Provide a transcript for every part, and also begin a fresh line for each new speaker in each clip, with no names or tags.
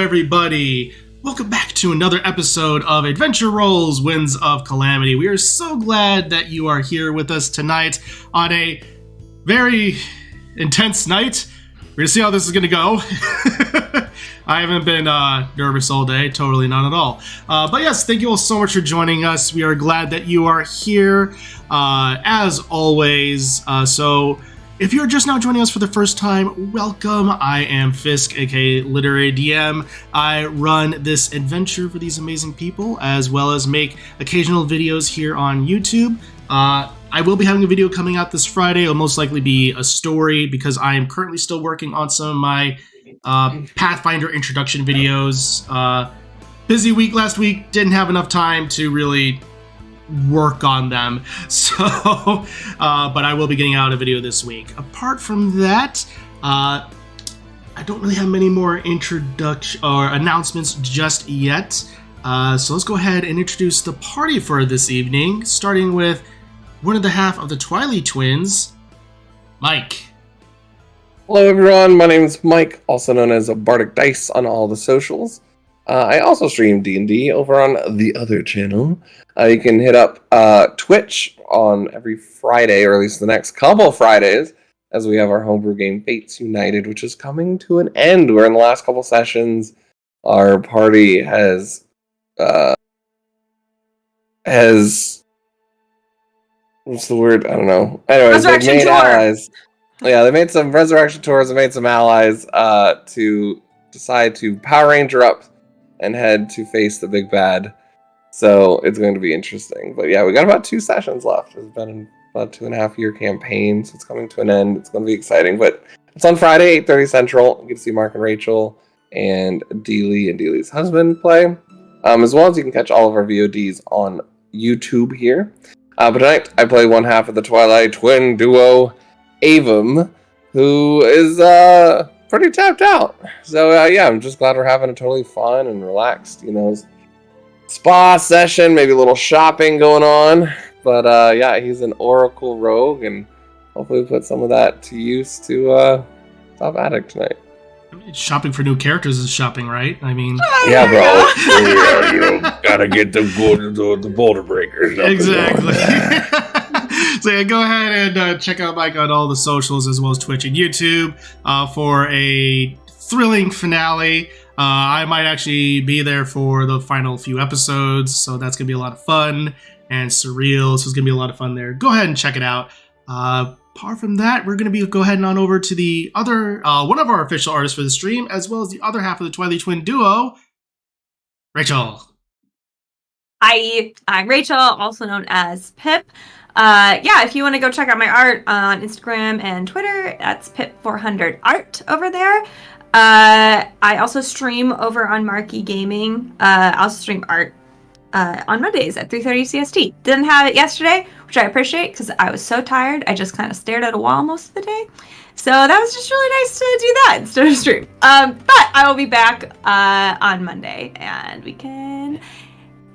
everybody! Welcome back to another episode of Adventure Rolls Winds of Calamity. We are so glad that you are here with us tonight on a very intense night. We're gonna see how this is gonna go. I haven't been nervous all day, totally not at all. But yes, thank you all so much for joining us. We are glad that you are here, as always. So if you're just now joining us for the first time, welcome. I am Fisk, aka Literary DM. I run this adventure for these amazing people, as well as make occasional videos here on YouTube. I will be having a video coming out this Friday. It'll most likely be a story because I am currently still working on some of my Pathfinder introduction videos. Busy week last week, didn't have enough time to really work on them, so but I will be getting out a video this week. Apart from that, I don't really have many more introduction or announcements just yet, so let's go ahead and introduce the party for this evening, starting with one of the half of the Twilight Twins, Mike.
Hello everyone, my name is Mike, also known as Bardic Dice on all the socials. I also stream D&D over on the other channel. You can hit up Twitch on every Friday, or at least the next couple Fridays, as we have our homebrew game Fates United, which is coming to an end. Where in the last couple sessions, our party has what's the word? I don't know. Anyways, they've made allies. Yeah, they made some resurrection tours. They made some allies to decide to Power Ranger up and head to face the big bad. So it's going to be interesting. But yeah, we got about 2 sessions left. It's been about a 2.5-year campaign, so it's coming to an end. It's going to be exciting. But it's on Friday, 8:30 Central. You get to see Mark and Rachel and Deely and Deely's husband play. As well as you can catch all of our VODs on YouTube here. But tonight, I play one half of the Twilight Twin duo, Avum, who is pretty tapped out. So yeah, I'm just glad we're having a totally fun and relaxed, spa session, maybe a little shopping going on. But yeah, he's an Oracle rogue, and hopefully we put some of that to use to stop Adek tonight.
Shopping for new characters is shopping, right? I mean,
yeah, bro. Gotta get the boulder breakers.
Exactly. So yeah, go ahead and check out Mike on all the socials, as well as Twitch and YouTube, for a thrilling finale. I might actually be there for the final few episodes, so that's going to be a lot of fun and surreal, so it's going to be a lot of fun there. Go ahead and check it out. Apart from that, we're going to go ahead and on over to the other, one of our official artists for the stream, as well as the other half of the Twilight Twin duo, Rachel.
Hi, I'm Rachel, also known as Pip. Yeah, if you want to go check out my art on Instagram and Twitter, that's Pip400art over there. I also stream over on Marquee Gaming. I also stream art on Mondays at 3:30 CST. Didn't have it yesterday, which I appreciate because I was so tired. I just kind of stared at a wall most of the day. So that was just really nice to do that instead of stream. But I will be back on Monday, and we can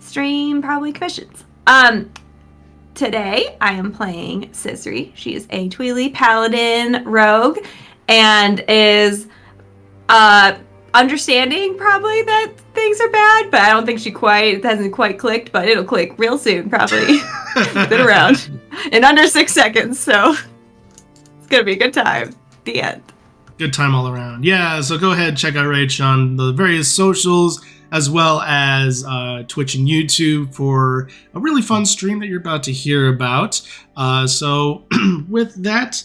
stream probably commissions. Today, I am playing Sisri. She is a Tweely Paladin rogue and is understanding probably that things are bad, but I don't think it hasn't quite clicked, but it'll click real soon, probably. Been around in under 6 seconds, so it's going to be a good time. The end.
Good time all around. Yeah, so go ahead, check out Rach on the various socials, as well as Twitch and YouTube for a really fun stream that you're about to hear about. So with that,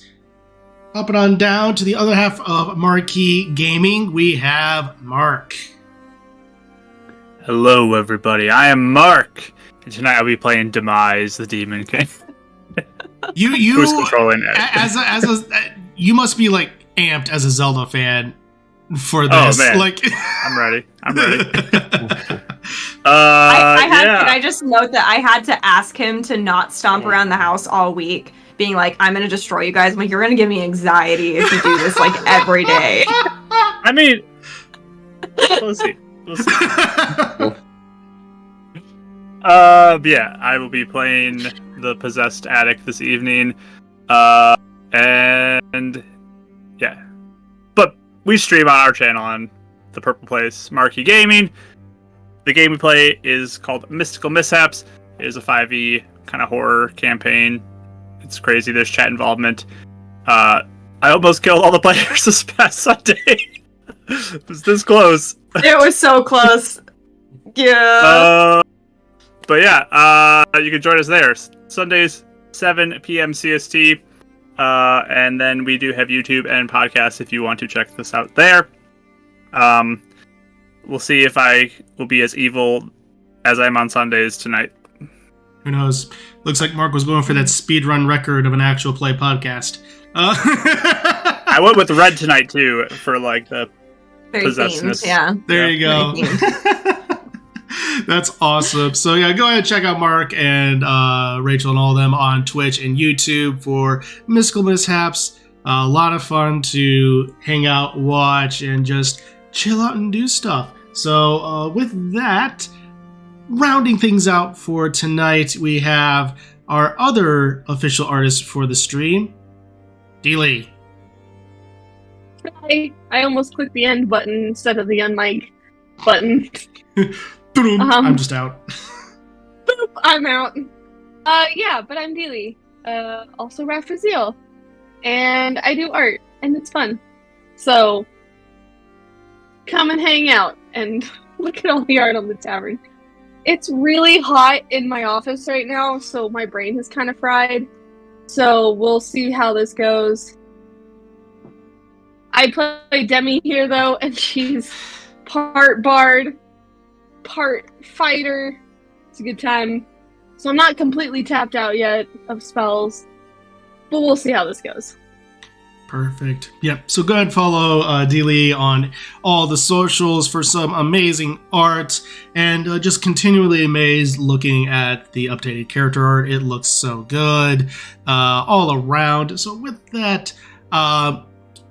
hopping on down to the other half of Marquee Gaming, we have Mark.
Hello, everybody. I am Mark, and tonight I'll be playing Demise, the Demon King. Who's controlling it?
You must be like amped as a Zelda fan for this.
Oh man,
like
I'm ready.
Can I just note that I had to ask him to not stomp around the house all week, being like, I'm gonna destroy you guys. I'm like, you're gonna give me anxiety if you do this like every day.
I mean, we'll see. Yeah, I will be playing the possessed Adek this evening. And yeah. But we stream on our channel on the Purple Place Marquee Gaming. The game we play is called Mystical Mishaps. It is a 5e kind of horror campaign. It's crazy. There's chat involvement. I almost killed all the players this past Sunday. It was this close.
It was so close. Yeah.
But yeah, you can join us there. Sundays, 7 p.m. CST. And then we do have YouTube and podcasts if you want to check this out there. We'll see if I will be as evil as I'm on Sundays tonight.
Who knows? Looks like Mark was going for that speedrun record of an actual play podcast.
I went with red tonight, too, for like the possessiveness.
Yeah.
There you go. That's awesome. So yeah, go ahead and check out Mark and Rachel and all of them on Twitch and YouTube for Mystical Mishaps. A lot of fun to hang out, watch, and just chill out and do stuff. So with that, rounding things out for tonight, we have our other official artist for the stream, D-Lee.
I almost clicked the end button instead of the unmic button.
I'm just out.
Boop, I'm out. Yeah, but I'm D-Lee. Also Raphaziel. And I do art, and it's fun. So, come and hang out, and look at all the art on the tavern. It's really hot in my office right now, so my brain is kind of fried. So, we'll see how this goes. I play Demi here, though, and she's part bard, part fighter. It's a good time. So I'm not completely tapped out yet of spells, but we'll see how this goes.
Perfect. Yep. So go ahead and follow D-Lee on all the socials for some amazing art, and just continually amazed looking at the updated character art. It looks so good all around. So with that,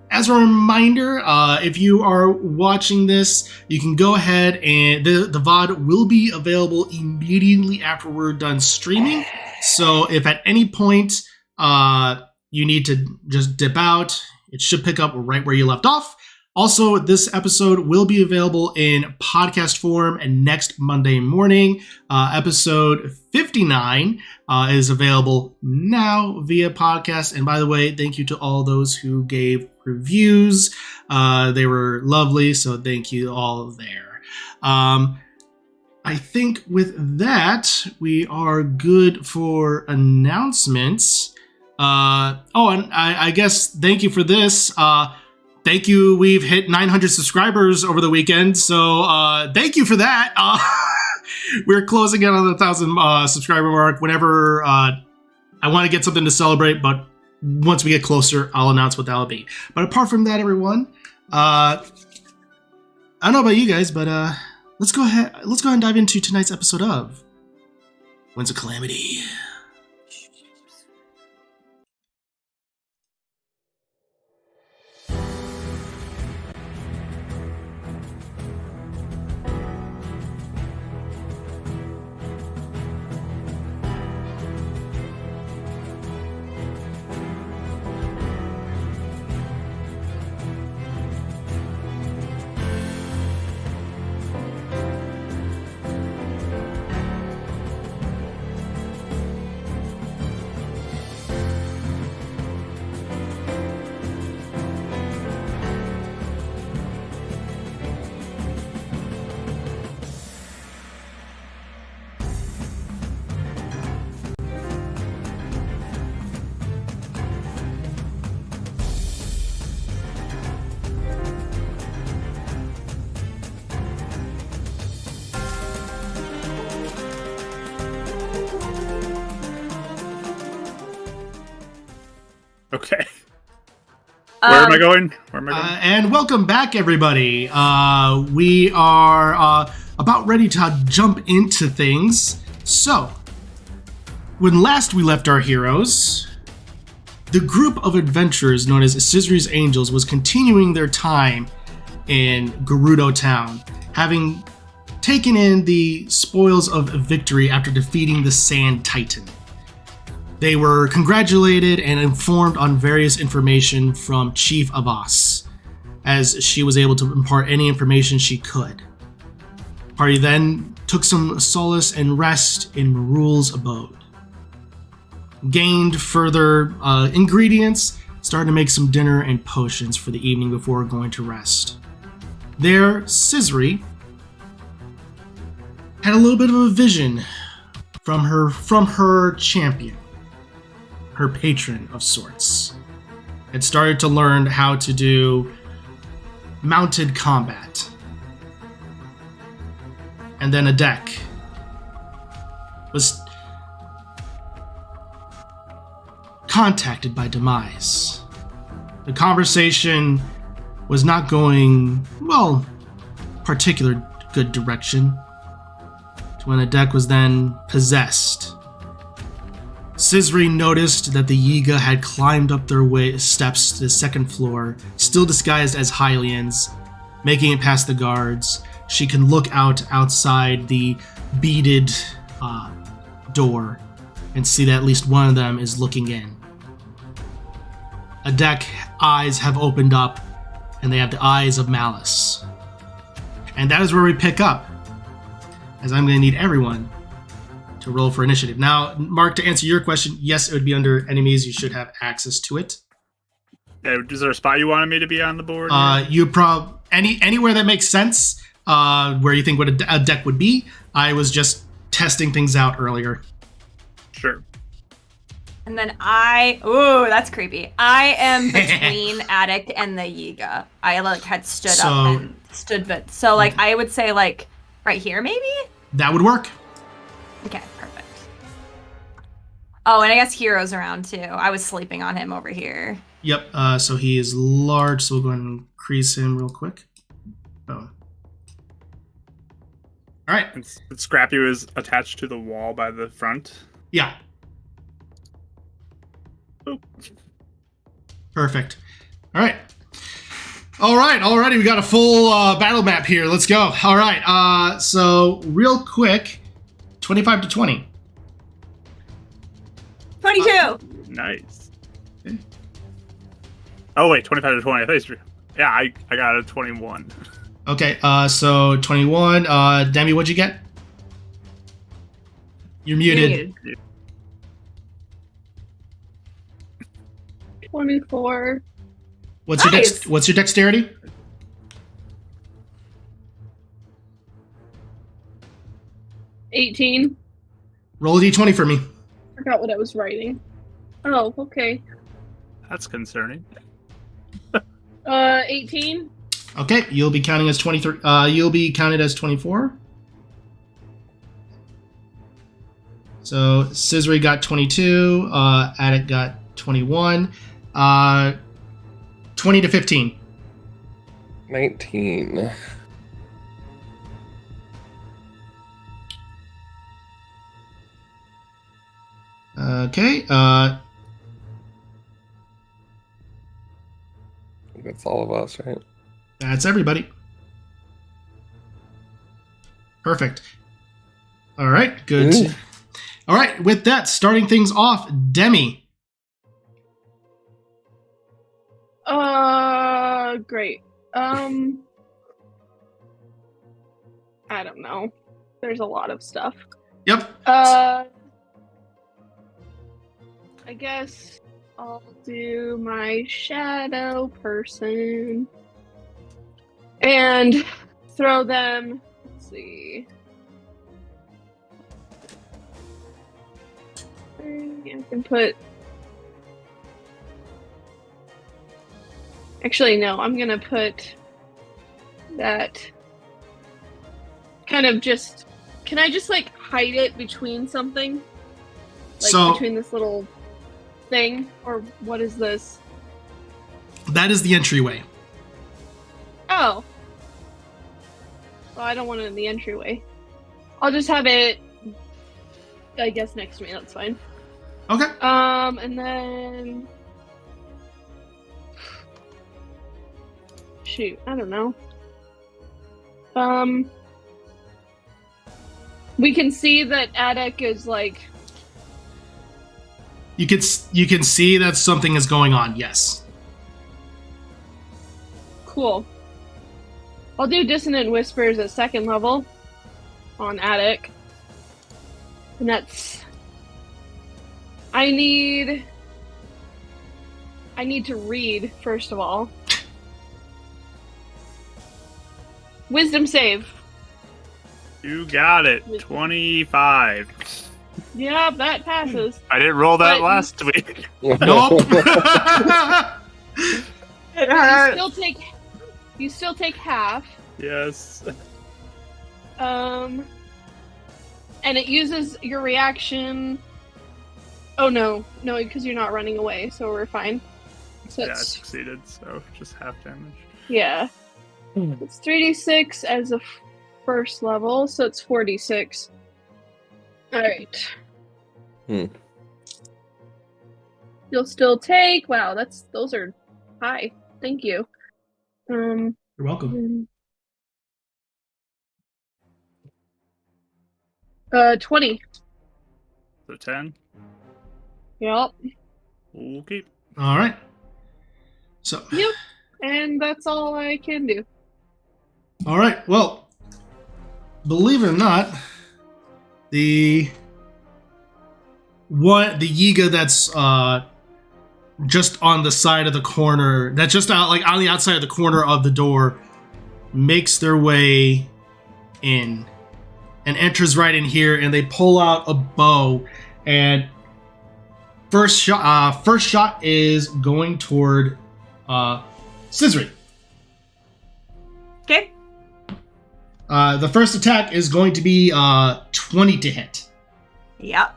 as a reminder, if you are watching this, you can go ahead and the VOD will be available immediately after we're done streaming. So if at any point you need to just dip out, it should pick up right where you left off. Also, this episode will be available in podcast form and next Monday morning. Episode 59 is available now via podcast. And by the way, thank you to all those who gave reviews. They were lovely, so thank you all there. I think with that, we are good for announcements. And I guess thank you for this. Thank you. We've hit 900 subscribers over the weekend, so thank you for that. We're closing in on the 1,000 subscriber mark. Whenever I want to get something to celebrate, but once we get closer, I'll announce what that'll be. But apart from that, everyone, I don't know about you guys, but let's go ahead and dive into tonight's episode of Winds of Calamity.
Okay. Where am I going?
And welcome back, everybody. We are about ready to jump into things. So, when last we left our heroes, the group of adventurers known as Scissor's Angels was continuing their time in Gerudo Town, having taken in the spoils of victory after defeating the Sand Titan. They were congratulated and informed on various information from Chief Abbas. as she was able to impart any information she could. The party then took some solace and rest in Marul's abode. Gained further ingredients, started to make some dinner and potions for the evening before going to rest. There, Sisri had a little bit of a vision from her champion, her patron of sorts. Had started to learn how to do mounted combat. And then Adek was contacted by Demise. The conversation was not going, well, particular good direction. When Adek was then possessed, Sisri noticed that the Yiga had climbed up their steps to the second floor, still disguised as Hylians, making it past the guards. She can look outside the beaded door and see that at least one of them is looking in. Adek's eyes have opened up, and they have the eyes of malice. And that is where we pick up, as I'm going to need everyone to roll for initiative. Now, Mark, to answer your question, yes, it would be under enemies. You should have access to it.
Is there a spot you wanted me to be on the board?
You anywhere that makes sense, where you think what a deck would be. I was just testing things out earlier.
Sure.
And then that's creepy. I am between Adek and the Yiga. I had stood up and stood, but so I would say right here maybe?
That would work.
Okay, perfect. Oh, and I guess Hero's around too. I was sleeping on him over here.
Yep, so he is large, so we'll go ahead and increase him real quick. Oh. Alright.
And Scrappy was attached to the wall by the front.
Yeah.
Oop.
Perfect. Alright. Alrighty, we got a full battle map here. Let's go. Alright, so real quick, 25 to 20.
22!
Nice. Okay. Oh wait, 25 to 20. I thought yeah, I got a 21.
Okay, so 21. Demi, what'd you get? You're muted.
24.
What's
nice.
What's your dexterity?
18.
Roll a d20 for me.
Forgot what I was writing. Oh, okay.
That's concerning.
18.
Okay, you'll be counting as 23. You'll be counted as 24. So Sisri got 22. Adek got 21. 20 to 15.
19.
Okay.
That's all of us, right?
That's everybody. Perfect. All right, good.
Ooh.
All right, with that, starting things off, Demi.
Great. I don't know. There's a lot of stuff.
Yep.
I guess I'll do my shadow person and throw them. Let's see. I can put. Actually, no, I'm gonna put that kind of just. Can I just hide it between something? Between this little thing? Or what is this?
That is the entryway.
Oh. Well, I don't want it in the entryway. I'll just have it, I guess, next to me. That's fine.
Okay.
And then... Shoot, I don't know. We can see that Adek is
You can see that something is going on. Yes.
cool. I'll do Dissonant Whispers at 2nd level on Adek. And that's... I need to read, first of all. Wisdom save.
You got it. 25.
Yeah, that passes.
I didn't roll that last week.
Nope.
It hurts.
You still take half.
Yes.
And it uses your reaction. Oh no, because you're not running away, so we're fine. So
Yeah, I succeeded, so just half damage.
yeah. It's 3d6 as a first level, so it's 4d6. Alright. You'll still take... Wow, those are high. Thank you.
You're welcome.
20.
So 10.
Yep.
Okay.
All right. So.
Yep. And that's all I can do.
All right. Well, believe it or not, the Yiga that's just on the side of the corner, that's just out like on the outside of the corner of the door, makes their way in and enters right in here, and they pull out a bow, and first shot is going toward Scissory.
Okay.
The first attack is going to be 20 to hit.
Yep.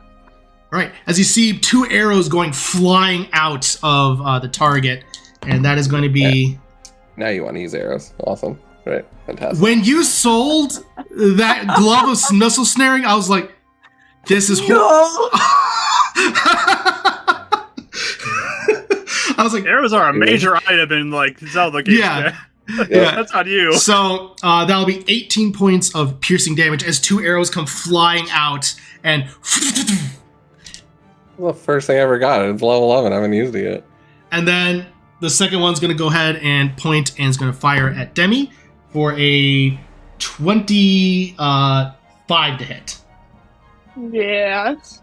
Right. As you see 2 arrows going flying out of the target, and that is going to be...
Now you want to use arrows. Awesome. Right. Fantastic.
When you sold that glove of nuzzle snaring, I was like, this is horrible. I was like,
arrows are a major item in like Zelda games.
Yeah.
Yeah.
That's on you.
So that'll be 18 points of piercing damage as 2 arrows come flying out, and
Well, the first thing I ever got. It's level 11. I haven't used it yet.
and then the second one's going to go ahead and point and is going to fire at Demi for a 25 to hit.
Yes.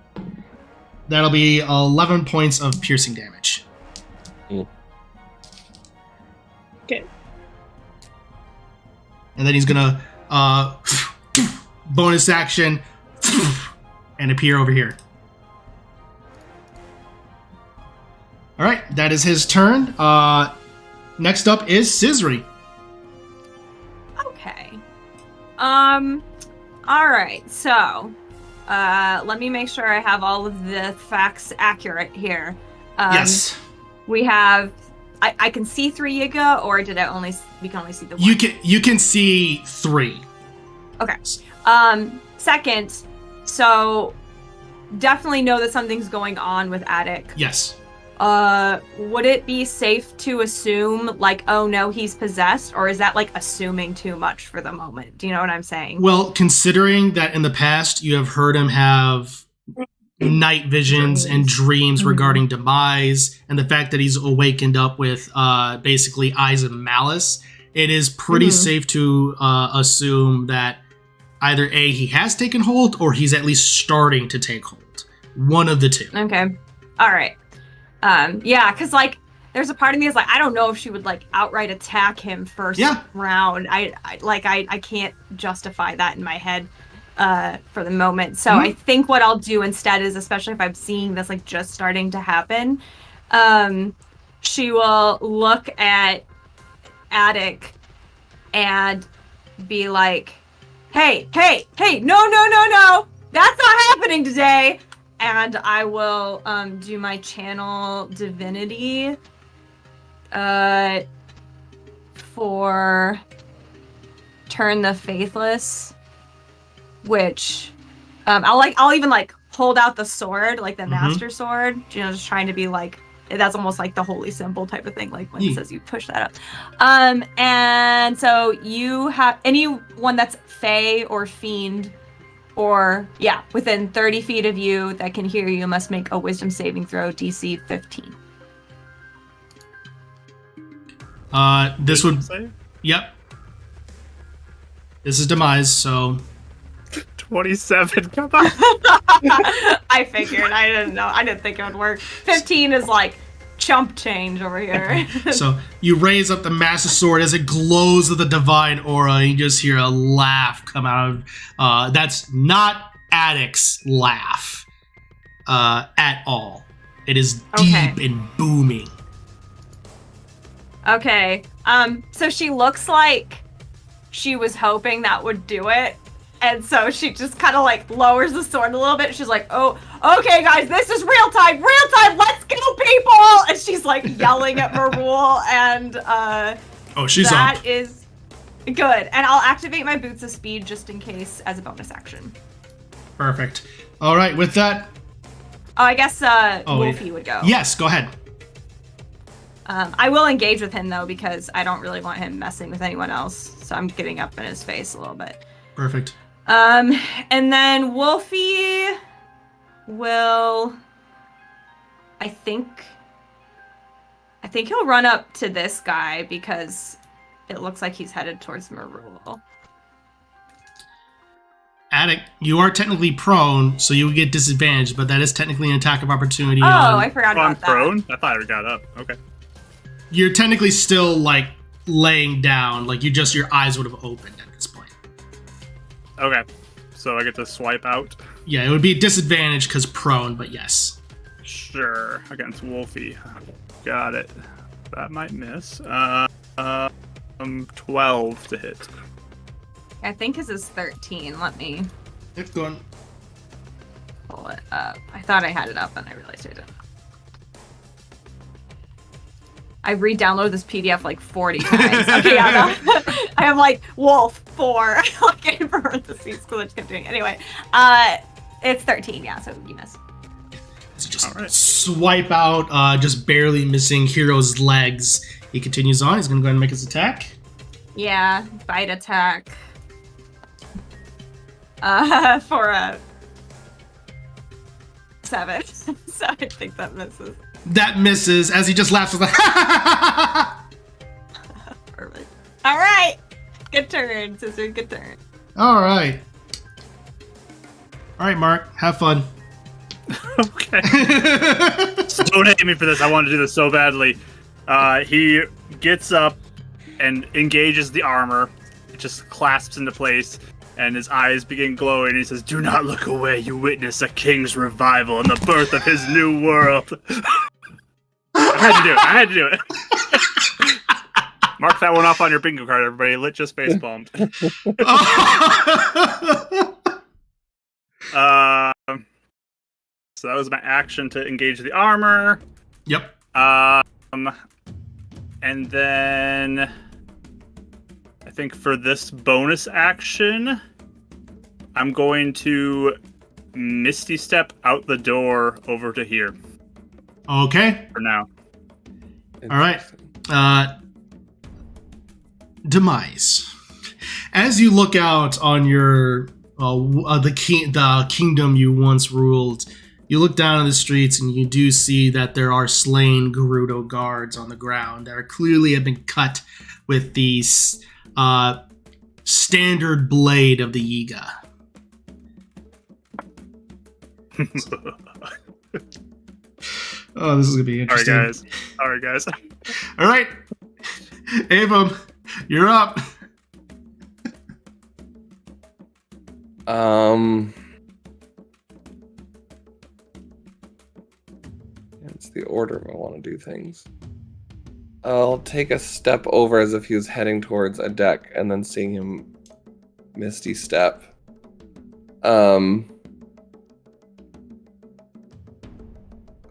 That'll be 11 points of piercing damage.
Okay.
And then he's gonna bonus action and appear over here. All right, that is his turn. Next up is Scissory.
Okay. All right. So, let me make sure I have all of the facts accurate here.
Yes.
We have. I can see 3 Yiga, or did we can only see the 1?
You can see 3.
Okay. Second, so definitely know that something's going on with Adek.
Yes.
Would it be safe to assume, like, oh no, he's possessed, or is that like assuming too much for the moment? Do you know what I'm saying?
Well, considering that in the past you have heard him have night visions and dreams regarding Demise, and the fact that he's awakened up with basically eyes of malice, it is pretty safe to assume that either A, he has taken hold, or he's at least starting to take hold. One of the two.
Okay. All right. Yeah, because like there's a part of me is like, I don't know if she would like outright attack him first round. I can't justify that in my head for the moment. So I think what I'll do instead is, especially if I'm seeing this like just starting to happen, she will look at Adek and be like, hey, no, that's not happening today. And I will do my channel divinity for Turn the Faithless, which I'll even like hold out the sword, like the master sword, you know, just trying to be like, that's almost like the holy symbol type of thing, like when it says you push that up. And so you have anyone that's Fae or Fiend, or, within 30 feet of you that can hear you must make a wisdom saving throw, DC 15.
This would.
Save?
Yep. This is Demise, so.
27. Come on.
I figured. I didn't know. I didn't think it would work. 15 is like chump change over here.
So you raise up the massive sword as it glows with a divine aura, and you just hear a laugh come out of. That's not Adek's laugh at all. It is deep and booming.
Okay. So she looks like she was hoping that would do it. And so she just kind of like lowers the sword a little bit. She's like, oh, okay, guys, this is real time, let's go, people! And she's like yelling at Marul, and
she's
that
up.
is good. And I'll activate my Boots of Speed just in case as a bonus action.
Perfect. All right, with that.
Oh, I guess Wolfie would go.
Yes, go ahead.
I will engage with him though because I don't really want him messing with anyone else. So I'm getting up in his face a little bit.
Perfect.
And then Wolfie will, I think he'll run up to this guy because it looks like he's headed towards Marul.
Adek, you are technically prone, so you get disadvantage, but that is technically an attack of opportunity.
I forgot about that.
I'm prone? I thought I got up. Okay.
You're technically still, like, laying down. Like, your eyes would have opened at this point.
Okay. So I get to swipe out?
Yeah, it would be a disadvantage because prone, but yes.
Sure. Against Wolfie. Got it. That might miss. 12 to hit.
I think his is 13. Let me
It's going.
pull it up. I thought I had it up and I realized I didn't. I re-downloaded this PDF like 40 times. Okay, I have like Wolf 4 like in parentheses because I just kept doing it. Anyway, it's 13, yeah, so you missed.
So just swipe out, just barely missing Hero's legs. He continues on. He's going to go ahead and make his attack.
Yeah, bite attack. For a 7. So I think that misses.
That misses as he just laughs with a
Perfect. All right. Good turn, sister. Good turn.
All right, Mark. Have fun.
Okay. Don't hate me for this. I want to do this so badly. He gets up and engages the armor. It just clasps into place, and his eyes begin glowing. He says, "Do not look away. You witness a king's revival and the birth of his new world." I had to do it. Mark that one off on your bingo card, everybody. Lit just face bombed. So that was my action to engage the armor.
Yep.
And then I think for this bonus action, I'm going to Misty Step out the door over to here.
Okay.
For now.
All right. Demise. As you look out on your the kingdom you once ruled, you look down on the streets and you do see that there are slain Gerudo guards on the ground that are clearly have been cut with the standard blade of the Yiga. Oh, this is gonna be interesting.
All right, guys.
All right, Abram, you're up.
It's the order I want to do things. I'll take a step over as if he was heading towards Adek, and then seeing him Misty Step. Come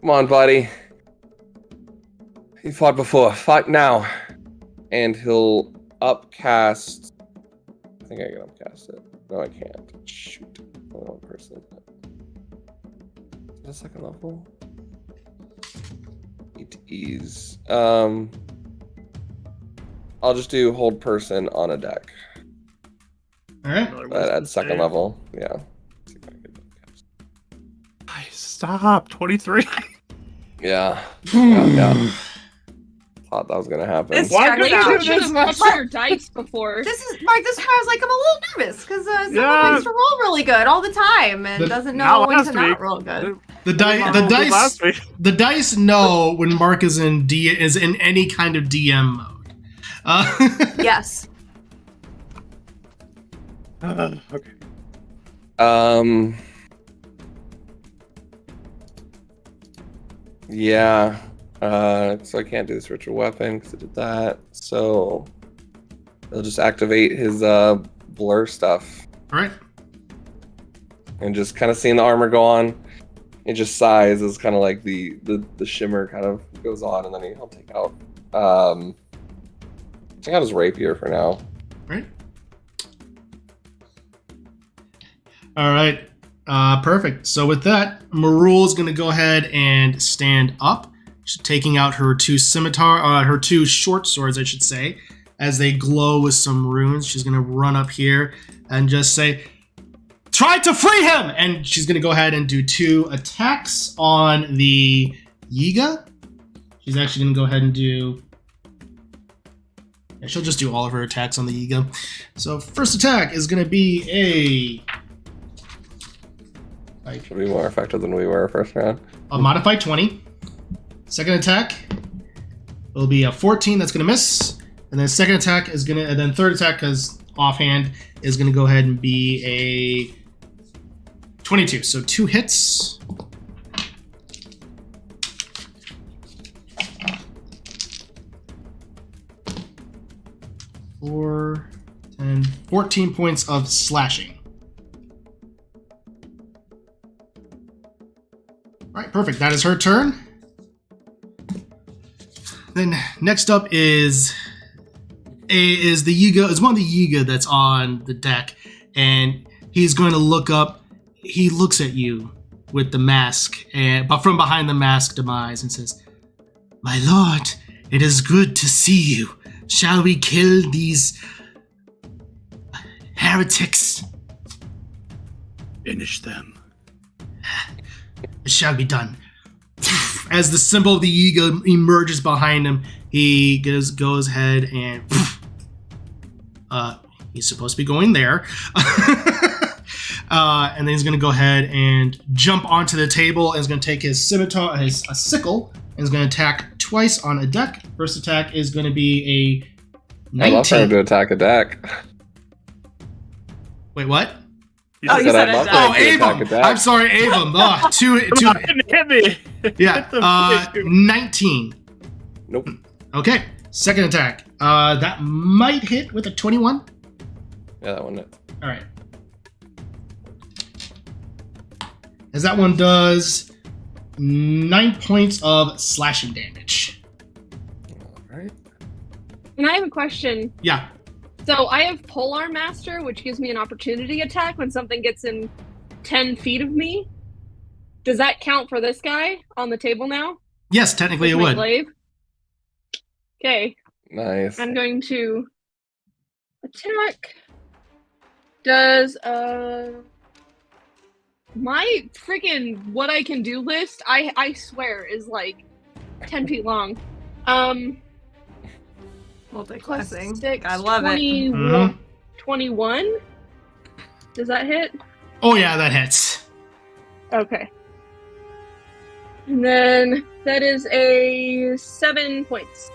on, buddy. You fought before. Fight now. And he'll upcast. I think I can upcast it. No, I can't. Shoot. Only one person. Is it a second level? Ease. I'll just do hold person on a deck.
All right.
At second level. Yeah.
Stop. 23.
Yeah. Yeah. thought that was gonna happen.
This
Why
checks
did you
out.
do
Should
this
have
much?
touched your dice before.
This is Mark. This is why I was like, I'm a little nervous because someone
Yeah.
likes to roll really good all the time and doesn't know
Not
when
last
to not
week.
roll good.
The
Last week.
dice know when Mark is in any kind of DM mode.
Yes.
Okay.
Yeah. So I can't do this ritual weapon because I did that. So he'll just activate his blur stuff
All right.
and just kind of seeing the armor go on. It just sighs as kind of like the shimmer kind of goes on, and then he'll take out his rapier for now.
Right. All right. Perfect. So with that, Marul is going to go ahead and stand up, she's taking out her two her two short swords, I should say, as they glow with some runes. She's going to run up here and just say, "Try to free him!" And she's going to go ahead and do 2 attacks on the Yiga. She's actually going to go ahead and do... Yeah, she'll just do all of her attacks on the Yiga. So first attack is going to be
Should be more effective than we were first round.
a modified 20. Second attack will be a 14. That's going to miss. And then second attack is going to... And then third attack, because offhand, is going to go ahead and be a 22. So 2 hits. Four, 10, 14 points of slashing. All right, perfect. That is her turn. Then next up is the Yiga. It's one of the Yiga that's on the deck, and he's going to look up. He looks at you with the mask, but from behind the mask, Demise, and says, "My lord, it is good to see you. Shall we kill these heretics?"
Finish them.
"It shall be done." As the symbol of the Yiga emerges behind him, he goes ahead and he's supposed to be going there. And then he's going to go ahead and jump onto the table and is going to take his scimitar, a sickle, and is going to attack twice on Adek. First attack is going to be a 19.
I love trying to attack Adek.
Wait, what?
You
Oh, you said
I'd love
Adek.
to
Oh,
attack
Avum.
Adek.
I'm sorry, Avum. Two.
hit me.
Yeah, 19.
Nope.
Okay, second attack. That might hit with a 21.
Yeah, that one.
All right. As that one does 9 points of slashing damage.
All right.
And I have a question.
Yeah.
So I have Polearm Master, which gives me an opportunity attack when something gets in 10 feet of me. Does that count for this guy on the table now?
Yes, technically it
With my
would.
glaive? Okay,
Nice.
I'm going to attack. Does my freaking what I can do list, I swear, is like 10 feet long.
Multi-classing.
Six,
I love it.
Mhm.
21? Does that hit?
Oh yeah, that hits.
Okay. And then that is a 7 points.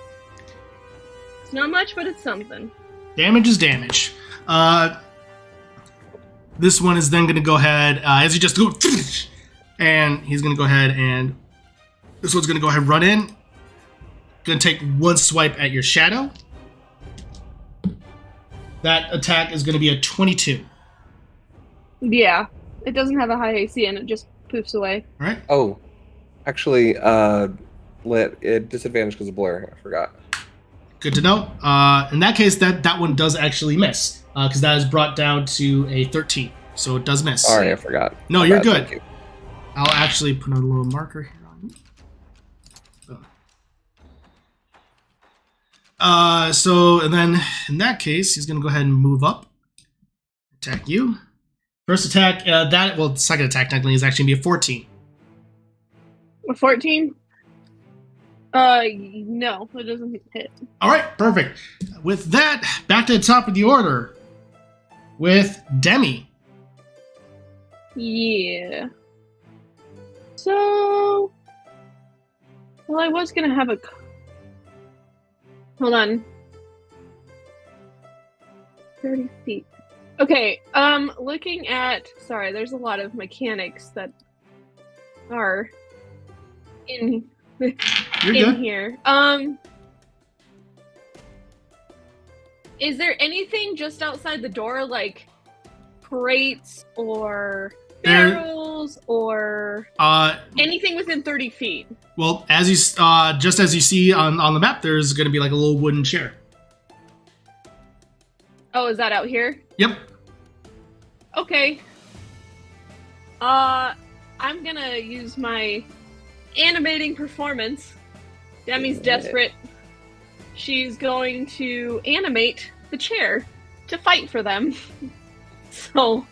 It's not much, but it's something.
Damage is damage. This one is then going to go ahead, as he just go, and he's going to go ahead and this one's going to go ahead and run in. Going to take one swipe at your shadow. That attack is going to be a 22.
Yeah. It doesn't have a high AC and it just poofs away.
All right.
Oh, actually, lit it disadvantage because of blur. I forgot.
Good to know. In that case, that one does actually miss, because that is brought down to a 13, so it does miss.
Sorry, I forgot.
No,
My
you're
bad,
good.
thank you.
I'll actually put a little marker here on you. So, and then in that case, he's going to go ahead and move up, attack you. First attack, second attack technically is actually going to be a 14.
A 14? No, it doesn't hit.
All right, perfect. With that, back to the top of the order with Demi.
Yeah. So, well, I was gonna have a. Hold on. 30 feet. Okay. Looking at. Sorry, there's a lot of mechanics that are in here. Is there anything just outside the door, like crates or barrels or anything within 30 feet?
Well, as you just as you see on the map, there's going to be like a little wooden chair.
Oh, is that out here?
Yep.
Okay. I'm gonna use my animating performance. Demi's desperate. She's going to animate the chair to fight for them. So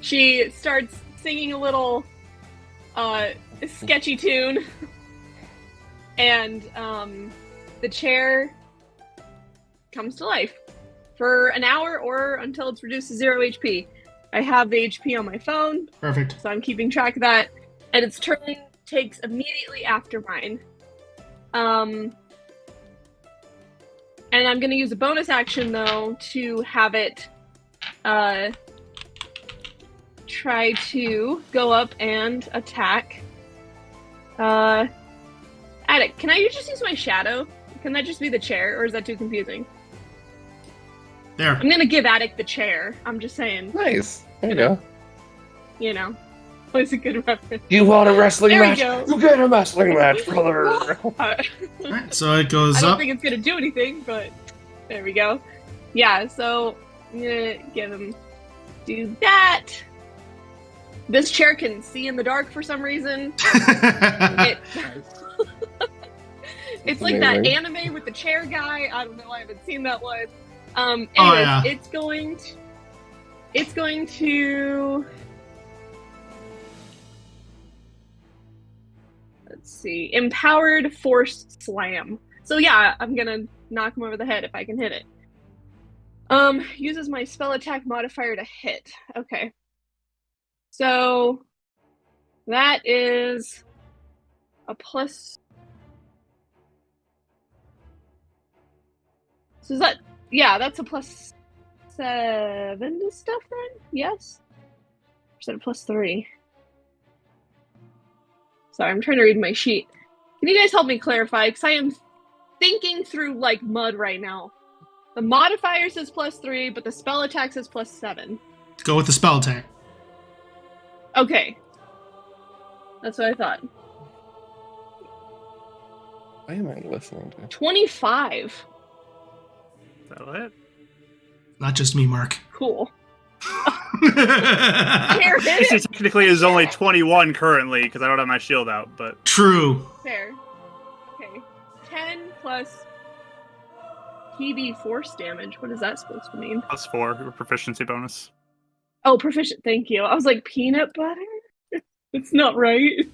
she starts singing a little sketchy tune, and the chair comes to life for an hour or until it's reduced to 0 HP. I have the HP on my phone.
Perfect.
So I'm keeping track of that. And its turn takes immediately after mine. And I'm going to use a bonus action, though, to have it try to go up and attack. Adek, can I just use my shadow? Can that just be the chair, or is that too confusing?
There.
I'm going to give Adek the chair. I'm just saying.
Nice. There you go.
You know. It's a good reference.
You want a wrestling match?
Go.
You get a wrestling match, brother.
Alright, so it goes
I don't
up.
think it's going to do anything, but there we go. Yeah, so I'm going to give him do that. This chair can see in the dark for some reason. It's like that anime with the chair guy. I don't know. I haven't seen that one. Anyways,
yeah.
It's going to. Let's see. Empowered Force Slam. So yeah, I'm gonna knock him over the head if I can hit it. Uses my spell attack modifier to hit. Okay. So that is a plus. So is that, yeah, that's a plus 7 to stuff then? Yes? Or is that a plus 3? Sorry, I'm trying to read my sheet. Can you guys help me clarify? Because I am thinking through like mud right now. The modifier says plus 3, but the spell attack says plus 7.
Go with the spell attack.
Okay. That's what I thought.
Why am I listening to?
25.
Is that it?
Not just me, Mark.
Cool.
Fair. It technically is only 21 currently because I don't have my shield out, but
true.
Fair. Okay. 10 plus PB force damage. What is that supposed to mean?
plus 4, your proficiency bonus.
Oh, proficient. Thank you. I was like, peanut butter? It's not right.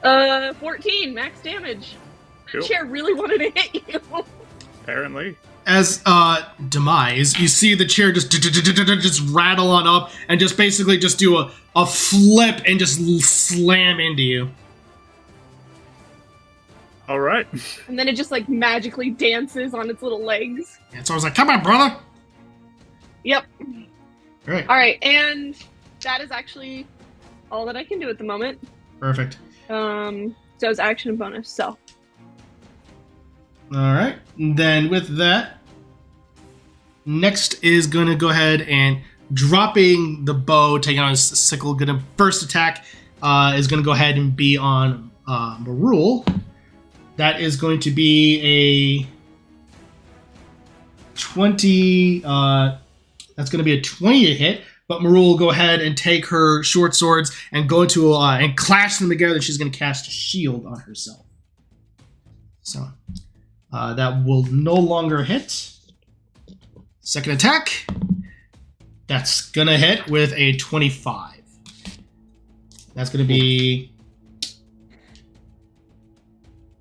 14 max damage.
Cool.
That chair really wanted to hit you.
Apparently.
As Demise, you see the chair just rattle on up and just basically just do a flip and just slam into you.
All right.
And then it just like magically dances on its little legs.
And so I was like, come on, brother.
Yep.
All right.
All right, and that is actually all that I can do at the moment.
Perfect.
So it's action and bonus, so.
All right. And then with that, next is going to go ahead and dropping the bow, taking on his sickle. Going to first attack is going to go ahead and be on Marul. That is going to be a 20. That's going to be a 20 to hit. But Marul will go ahead and take her short swords and go into and clash them together. She's going to cast a shield on herself. So. That will no longer hit. Second attack. That's going to hit with a 25. That's going to be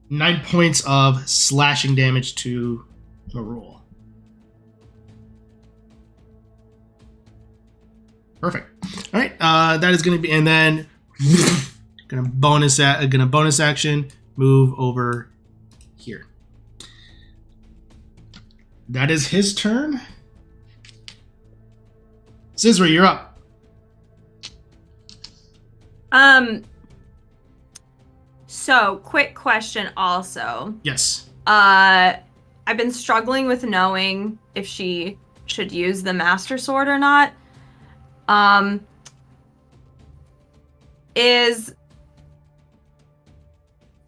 9 points of slashing damage to Marul. Perfect. All right, that is going to be, and then gonna bonus action, move over here. That is his turn. Cizri, you're up.
So, quick question also.
Yes.
I've been struggling with knowing if she should use the Master Sword or not.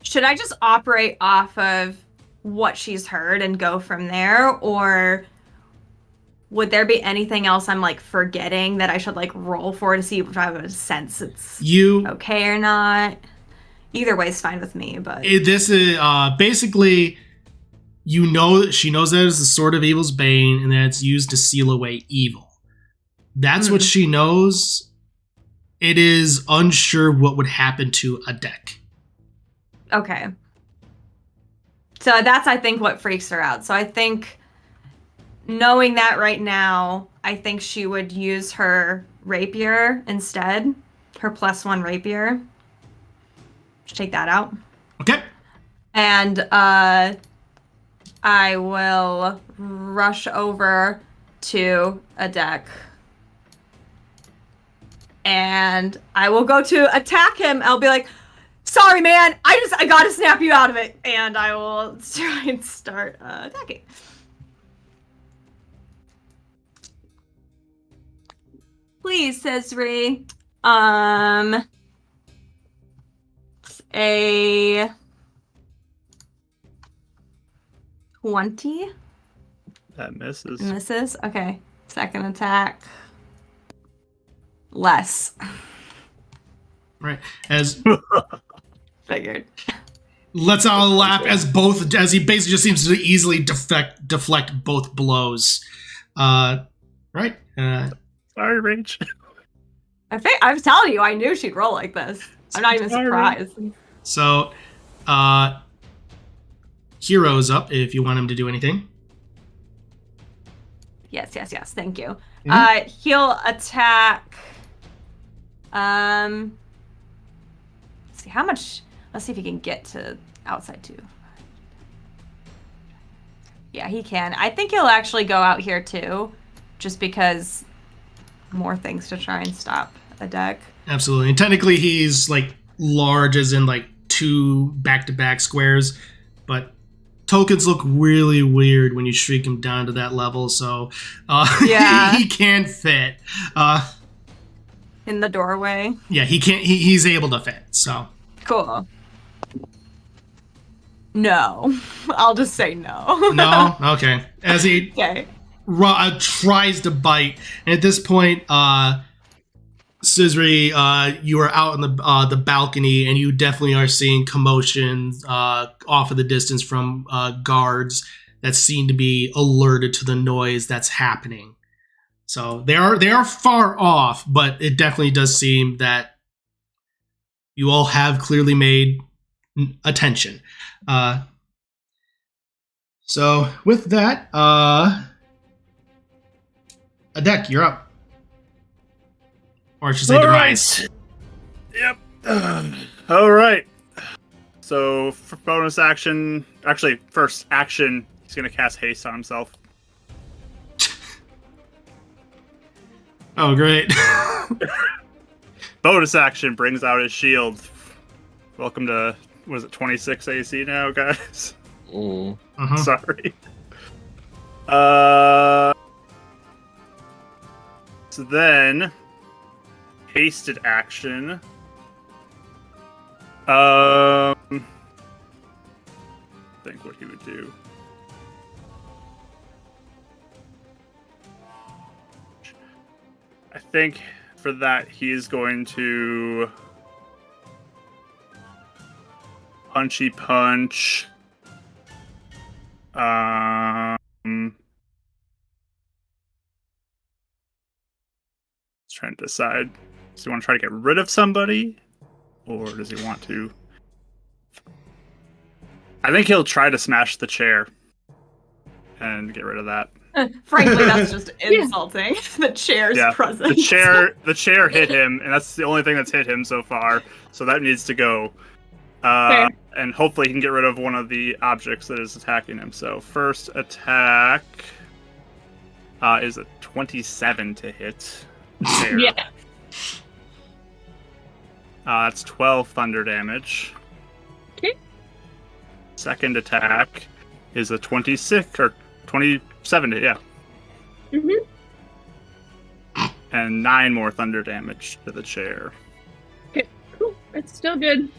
Should I just operate off of what she's heard and go from there, or would there be anything else I'm like forgetting that I should like roll for to see if I have a sense it's okay or not? Either way is fine with me, but
this is basically, you know, she knows that it's the Sword of Evil's Bane and that it's used to seal away evil. That's what she knows. It is unsure what would happen to Adek.
Okay. So that's, I think, what freaks her out. So I think, knowing that right now, I think she would use her rapier instead. Her +1 rapier. Just take that out.
Okay.
And I will rush over to Adek. And I will go to attack him. I'll be like, sorry, man. I gotta snap you out of it. And I will try and start attacking. Please, Cizri. It's a 20.
That misses.
Misses? Okay. Second attack. Less.
Right. As
Figured.
let's all laugh as he basically just seems to easily deflect both blows. Right.
Sorry, Rach.
I'm telling you, I knew she'd roll like this. I'm not even surprised.
So, Hero's up if you want him to do anything.
Yes. Thank you.
Mm-hmm.
He'll attack. Let's see how much. Let's see if he can get to outside too. Yeah, he can. I think he'll actually go out here too, just because more things to try and stop Adek.
Absolutely. And technically he's like large as in like 2 back-to-back squares, but tokens look really weird when you shrink him down to that level, so
yeah.
he can fit.
In the doorway.
Yeah, he's able to fit, so.
Cool. No. I'll just say no.
No? Okay. As he tries to bite, and at this point, Cizri, you are out on the balcony, and you definitely are seeing commotion off of the distance from guards that seem to be alerted to the noise that's happening. So they are far off, but it definitely does seem that you all have clearly made attention. So with that, Adek, you're up. Or I should say Demise.
Yep. All right. So for bonus action, actually first action, he's gonna cast haste on himself.
Oh, great.
Bonus action brings out his shield. Welcome to, was it 26 AC now, guys?
Uh-huh.
Sorry. So then, hasted action. Think what he would do. I think for that he is going to punchy punch. Trying to decide. Does he want to try to get rid of somebody? Or does he want to... I think he'll try to smash the chair and get rid of that.
Frankly, that's just insulting. The chair's presence.
The chair hit him, and that's the only thing that's hit him so far. So that needs to go. And hopefully he can get rid of one of the objects that is attacking him. So first attack is a 27 to hit the chair.
Yeah.
That's 12 thunder damage.
Okay.
Second attack is a 26 or 27 to
Mm-hmm.
And 9 more thunder damage to the chair.
Okay, cool. It's still good.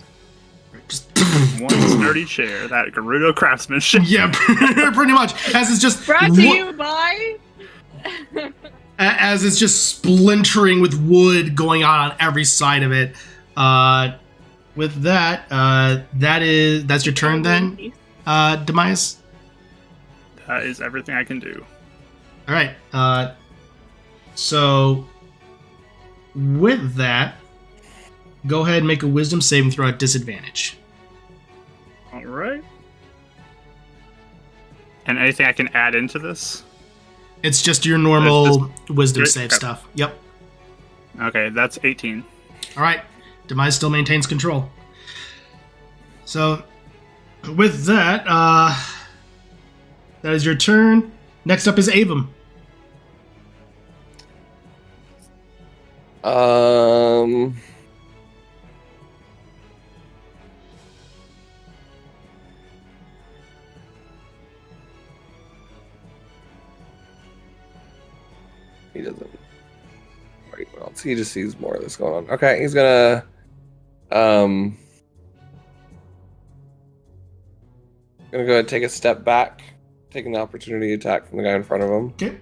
Just
One sturdy chair, that Gerudo craftsmanship.
Yeah, pretty much. As it's just
Brought to you by...
as it's just splintering with wood going on every side of it. With that, that's your turn then, Demise?
That is everything I can do.
All right. So with that, go ahead and make a wisdom saving throw at disadvantage.
All right. And anything I can add into this?
It's just your normal wisdom
Great.
save
Okay.
stuff. Yep.
Okay, that's 18.
All right. Demise still maintains control. So with that, that is your turn. Next up is Avum.
He doesn't. Wait, what else? He just sees more of this going on. Okay, he's gonna go ahead and take a step back, taking the opportunity attack from the guy in front of him.
Okay.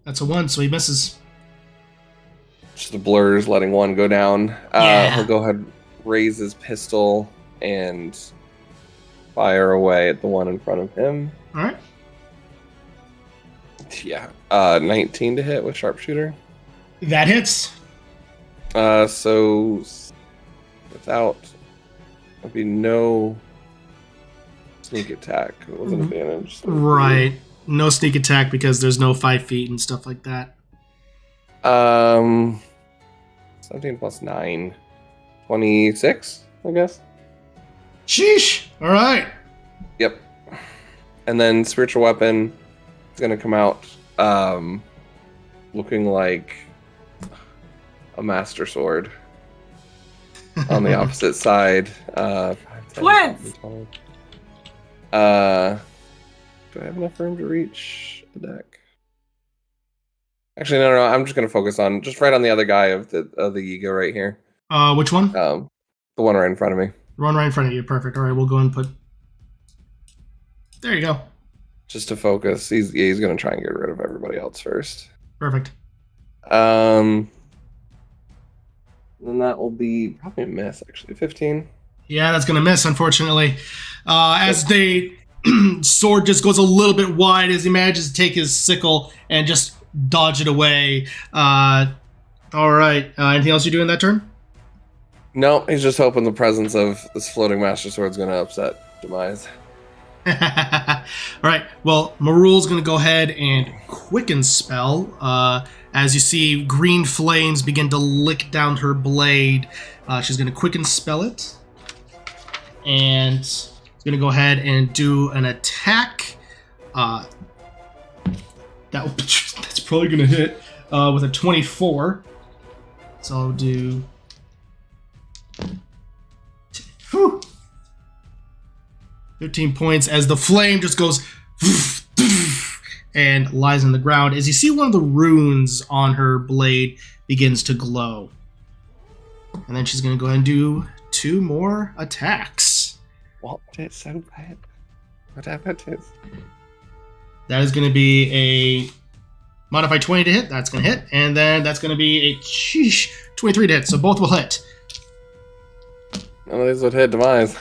That's a 1, so he misses.
Just the blurs letting one go down.
Yeah.
He'll go ahead and raise his pistol and fire away at the one in front of him.
All right.
Yeah. 19 to hit with sharpshooter.
That hits.
So without, there'd be no sneak attack. It wasn't advantage. So
Right. No sneak attack because there's no 5 feet and stuff like that.
17 plus 9. 26, I guess.
Sheesh. All right.
Yep. And then spiritual weapon is going to come out looking like a master sword on the opposite side. 5, 10,
Twins!
12. Do I have enough room to reach the deck? Actually, no. I'm just going to focus on just right on the other guy of the ego right here.
Which one?
The one right in front of me.
Run right in front of you. Perfect. All right, we'll go and put... There you go.
Just to focus. He's going to try and get rid of everybody else first.
Perfect.
Then that will be probably a miss, actually. 15.
Yeah, that's going to miss, unfortunately. As the sword just goes a little bit wide as he manages to take his sickle and just dodge it away. All right. Anything else you do in that turn?
No, he's just hoping the presence of this floating master sword is going to upset Demise.
All right. Well, Marul's going to go ahead and quicken spell. As you see green flames begin to lick down her blade, she's going to quicken spell it. And she's going to go ahead and do an attack. That's probably going to hit with a 24. So I'll do... Whew. 15 points as the flame just goes and lies on the ground as you see one of the runes on her blade begins to glow. And then she's going to go ahead and do 2 more attacks.
What? It's so bad. What happened is...
That is going to be a modified 20 to hit. That's going to hit. And then that's going to be a 23 to hit. So both will hit.
None of these would hit Demise.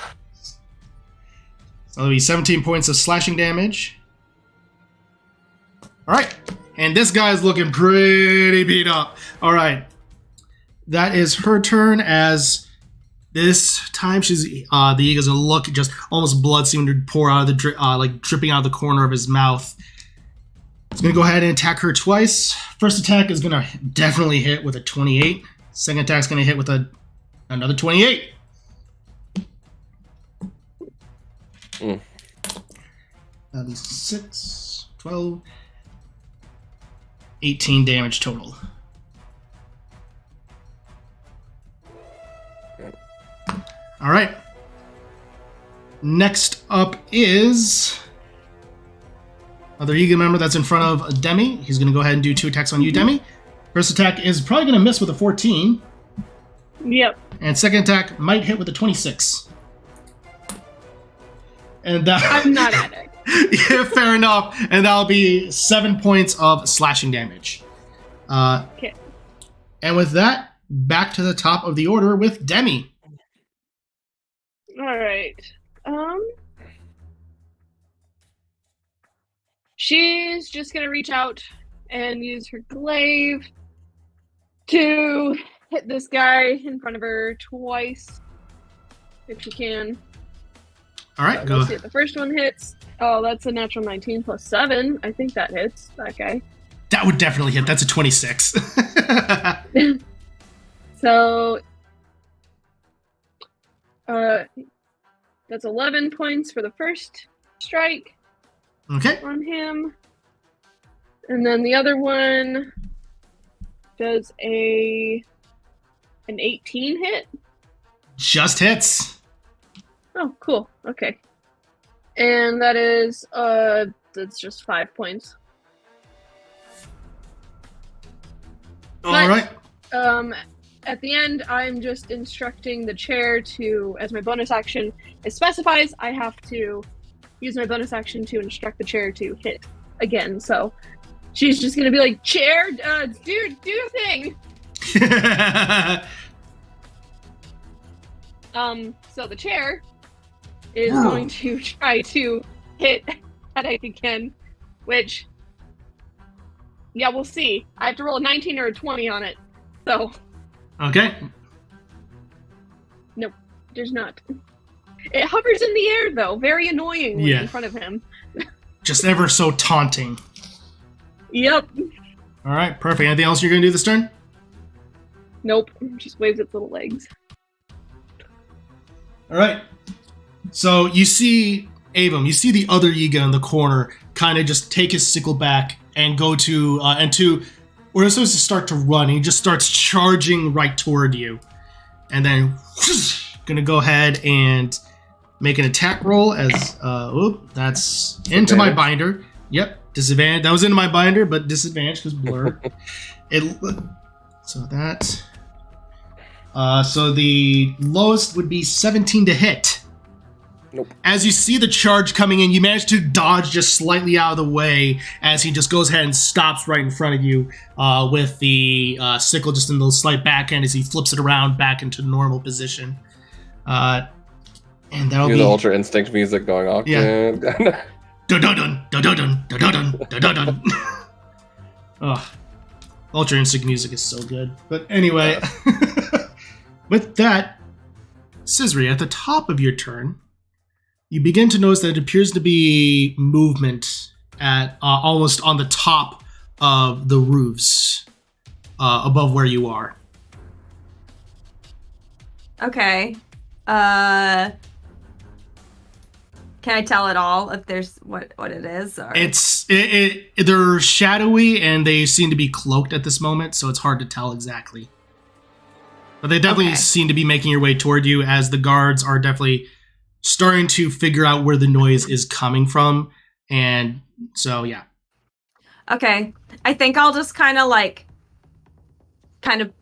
So that'll be 17 points of slashing damage. All right. And this guy's looking pretty beat up. All right. That is her turn as This time, the eagle's gonna look, just almost blood seeming to pour out of the dripping out of the corner of his mouth. He's gonna go ahead and attack her twice. First attack is gonna definitely hit with a 28. Second attack's gonna hit with another 28. That'll be 6, 12, 18 damage total. All right. Next up is another Egan member that's in front of Demi. He's going to go ahead and do 2 attacks on you, Demi. First attack is probably going to miss with a 14.
Yep.
And second attack might hit with a 26. And
I'm not Adek.
Yeah, fair enough. And that'll be 7 points of slashing damage.
Okay.
And with that, back to the top of the order with Demi.
All right. She's just gonna reach out and use her glaive to hit this guy in front of her twice, if she can.
All right, go.
Let's see if the first one hits. Oh, that's a natural 19 plus 7. I think that hits that guy.
That would definitely hit. That's a 26.
So, that's 11 points for the first strike
Okay.
on him. And then the other one does an 18 hit.
Just hits.
Oh, cool. Okay. And that is, that's just 5 points.
All right.
At the end, I'm just instructing the chair to, as my bonus action, it specifies I have to use my bonus action to instruct the chair to hit again. So she's just going to be like, chair, do your thing. So the chair is going to try to hit Adek again, which, yeah, we'll see. I have to roll a 19 or a 20 on it. So.
Okay.
Nope, there's not. It hovers in the air, though, very annoyingly in front of him.
Just ever so taunting.
Yep.
All right, perfect. Anything else you're going to do this turn?
Nope, just waves its little legs.
All right. So you see Avum, you see the other Yiga in the corner kind of just take his sickle back and go to, we're supposed to start to run. He just starts charging right toward you. And then, gonna go ahead and make an attack roll as, that's into my binder. Yep, disadvantage. That was into my binder, but disadvantage because blur. So the lowest would be 17 to hit.
Nope.
As you see the charge coming in, you manage to dodge just slightly out of the way as he just goes ahead and stops right in front of you with the sickle just in the slight backhand as he flips it around back into normal position. And that'll be
the Ultra Instinct music going off.
Yeah. Dun-dun-dun, dun-dun-dun, dun-dun-dun, dun-dun-dun. Ugh. Ultra Instinct music is so good. But anyway, with that, Scissory, at the top of your turn, you begin to notice that it appears to be movement at almost on the top of the roofs above where you are.
Okay. Can I tell at all if there's what it is? Or?
They're shadowy and they seem to be cloaked at this moment, so it's hard to tell exactly. But they definitely seem to be making your way toward you as the guards are definitely starting to figure out where the noise is coming from. And so, yeah. Okay. I think I'll just I'm like kind of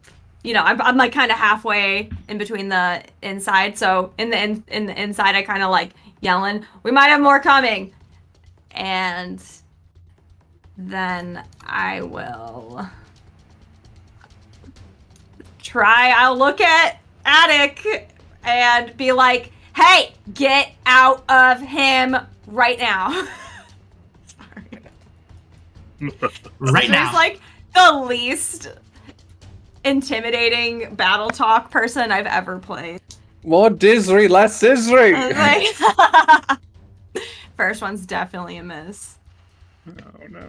halfway in between the inside. So in the inside, I kind of like yelling, "We might have more coming." And then I will I'll look at Adek and be like, "Hey, get out of him right now." Sorry. Right now. He's like the least intimidating battle talk person I've ever played.
More Disney, less Disney.
First one's definitely a miss.
Oh no.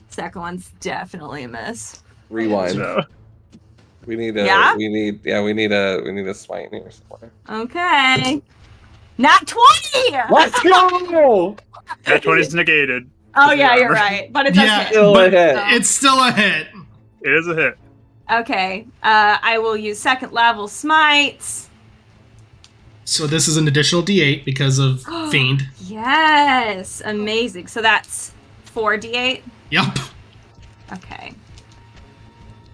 Second one's definitely a miss.
Rewind.
No.
We need a.
Yeah?
We need a smite here somewhere.
Okay. Not 20!
Let's go.
That 20's negated.
Oh yeah, you're right. But it does hit.
Still a hit.
It's still a hit.
It is a hit.
Okay. I will use second level smites.
So this is an additional D8 because of Fiend.
Yes. Amazing. So that's 4d8?
Yep.
Okay.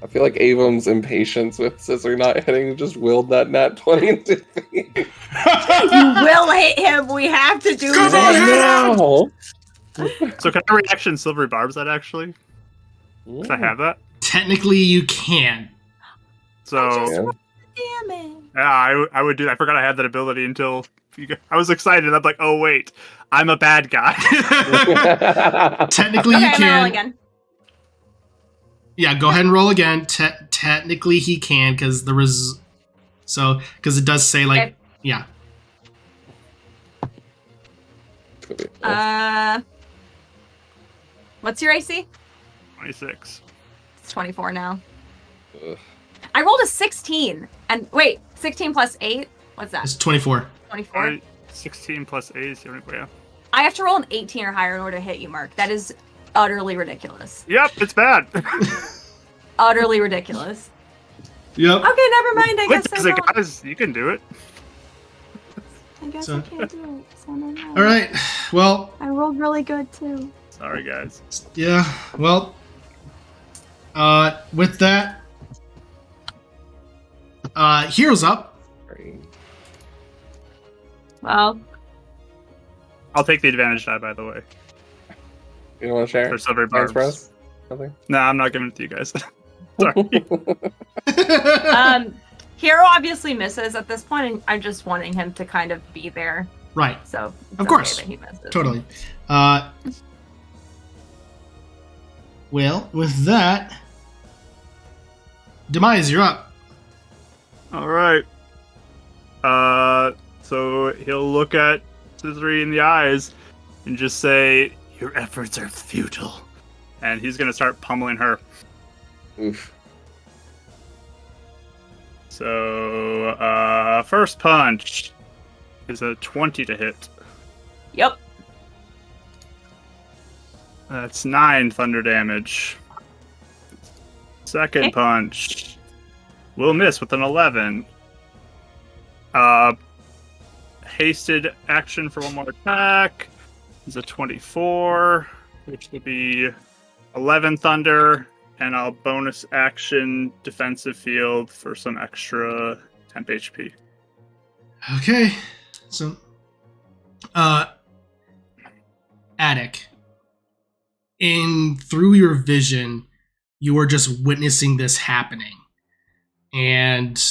I feel like Avon's impatience with Scissor not hitting just willed that nat 20 into Fiend.
You will hit him. We have to do
Come
this.
on,
No.
So can I reaction Silvery Barbs that actually? Can I have that?
Technically, you can.
So
Damn it.
yeah, I would do that. I forgot I had that ability until I was excited. I'm like, oh wait, I'm a bad guy.
Technically,
Okay,
you
I'm gonna
can.
roll again.
Yeah, go ahead and roll again. Technically, he can because because it does say like
Okay.
yeah.
What's your AC?
26.
It's 24 now.
Ugh.
I rolled a 16. And wait, 16 plus 8? What's that?
It's 24.
24?
16 plus 8 is yeah.
I have to roll an 18 or higher in order to hit you, Mark. That is utterly ridiculous.
Yep, it's bad.
Utterly ridiculous.
Yep.
Okay, never mind. I
Wait,
guess I don't.
guys, you can do it.
I guess
So-
I can't do it. So no.
All right. Well,
I rolled really good too.
Sorry, guys.
yeah. Well, with that, Hero's up.
Well,
I'll take the advantage die, by the way.
You don't want to share?
For Silvery
Thanks,
Barbs.
bros. Nothing.
No, I'm not giving it to you guys. Sorry.
Hero obviously misses at this point, and I'm just wanting him to kind of be there.
Right.
So it's
Of course.
okay that he misses.
Totally. Well, with that, Demise, you're up.
All right. So he'll look at Scissory in the eyes and just say, "Your efforts are futile," and he's gonna start pummeling her.
Oof.
So, first punch is a 20 to hit.
Yep.
That's 9 thunder damage. Second
Okay.
punch will miss with an 11. Hasted action for one more attack is a 24, which will be 11 thunder, and I'll bonus action defensive field for some extra temp HP.
Okay. So, Adek, through your vision, you are just witnessing this happening, and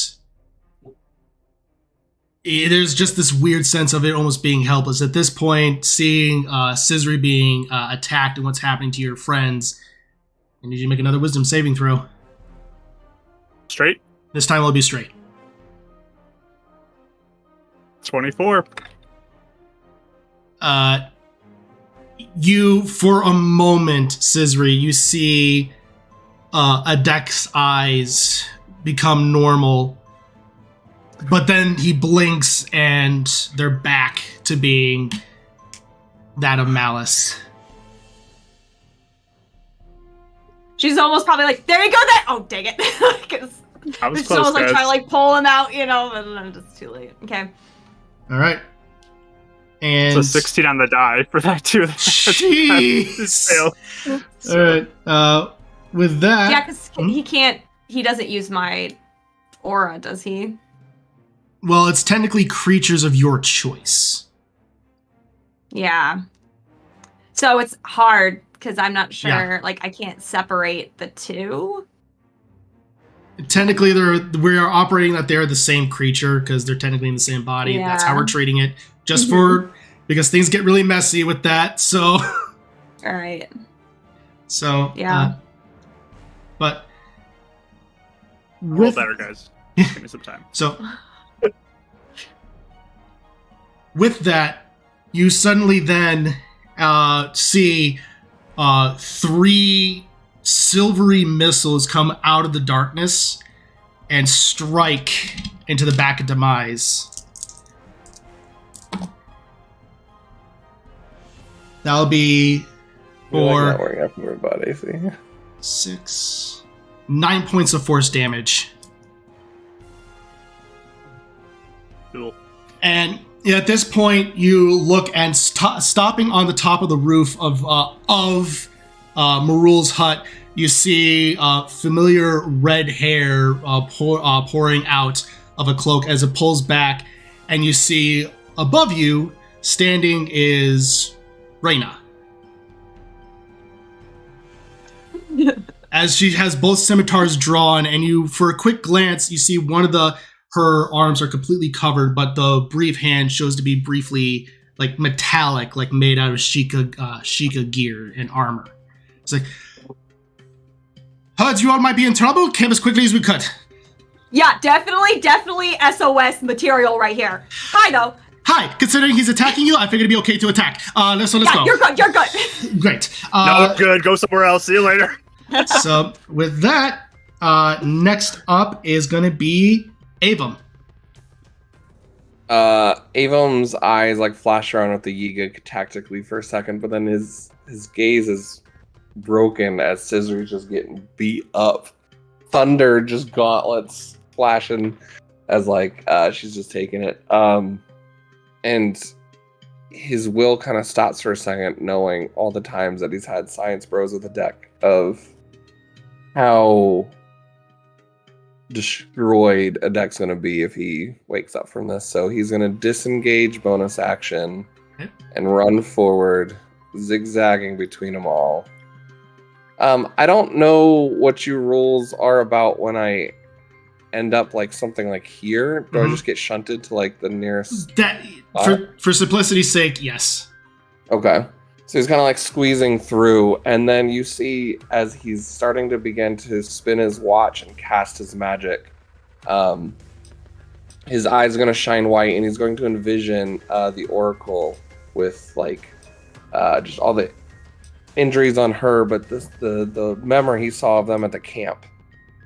there's just this weird sense of it almost being helpless at this point. Seeing Scissory being attacked and what's happening to your friends, I need you to make another Wisdom saving throw.
Straight?
This time it'll be straight.
24.
You, for a moment, Scissory, you see Adek's eyes become normal, but then he blinks and they're back to being that of Malice.
She's almost probably like, there you go, then. Oh, dang it.
I was
She's
close,
almost like
guys.
trying to like pull him out, you know, but I'm just too late. Okay.
All right. And
So 16 on the die for that too.
Jeez.
Fail.
All right. With that,
Yeah, because he doesn't use my aura, does he?
well, it's technically creatures of your choice.
Yeah. So it's hard because I'm not sure,
Yeah.
like, I can't separate the two.
Technically, we are operating that they're the same creature because they're technically in the same body.
Yeah.
That's how we're treating it. Just for because things get really messy with that. So,
All right.
so
Yeah.
but
Roll
with
better, guys. Give me some time.
so with that, you suddenly then see 3 silvery missiles come out of the darkness and strike into the back of Demise. That'll be for
not working out from everybody. See,
6, 9 points of force damage.
Cool.
And at this point, you look and stopping on the top of the roof of Marul's hut, you see familiar red hair pouring out of a cloak as it pulls back, and you see above you standing is Reyna. As she has both scimitars drawn, and you, for a quick glance, you see one of her arms are completely covered, but the brief hand shows to be briefly like metallic, like made out of Sheikah gear and armor. It's like, Huds, you all might be in trouble. Came as quickly as we could.
Yeah, definitely SOS material right here. Hi, though.
Hi, considering he's attacking you, I figured it'd be okay to attack. Let's go.
You're good.
Great.
No, good. Go somewhere else. See you later.
So, with that, next up is going to be Avum.
Avum's eyes like flash around with the Yiga tactically for a second, but then his gaze is broken as Scissor's just getting beat up. Thunder just gauntlets flashing as like she's just taking it. And his will kind of stops for a second, knowing all the times that he's had science bros with Adek of how destroyed Adek's going to be if he wakes up from this. So he's going to disengage bonus action and run forward, zigzagging between them all. I don't know what your rules are about when I end up like something like here. Do I just get shunted to like the nearest?
For simplicity's sake, yes.
Okay. So he's kind of like squeezing through, and then you see as he's starting to begin to spin his watch and cast his magic, his eyes are going to shine white, and he's going to envision the Oracle with like just all the injuries on her, but the memory he saw of them at the camp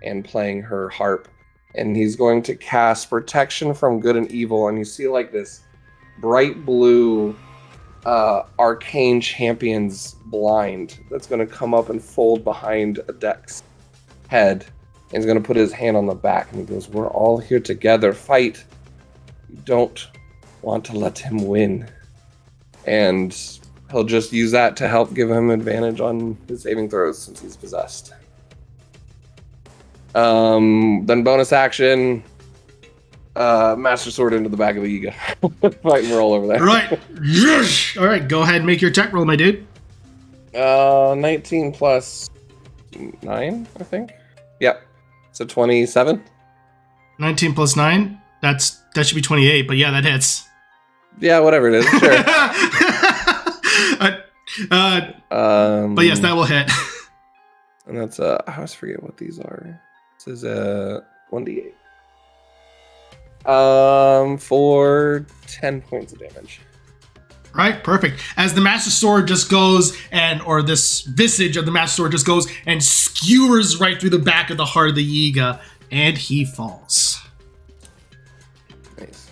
and playing her harp. And he's going to cast Protection from Good and Evil, and you see like this bright blue Arcane Champion's blind that's going to come up and fold behind Adek's head. And he's going to put his hand on the back, and he goes, "We're all here together. Fight. You don't want to let him win." And he'll just use that to help give him advantage on his saving throws since he's possessed. Then bonus action, Master Sword into the back of the Yiga. Fight and roll over there.
Right. Yes. All right, go ahead and make your attack roll, my dude.
19 plus 9, I think. Yep. So 27.
19 plus 9. That should be 28, but yeah, that hits.
Yeah, whatever it is. Sure.
But yes, that will hit.
And that's I always forget what these are. This is 1d8. For 10 points of damage.
Right, perfect. As the Master Sword just goes or this visage of the Master Sword just goes and skewers right through the back of the heart of the Yiga, and he falls.
Nice.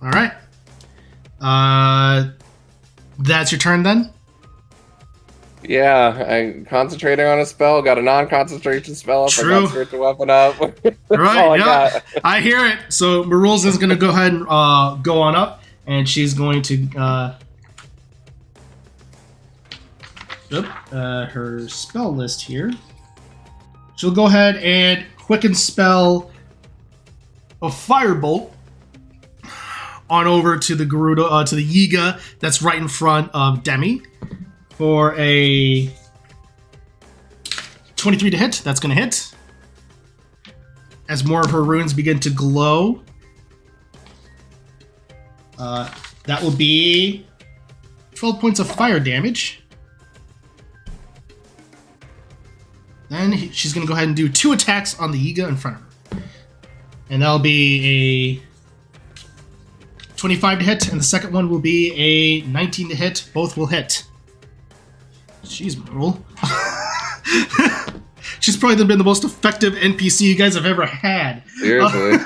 All right. That's your turn then?
Yeah, I'm concentrating on a spell. Got a non-concentration spell up.
True.
I got spiritual weapon up.
Right, yeah. I hear it. So Marul's is going to go ahead and go on up, and she's going to... her spell list here. She'll go ahead and quicken spell a firebolt on over to the Gerudo, to the Yiga that's right in front of Demi for a 23 to hit. That's going to hit. As more of her runes begin to glow, that will be 12 points of fire damage. Then she's going to go ahead and do 2 attacks on the Yiga in front of her. And that'll be a 25 to hit, and the second one will be a 19 to hit. Both will hit. Jeez, Rule. She's probably been the most effective NPC you guys have ever had.
Seriously.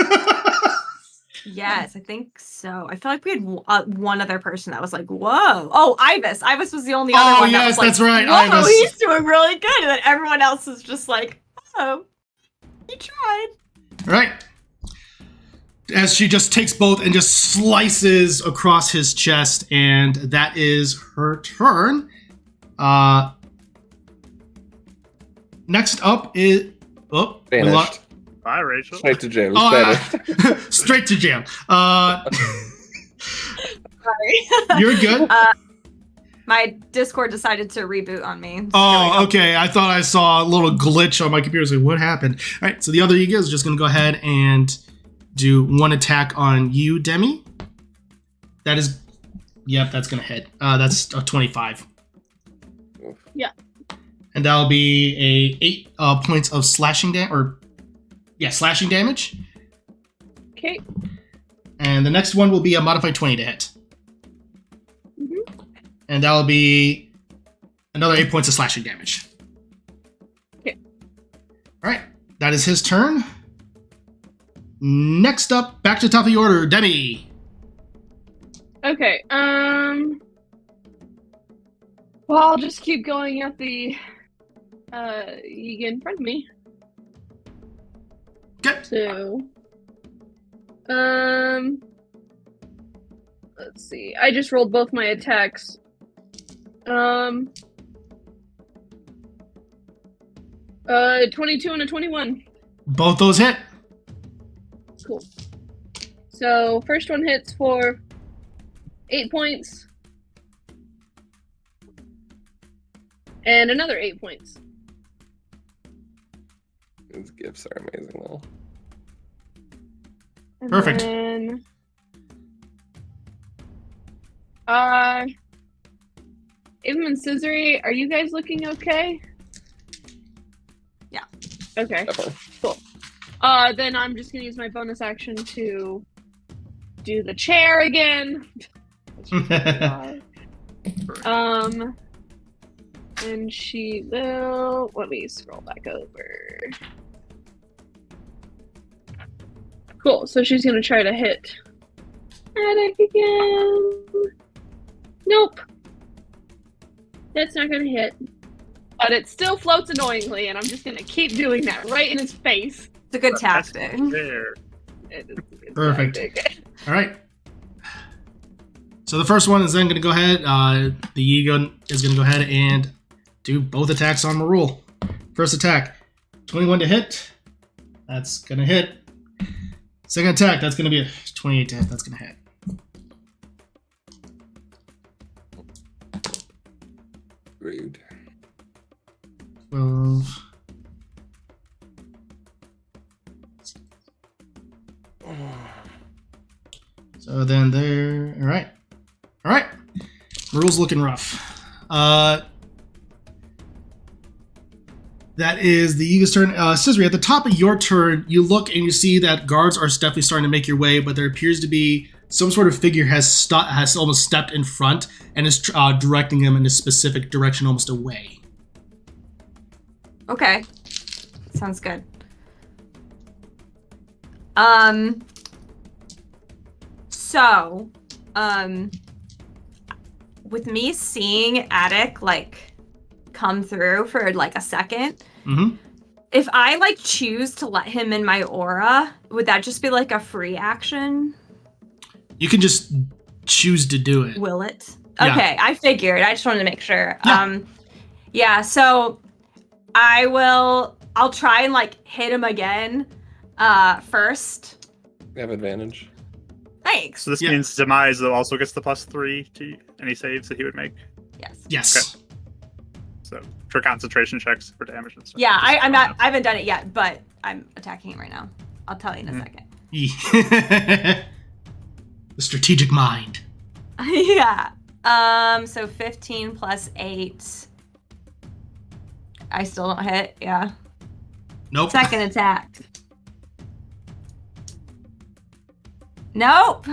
Yes, I think so. I feel like we had one other person that was like, whoa. Oh, Ibis. Ibis was the only other one.
Oh, yes,
that was
that's right.
Whoa,
Ibis.
he's doing really good. And then everyone else is just like, oh, he tried.
All right. As she just takes both and just slices across his chest, and that is her turn. Next up is... Oh,
Vanished.
Bye, Rachel.
Straight to jail.
Straight to jail.
Sorry.
You're good.
My Discord decided to reboot on me.
Oh, okay. I thought I saw a little glitch on my computer. So what happened? All right. So the other Yiga is just going to go ahead and do one attack on you, Demi. That is... Yep, that's going to hit. That's a 25.
Yeah.
And that'll be a 8 points of slashing damage. Slashing damage.
Okay.
And the next one will be a modified 20 to hit.
Mm-hmm.
And that'll be another 8 points of slashing damage.
Okay.
All right. That is his turn. Next up, back to the top of the order, Demi.
Okay. Well, I'll just keep going at the Yiga in front of me.
Okay.
So, let's see. I just rolled both my attacks. 22 and a 21.
Both those hit.
Cool. So, first one hits for 8 points. And another 8 points.
These gifts are amazing, though.
And
Perfect.
Then, Ibn and Scissory, are you guys looking okay?
Yeah.
Okay.
Definitely.
Cool. Then I'm just gonna use my bonus action to do the chair again. And she will. Let me scroll back over. Cool. So she's gonna try to hit Adek again. Nope. That's not gonna hit. But it still floats annoyingly, and I'm just gonna keep doing that right in his face.
It's a good tactic.
There.
It is a good
Perfect.
tactic.
All right. So the first one is then going to go ahead. The Yiga is going to go ahead and do both attacks on Marul. First attack, 21 to hit. That's going to hit. Second attack, that's going to be a 28 to hit. That's going to hit.
Rude.
12. So then there. All right. All right. Marul's looking rough. That is the Yiga's turn. Scissory, at the top of your turn, you look and you see that guards are definitely starting to make your way, but there appears to be some sort of figure has almost stepped in front and is directing them in a specific direction, almost away.
Okay. Sounds good. So, with me seeing Adek, like, come through for, like, a second, if I, choose to let him in my aura, would that just be, a free action?
You can just choose to do it.
Will it?
Yeah.
Okay, I figured. I just wanted to make sure.
Yeah.
So I'll try and, hit him again, first.
You have advantage.
Thanks.
So this means Demise though also gets the +3 to any saves that he would make.
Yes.
Yes.
Okay. So for concentration checks for damage and stuff.
Yeah, I haven't done it yet, but I'm attacking him right now. I'll tell you in a second.
The strategic mind.
Yeah. So 15 plus 8. I still don't hit. Yeah.
Nope.
Second attack. Nope.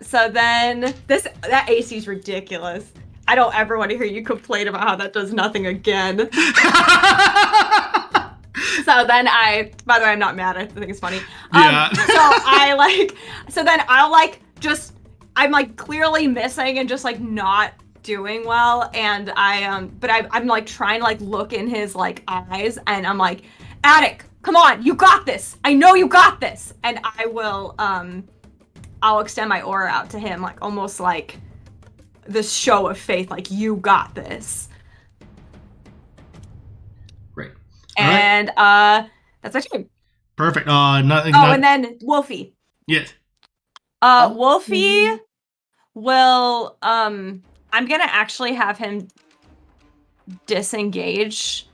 So then that AC is ridiculous. I don't ever want to hear you complain about how that does nothing again. So then by the way, I'm not mad. I think it's funny.
Yeah.
I'm like clearly missing and just like not doing well. And I'm like trying to like look in his like eyes and I'm like, Adek, come on, you got this. I know you got this. And I will, I'll extend my aura out to him, like almost like this show of faith, like you got this.
Great.
And that's my turn.
Perfect.
And then Wolfie.
Yes.
Wolfie will I'm gonna actually have him disengage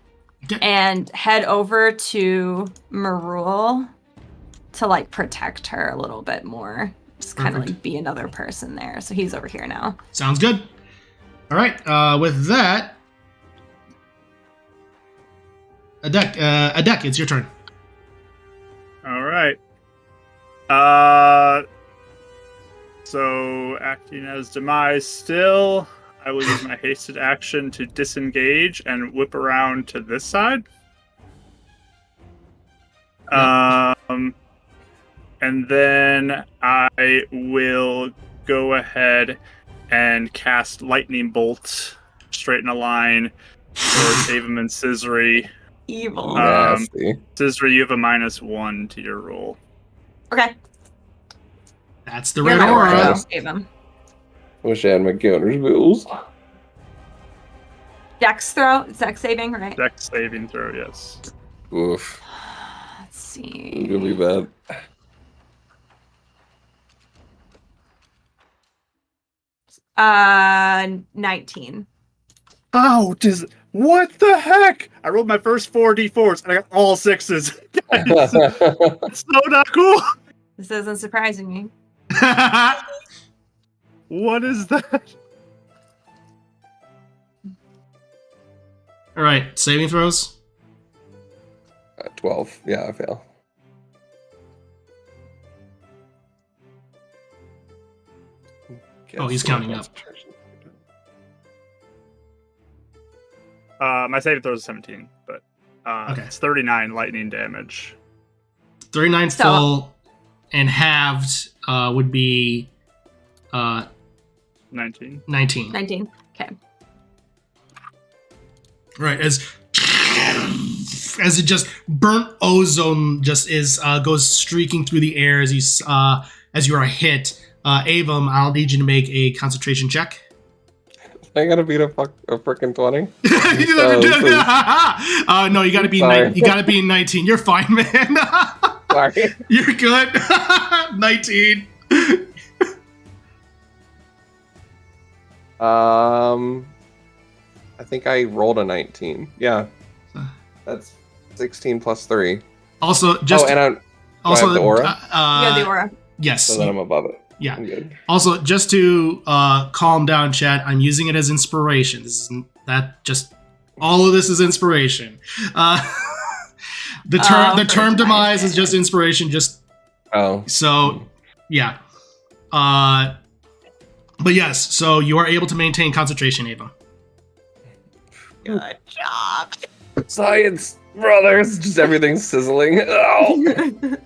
and head over to Marul to like protect her a little bit more. Just kind of like be another person there. So he's over here now.
Sounds good. All right. With that, Adek, it's your turn.
All right. So acting as Demise still, I will use my hasted action to disengage and whip around to this side. And then I will go ahead and cast Lightning Bolt straight in a line towards Avum and Scissory.
Evil.
Scissory, you have a -1 to your roll.
Okay.
That's the red aura.
Wish I had my counter's bills.
Dex saving, right?
Dex saving throw, yes.
Oof.
Let's see.
It's gonna be bad.
19.
Oh, what the heck? I rolled my first 4 d4s and I got all 6s. It's so not cool.
This isn't surprising me.
What is that?
All right, saving throws.
12. Yeah, I fail.
Oh, he's counting up.
My saving throw is 17, but
okay.
It's 39 lightning damage.
39 full and halved would be
19.
19.
Okay.
Right, as it just burnt ozone just goes streaking through the air as you are hit. Avum, I'll need you to make a concentration check.
I gotta beat a frickin' 20.
No, you gotta be you gotta be 19. You're fine, man.
Sorry.
You're good. 19.
I think I rolled a 19. Yeah. That's 16 plus 3.
Also, just
I have the aura?
You have the aura.
Yes.
So then I'm above it.
Yeah.
I'm good.
Also, just to calm down, chat, I'm using it as inspiration. All of this is inspiration. The term demise is just inspiration. So, yeah. But yes, so you are able to maintain concentration, Ava.
Good job.
Science, brothers. Just everything's sizzling. Oh.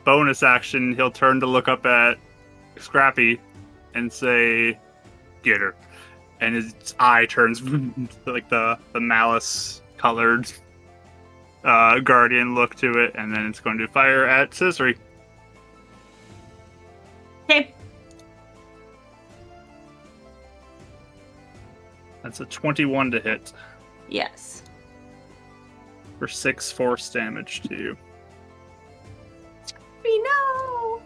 Bonus action, he'll turn to look up at Scrappy and say, "Get her." And his eye turns like the malice colored guardian look to it, and then it's going to fire at Scissory.
Okay.
That's a 21 to hit.
Yes.
For 6 force damage to you.
We know.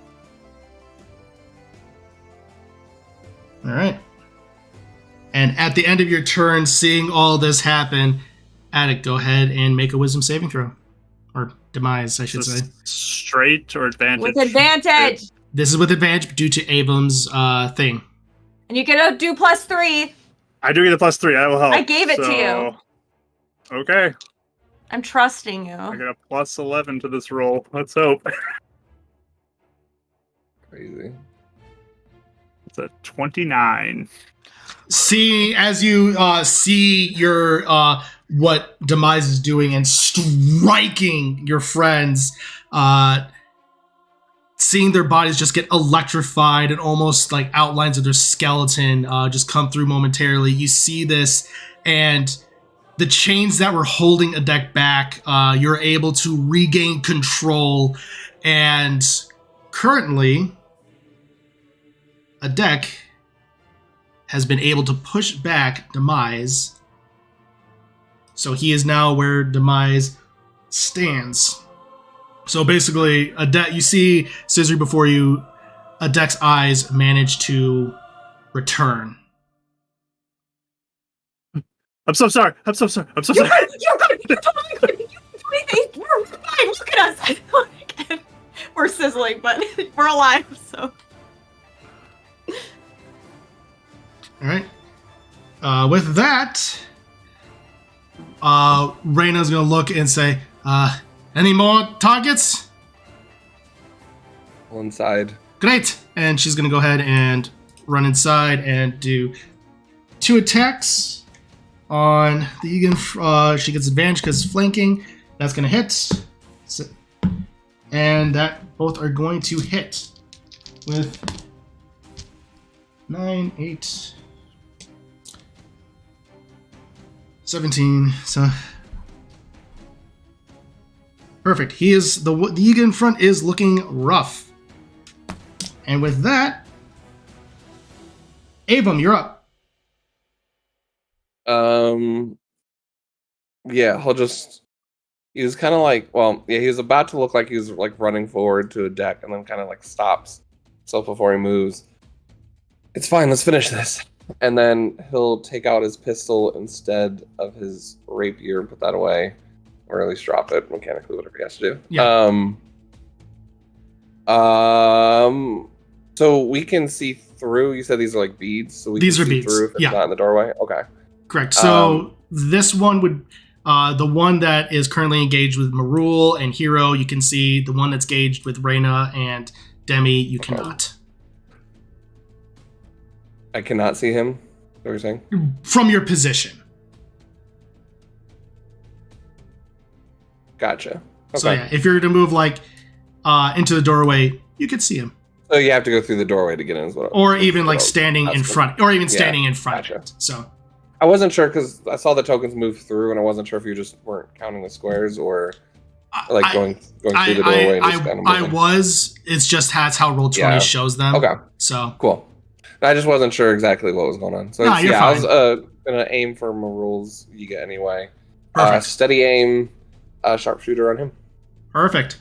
All right. And at the end of your turn, seeing all this happen, Adek, go ahead and make a wisdom saving throw. Or demise, I should say.
Straight or advantage?
With advantage.
This is with advantage due to Avum's thing.
And you get to do +3.
I do get a +3. That will help.
I gave it to you.
Okay.
I'm trusting you.
I got a +11 to this roll. Let's hope.
crazy.
It's a 29.
See, as you see your what Demise is doing and striking your friends, seeing their bodies just get electrified and almost like outlines of their skeleton just come through momentarily. You see this, and the chains that were holding Adek back, you're able to regain control, and currently Adek has been able to push back Demise. So he is now where Demise stands. So basically, Adek, you see Scissory before you, Adek's eyes manage to return.
I'm so sorry. I'm so sorry. I'm so
You're
sorry.
good. You're good. You're totally good. You can do anything. We're fine. Look at us. We're sizzling, but we're alive, so.
All right. With that, Reyna's going to look and say, any more targets?
One side.
Great. And she's going to go ahead and run inside and do 2 attacks on the Egan. She gets advantage because it's flanking. That's going to hit. And that both are going to hit with 9, 8, 17. So perfect. He is the Egan in front is looking rough. And with that, Avum, you're up.
Yeah, he was kind of like, he was about to look like he was like running forward to a deck and then kind of like stops himself before he moves. It's fine, let's finish this. And then he'll take out his pistol instead of his rapier and put that away, or at least drop it mechanically, whatever he has to do.
Yeah.
So we can see through. You said these are like beads, so
these
can
are
see
beads.
through if it's not in the doorway. Okay.
Correct. So this one would, the one that is currently engaged with Marul and Hero, you can see. The one that's engaged with Reyna and Demi, you cannot.
I cannot see him. Is that what you're saying?
From your position.
Gotcha. Okay.
So yeah, if you're to move like into the doorway, you could see him.
So you have to go through the doorway to get in as well.
Or even like standing in front, or even standing in front
gotcha.
of it. So
I wasn't sure because I saw the tokens move through, and I wasn't sure if you just weren't counting the squares or like going through the doorway.
I was. It's just that's how Roll20 shows them.
Okay.
So
cool. I just wasn't sure exactly what was going on. So
you're fine.
I was gonna aim for Marul's Yiga anyway.
Perfect.
Steady aim, sharpshooter on him.
Perfect.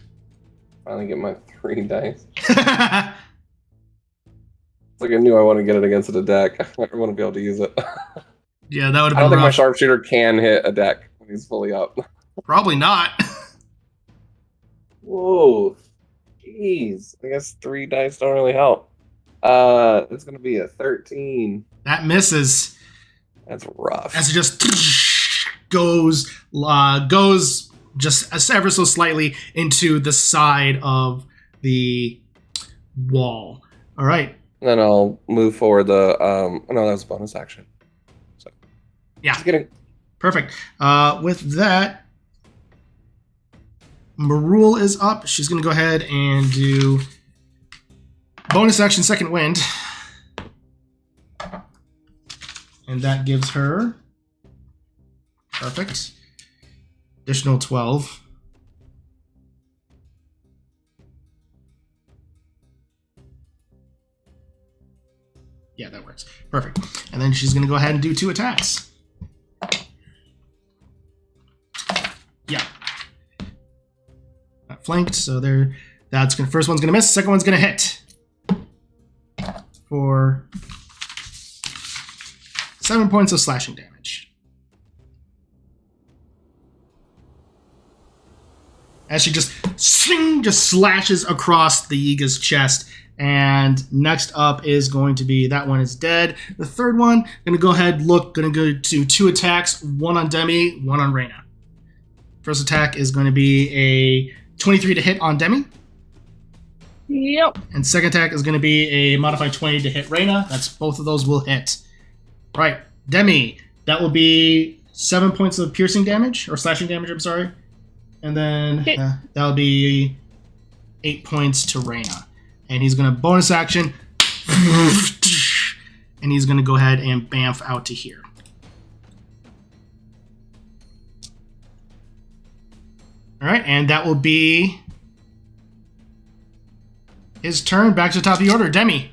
Finally get my 3 dice. It's like I knew I wanted to get it against a deck. I want to be able to use it.
Yeah, that would have been
I don't think
rough.
my sharpshooter can hit a deck when he's fully up.
Probably not.
Whoa. Jeez. I guess 3 dice don't really help. It's going to be a 13.
That misses.
That's rough.
As it just goes just ever so slightly into the side of the wall. All right.
Then I'll move forward the no, that was a bonus action. So
yeah.
Just kidding.
Perfect. With that, Marul is up. She's gonna go ahead and do bonus action second wind. And that gives her perfect. Additional 12. Yeah, that works. Perfect. And then she's going to go ahead and do 2 attacks. Yeah. Not flanked, so there. That's gonna. First one's going to miss. Second one's going to hit. For 7 points of slashing damage. As she just slashes across the Yiga's chest. And next up is going to be, that one is dead. The third one, gonna go ahead, gonna go to 2 attacks, 1 on Demi, 1 on Reyna. First attack is going to be a 23 to hit on Demi.
Yep.
And second attack is going to be a modified 20 to hit Reyna. That's both of those will hit. Right, Demi. That will be 7 points of piercing damage, or slashing damage, I'm sorry. And then that'll be 8 points to Reyna. And he's going to bonus action. And he's going to go ahead and bamf out to here. All right, and that will be his turn. Back to the top of the order. Demi.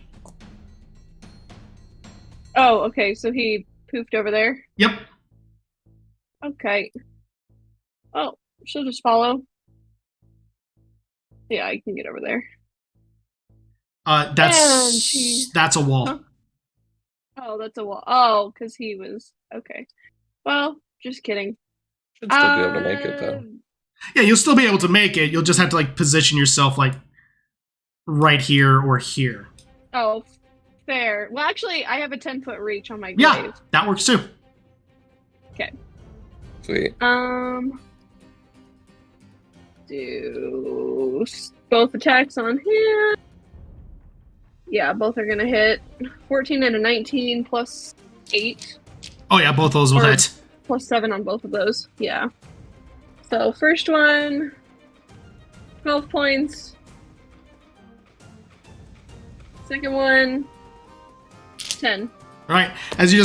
Oh, okay, so he poofed over there?
Yep.
Okay. Oh, she'll just follow. Yeah, I can get over there.
That's a wall.
Huh? Oh, that's a wall. Oh, because he was... Okay. Well, just kidding.
Should still be able to make it, though.
Yeah, you'll still be able to make it. You'll just have to, like, position yourself, like, right here or here.
Oh, fair. Well, actually, I have a 10-foot reach on my glaive.
Yeah, that works, too.
Okay.
Sweet.
Do both attacks on him. Yeah, both are gonna hit. 14 and a 19 plus 8.
Oh yeah, both those will hit.
Plus 7 on both of those. Yeah. So first one, 12 points. Second one, 10.
All right, as you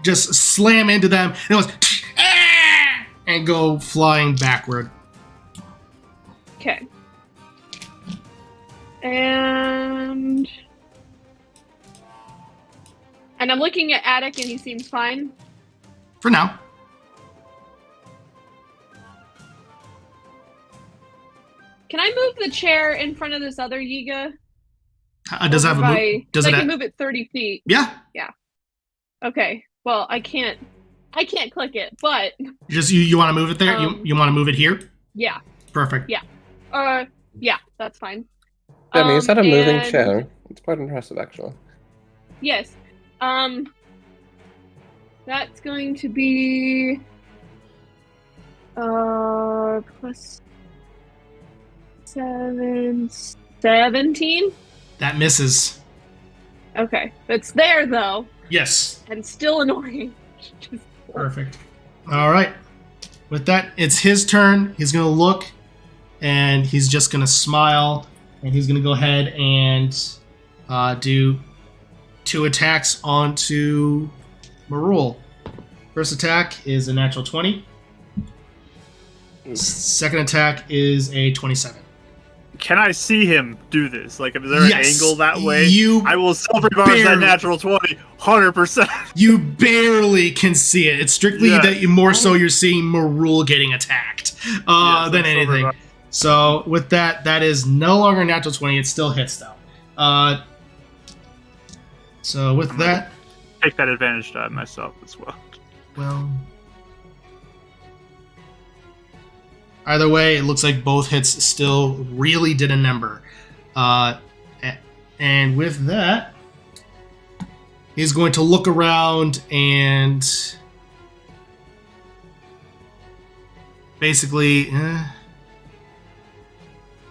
just slam into them, it goes and go flying backward.
Okay. And I'm looking at Adek and he seems fine.
For now.
Can I move the chair in front of this other Yiga?
Does it have a move? Does
I
it
can move it 30 feet.
Yeah.
Yeah. Okay. Well, I can't click it, but
Just you want to move it there? You want to move it here?
Yeah.
Perfect.
Yeah. Yeah, that's fine.
Demi, is that a moving
and-
chair? It's quite impressive, actually.
Yes. That's going to be plus 7, 17.
That misses.
Okay. It's there though,
Yes.
and still annoying.
Perfect. All right. With that, it's his turn. He's going to look, and he's just going to smile, and he's going to go ahead and do 2 attacks onto Marul. First attack is a natural 20. Second attack is a 27.
Can I see him do this? Like, if there an angle that way, I will silver bars that natural 20, 100%.
You barely can see it. It's strictly that more so you're seeing Marul getting attacked than anything. So with that is no longer a natural 20. It still hits though. So with that,
take that advantage to myself as well.
Well, either way, it looks like both hits still really did a number. And with that, he's going to look around and basically...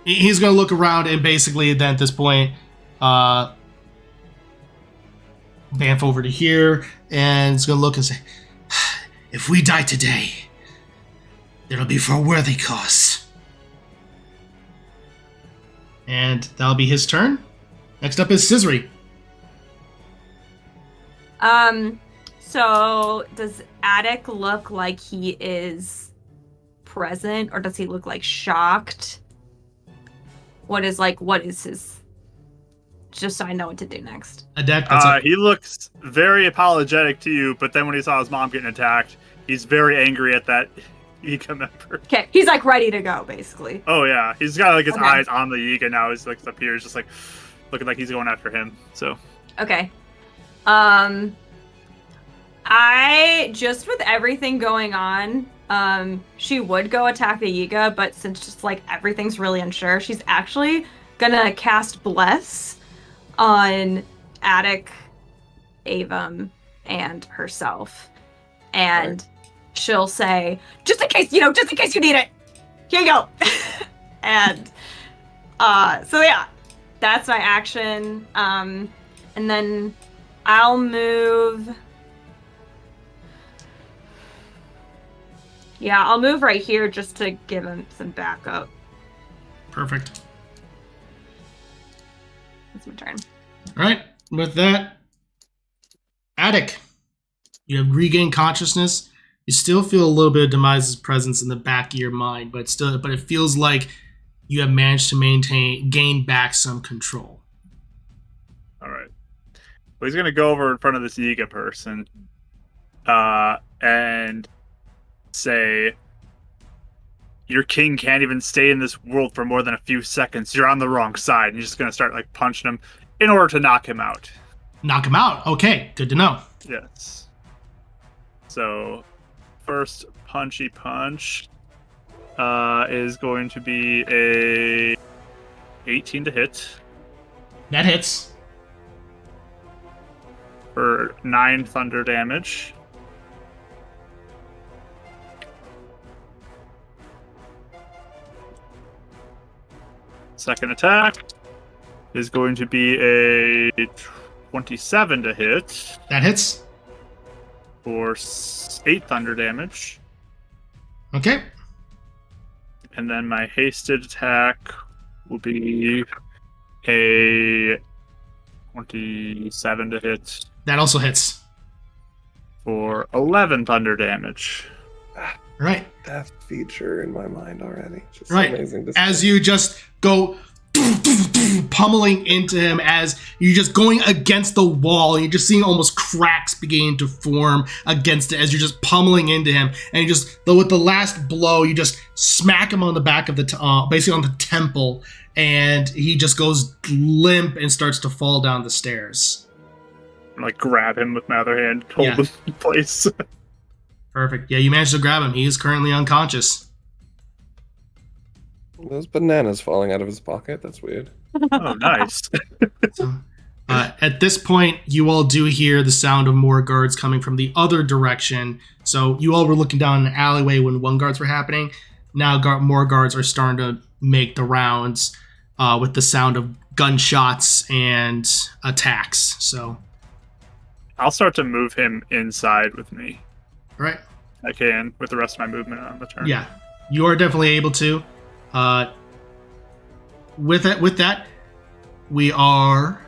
he's going to look around and basically then at this point bamf over to here, and he's going to look and say, if we die today, it'll be for a worthy cause. And that'll be his turn. Next up is Scissory.
So does Adek look like he is present, or does he look like shocked? What is his... Just so I know what to do next.
Adek,
he looks very apologetic to you, but then when he saw his mom getting attacked, he's very angry at that Yiga member.
Okay, he's like ready to go, basically.
Oh yeah, he's got like his eyes on the Yiga now. He's like up here, just like looking like he's going after him. So
okay, I just with everything going on, she would go attack the Yiga, but since just like everything's really unsure, she's actually gonna cast Bless on Adek, Avum, and herself, and she'll say, just in case you need it, here you go. And So yeah, that's my action. And then I'll move. Yeah, I'll move right here just to give him some backup.
Perfect.
That's my turn.
All right. With that, Adek, you have regained consciousness. You still feel a little bit of Demise's presence in the back of your mind, but it feels like you have managed to gain back some control.
All right. Well, he's gonna go over in front of this Yiga person, and say, "Your king can't even stay in this world for more than a few seconds. You're on the wrong side." And he's just gonna start like punching him in order to knock him out.
Knock him out. Okay, good to know.
Yes. So, first punchy punch is going to be a 18 to hit.
That hits.
For 9 thunder damage. Second attack is going to be a 27 to hit.
That hits.
For 8 thunder damage.
Okay.
And then my hasted attack will be a 27 to hit.
That also hits.
For 11 thunder damage.
Right.
That feature in my mind already. Just
right.
Amazing
as you just go pummeling into him, as you're just going against the wall, and you're just seeing almost cracks beginning to form against it as you're just pummeling into him. And you just, with the last blow, you just smack him on the back of the, basically on the temple, and he just goes limp and starts to fall down the stairs.
Like grab him with my other hand, hold him in place.
Perfect. Yeah, you managed to grab him. He is currently unconscious.
Those bananas falling out of his pocket. That's weird.
Oh, nice.
So, at this point, you all do hear the sound of more guards coming from the other direction. So you all were looking down an alleyway when one guards were happening. Now more guards are starting to make the rounds with the sound of gunshots and attacks. So
I'll start to move him inside with me.
Right.
I can, with the rest of my movement on the turn.
Yeah, you are definitely able to. With that, we are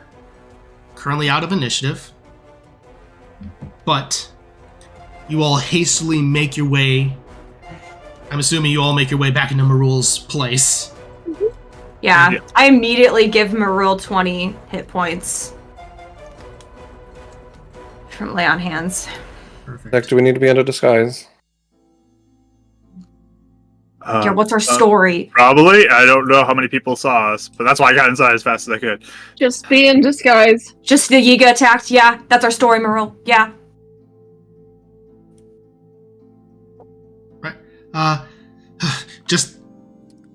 currently out of initiative, but you all hastily make your way. I'm assuming you all make your way back into Marul's place.
Yeah, I immediately give Marul 20 hit points from lay on hands.
Perfect.
Next, do we need to be under disguise?
Yeah, what's our story?
Probably. I don't know how many people saw us, but that's why I got inside as fast as I could.
Just be in disguise.
Just the Yiga attacked. Yeah, that's our story, Marul. Yeah.
Right. Just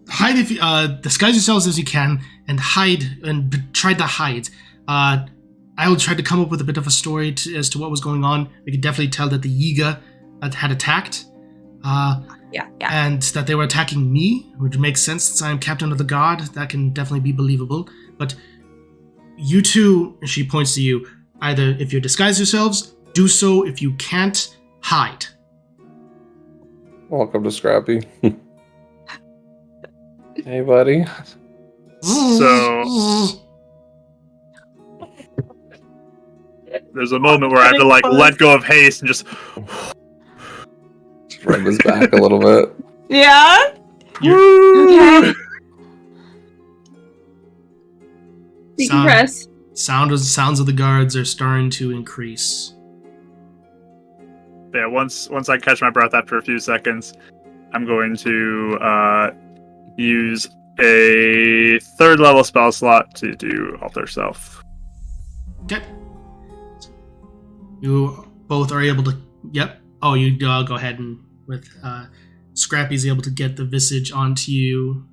hide if you disguise yourselves as you can, and hide and try to hide. I will try to come up with a bit of a story as to what was going on. We could definitely tell that the Yiga had attacked.
Yeah.
And that they were attacking me, which makes sense since I am captain of the guard. That can definitely be believable. But you two, she points to you, either if you disguise yourselves, do so. If you can't, hide.
Welcome to Scrappy. Hey, buddy.
So there's a moment where I have to like let go of haste and just
Rub his back a little bit.
Yeah? Okay.
Decompress.
Sounds of the guards are starting to increase.
yeah. Once I catch my breath after a few seconds, I'm going to use a 3rd level spell slot to do Alter Self.
Okay. You both are able to. Yep. Oh, you go ahead and with Scrappy's able to get the visage onto you.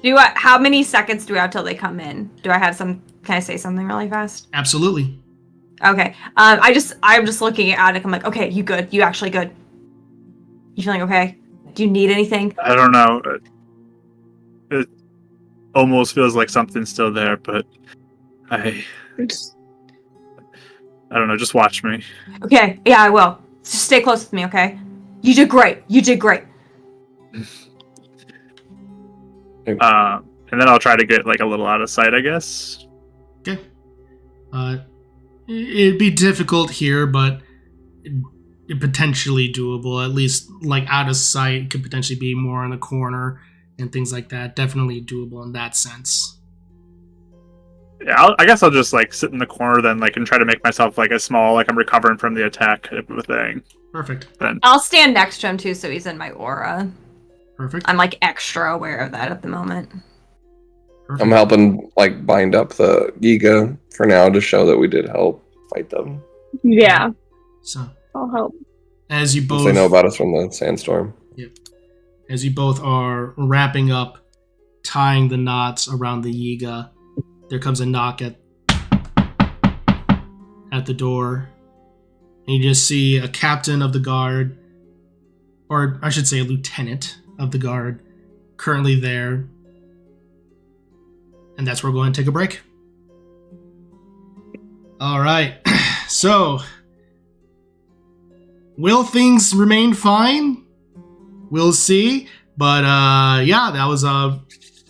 How many seconds do we have till they come in? Can I say something really fast?
Absolutely.
Okay. I'm just looking at Adek. I'm like, okay, you good? You actually good? You feeling okay? Do you need anything?
I don't know. almost feels like something's still there, but I don't know. Just watch me.
Okay, yeah, I will. Just stay close with me, okay? You did great. You did great.
And then I'll try to get like a little out of sight, I guess.
Okay. It'd be difficult here, but potentially doable. At least like out of sight could potentially be more in the corner and things like that. Definitely doable in that sense.
Yeah, I guess I'll just like sit in the corner then, like, and try to make myself like as small, like I'm recovering from the attack type of a thing.
Perfect.
Then
I'll stand next to him too, so he's in my aura.
Perfect.
I'm like extra aware of that at the moment.
Perfect.
I'm helping like bind up the Giga for now to show that we did help fight them.
Yeah,
So
I'll help.
as you
Since
both
they know about us from the sandstorm.
as you both are wrapping up, tying the knots around the Yiga, there comes a knock at the door. And you just see a captain of the guard, or I should say a lieutenant of the guard, currently there. And that's where we're going to take a break. All right. So, will things remain fine? We'll see. But yeah, that was a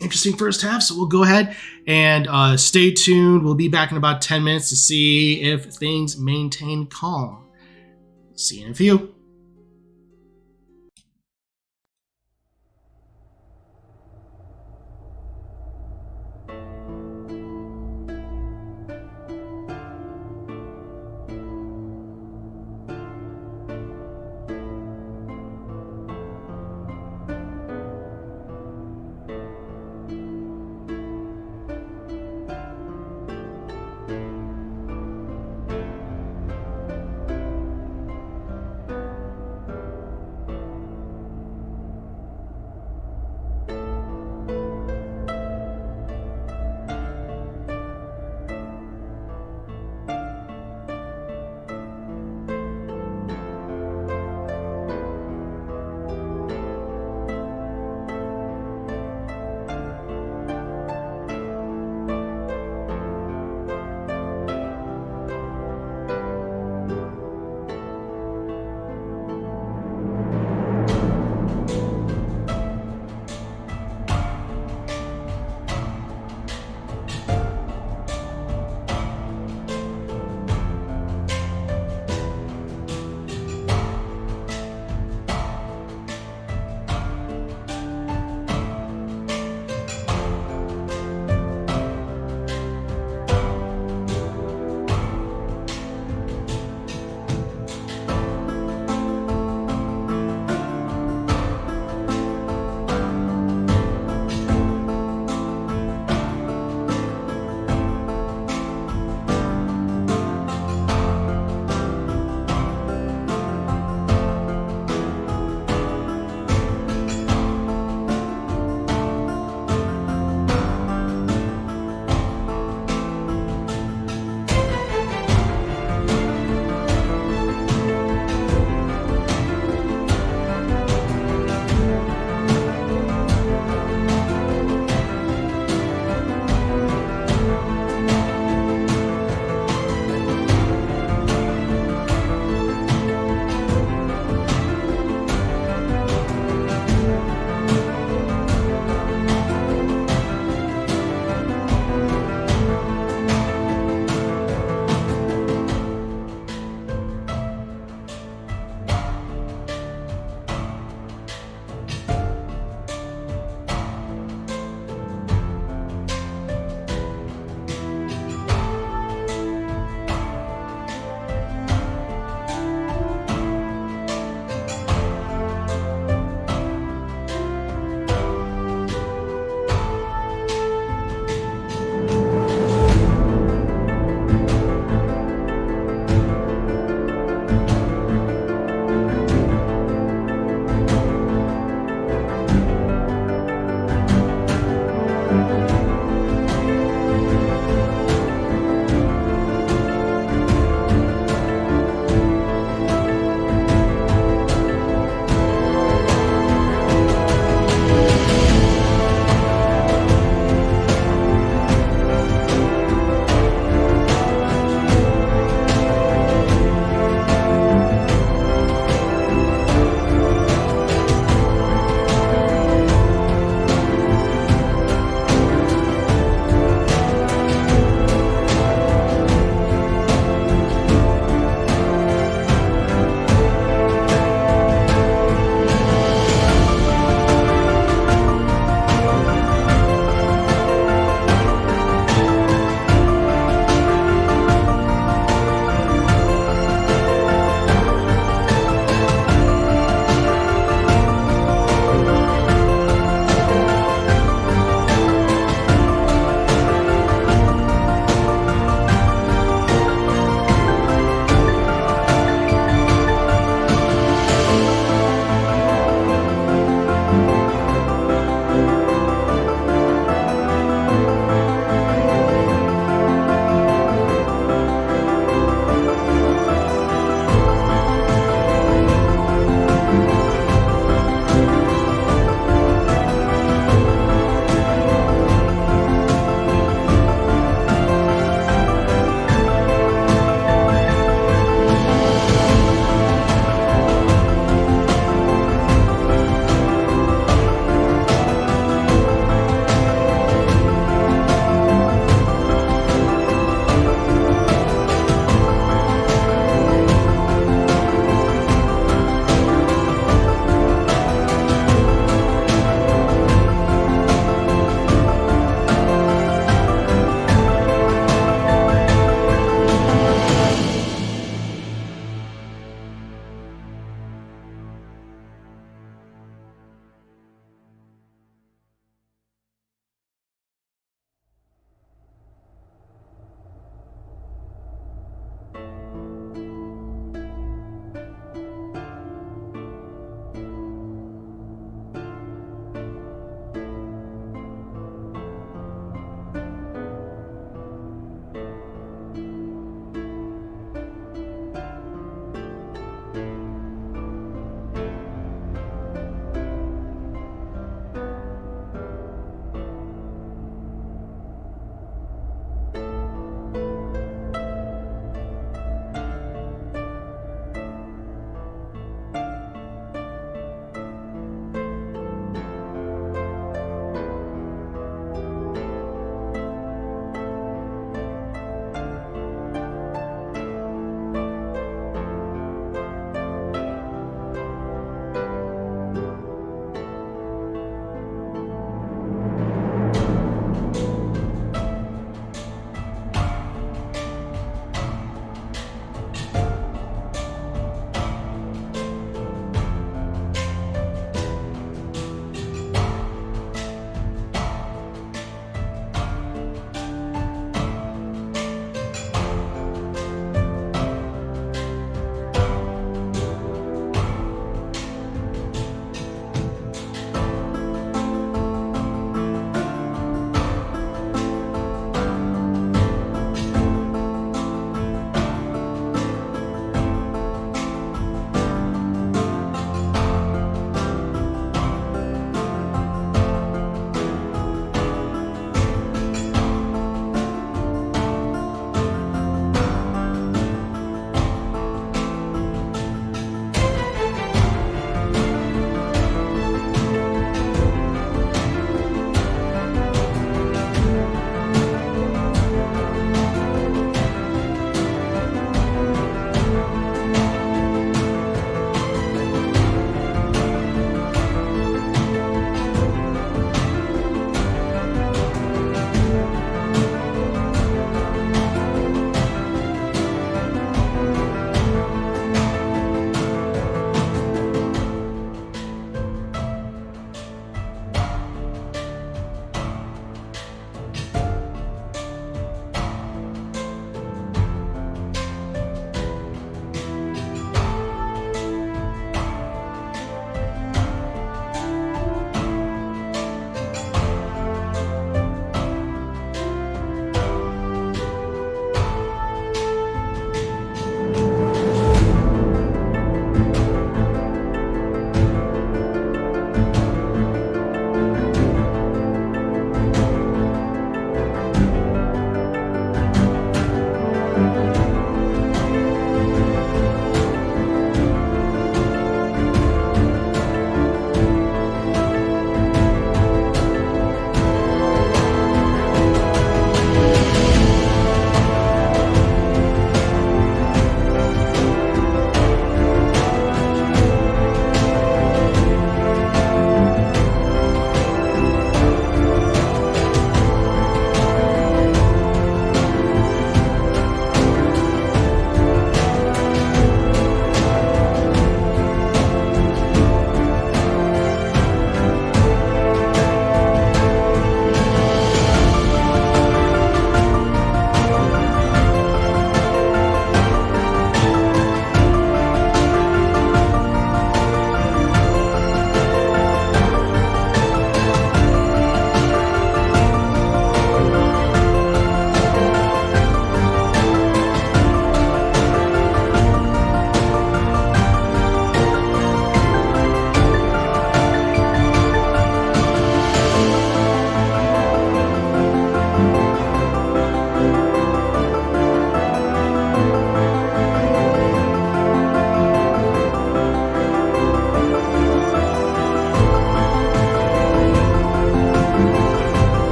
interesting first half. So we'll go ahead and stay tuned. We'll be back in about 10 minutes to see if things maintain calm. See you in a few.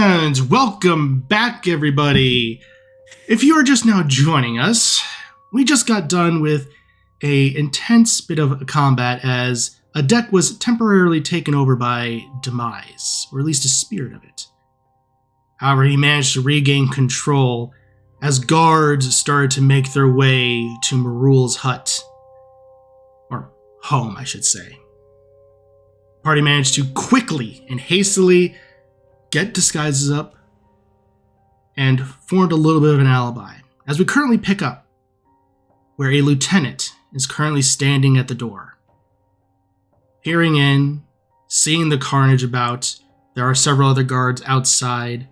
And welcome back, everybody. If you are just now joining us, we just got done with a intense bit of combat as Adek was temporarily taken over by Demise, or at least a spirit of it. However, he managed to regain control as guards started to make their way to Marul's hut. Or home, I should say. The party managed to quickly and hastily get disguises up and formed a little bit of an alibi, as we currently pick up where a lieutenant is currently standing at the door. Peering in, seeing the carnage about, there are several other guards outside.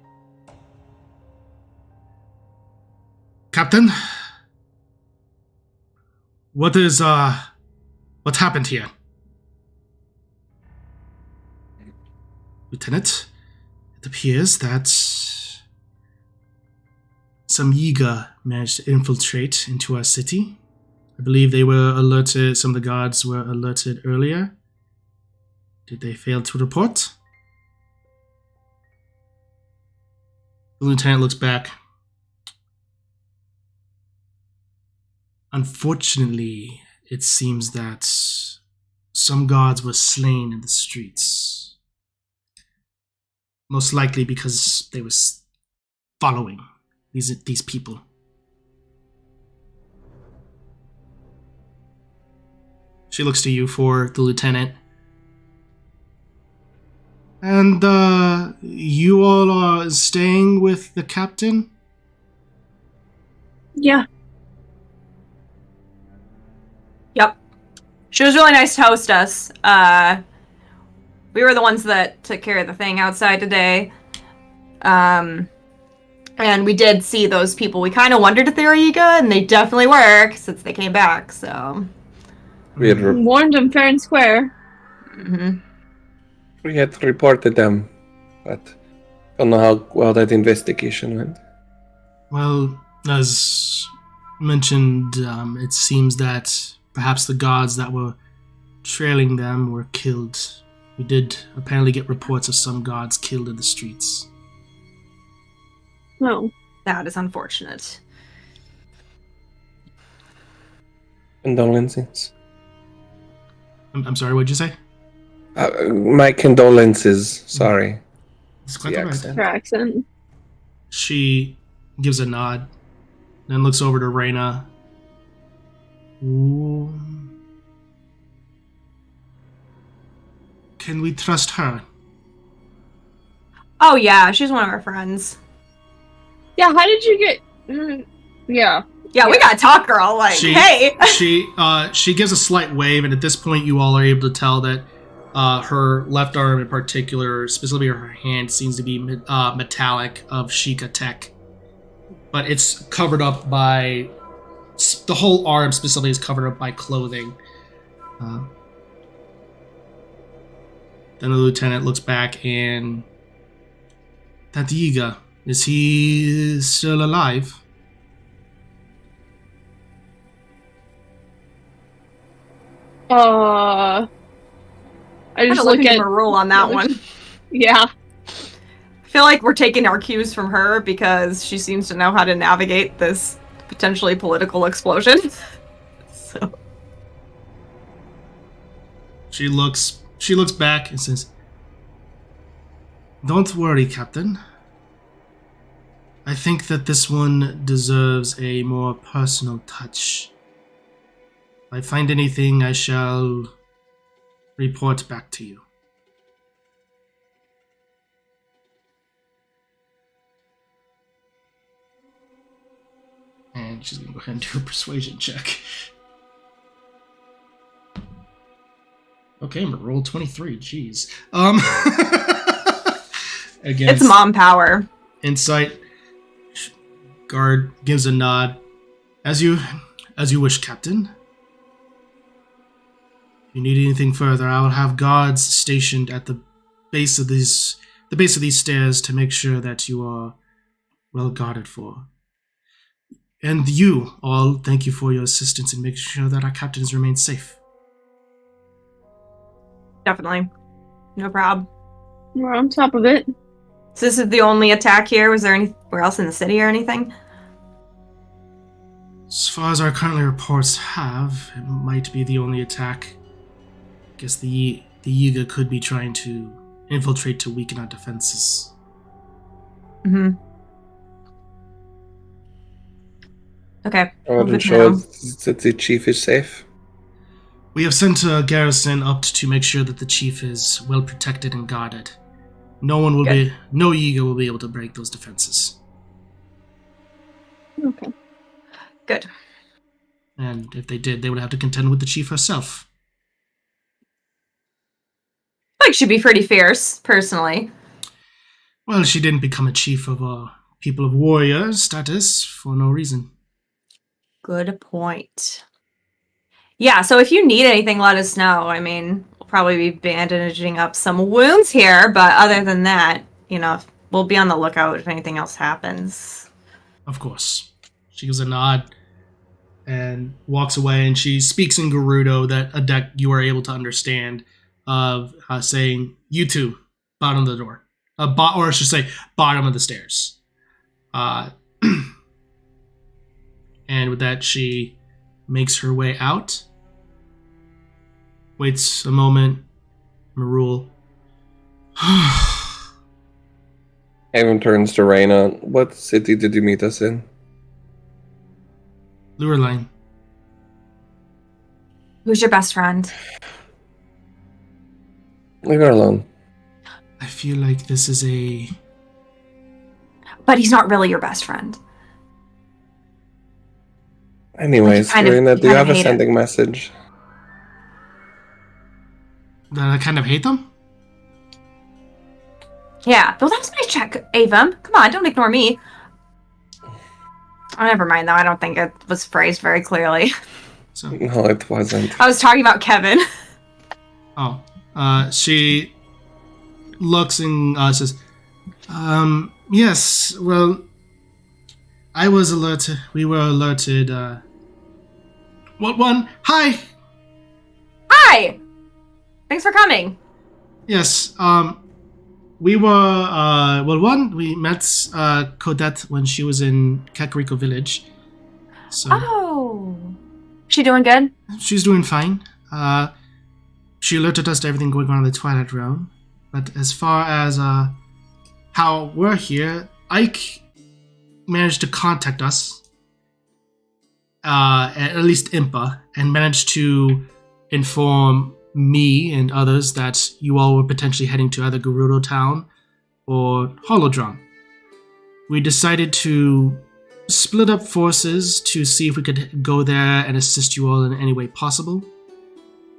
Captain? What happened here? Lieutenant? It appears that some Yiga managed to infiltrate into our city. I believe they were alerted, some of the guards were alerted earlier. Did they fail to report? The lieutenant looks back. Unfortunately, it seems that some guards were slain in the streets. Most likely because they were following these people. She looks to you for the lieutenant. And you all are staying with the captain?
Yeah.
Yep. She was really nice to host us. We were the ones that took care of the thing outside today. And we did see those people. We kind of wondered if they were Yiga, and they definitely were, since they came back, so...
We had
warned them fair and square.
Mm-hmm.
We had reported them, but don't know how well that investigation went.
Well, as mentioned, it seems that perhaps the guards that were trailing them were killed. We did apparently get reports of some guards killed in the streets.
No.
That is unfortunate.
Condolences.
I'm sorry, what'd you say?
My condolences. Sorry.
It's quite
The
all right.
accent.
Her accent.
She gives a nod, then looks over to Reyna. Ooh. Can we trust her?
Oh yeah, she's one of our friends.
Yeah, how did you get... yeah.
Yeah, we gotta talk, girl. Like, hey!
She gives a slight wave, and at this point you all are able to tell that her left arm in particular, specifically her hand, seems to be metallic of Sheikah tech. But it's covered up by... The whole arm specifically is covered up by clothing. Then the lieutenant looks back and... That Yiga, is he still alive?
I just
look
look at
Marul on that one.
Yeah.
I feel like we're taking our cues from her because she seems to know how to navigate this potentially political explosion. So
She looks back and says, "Don't worry, Captain. I think that this one deserves a more personal touch. If I find anything, I shall report back to you." And she's going to go ahead and do a persuasion check. Okay, I'm gonna roll 23. Jeez. Again,
it's mom power.
Insight. Guard gives a nod. As you wish, Captain. If you need anything further, I will have guards stationed at the base of these stairs to make sure that you are well guarded for. And you all, thank you for your assistance in making sure that our captains remain safe.
Definitely. No problem.
We're on top of it.
So this is the only attack here? Was there anywhere else in the city or anything?
As far as our currently reports have, it might be the only attack. I guess the Yiga could be trying to infiltrate to weaken our defenses.
Mm-hmm. Okay.
I want to ensure that the chief is safe.
We have sent a garrison up to make sure that the chief is well protected and guarded. No Yiga will be able to break those defenses.
Okay.
Good.
And if they did, they would have to contend with the chief herself.
Like, she'd be pretty fierce, personally.
Well, she didn't become a chief of a people of warrior status for no reason.
Good point. Yeah, so if you need anything, let us know. I mean, we'll probably be bandaging up some wounds here, but other than that, we'll be on the lookout if anything else happens.
Of course. She gives a nod and walks away, and she speaks in Gerudo that Adek you are able to understand, of saying, "You two, bottom of the door." Or I should say, bottom of the stairs. And with that, she makes her way out. Waits a moment. Marul.
Avon turns to Reyna. What city did you meet us in?
Lurline.
Who's your best friend?
Leave her alone.
I feel like this is a...
But he's not really your best friend.
Anyways, Reyna, do you have a sending message?
That I kind of hate them?
Yeah, well, that was a nice check, Avon. Come on, don't ignore me. Oh, never mind, though. I don't think it was phrased very clearly.
So,
no, it wasn't.
I was talking about Kevin.
Oh. She looks and says, yes, well, I was alerted. We were alerted. What one? Hi!
Hi! Thanks for coming.
Yes, we were, we met Codette when she was in Kakariko Village. So
Oh. She doing good?
She's doing fine. She alerted us to everything going on in the Twilight Realm. But as far as how we're here, Ike managed to contact us, at least Impa, and managed to inform me and others that you all were potentially heading to either Gerudo Town or Holodrum. We decided to split up forces to see if we could go there and assist you all in any way possible.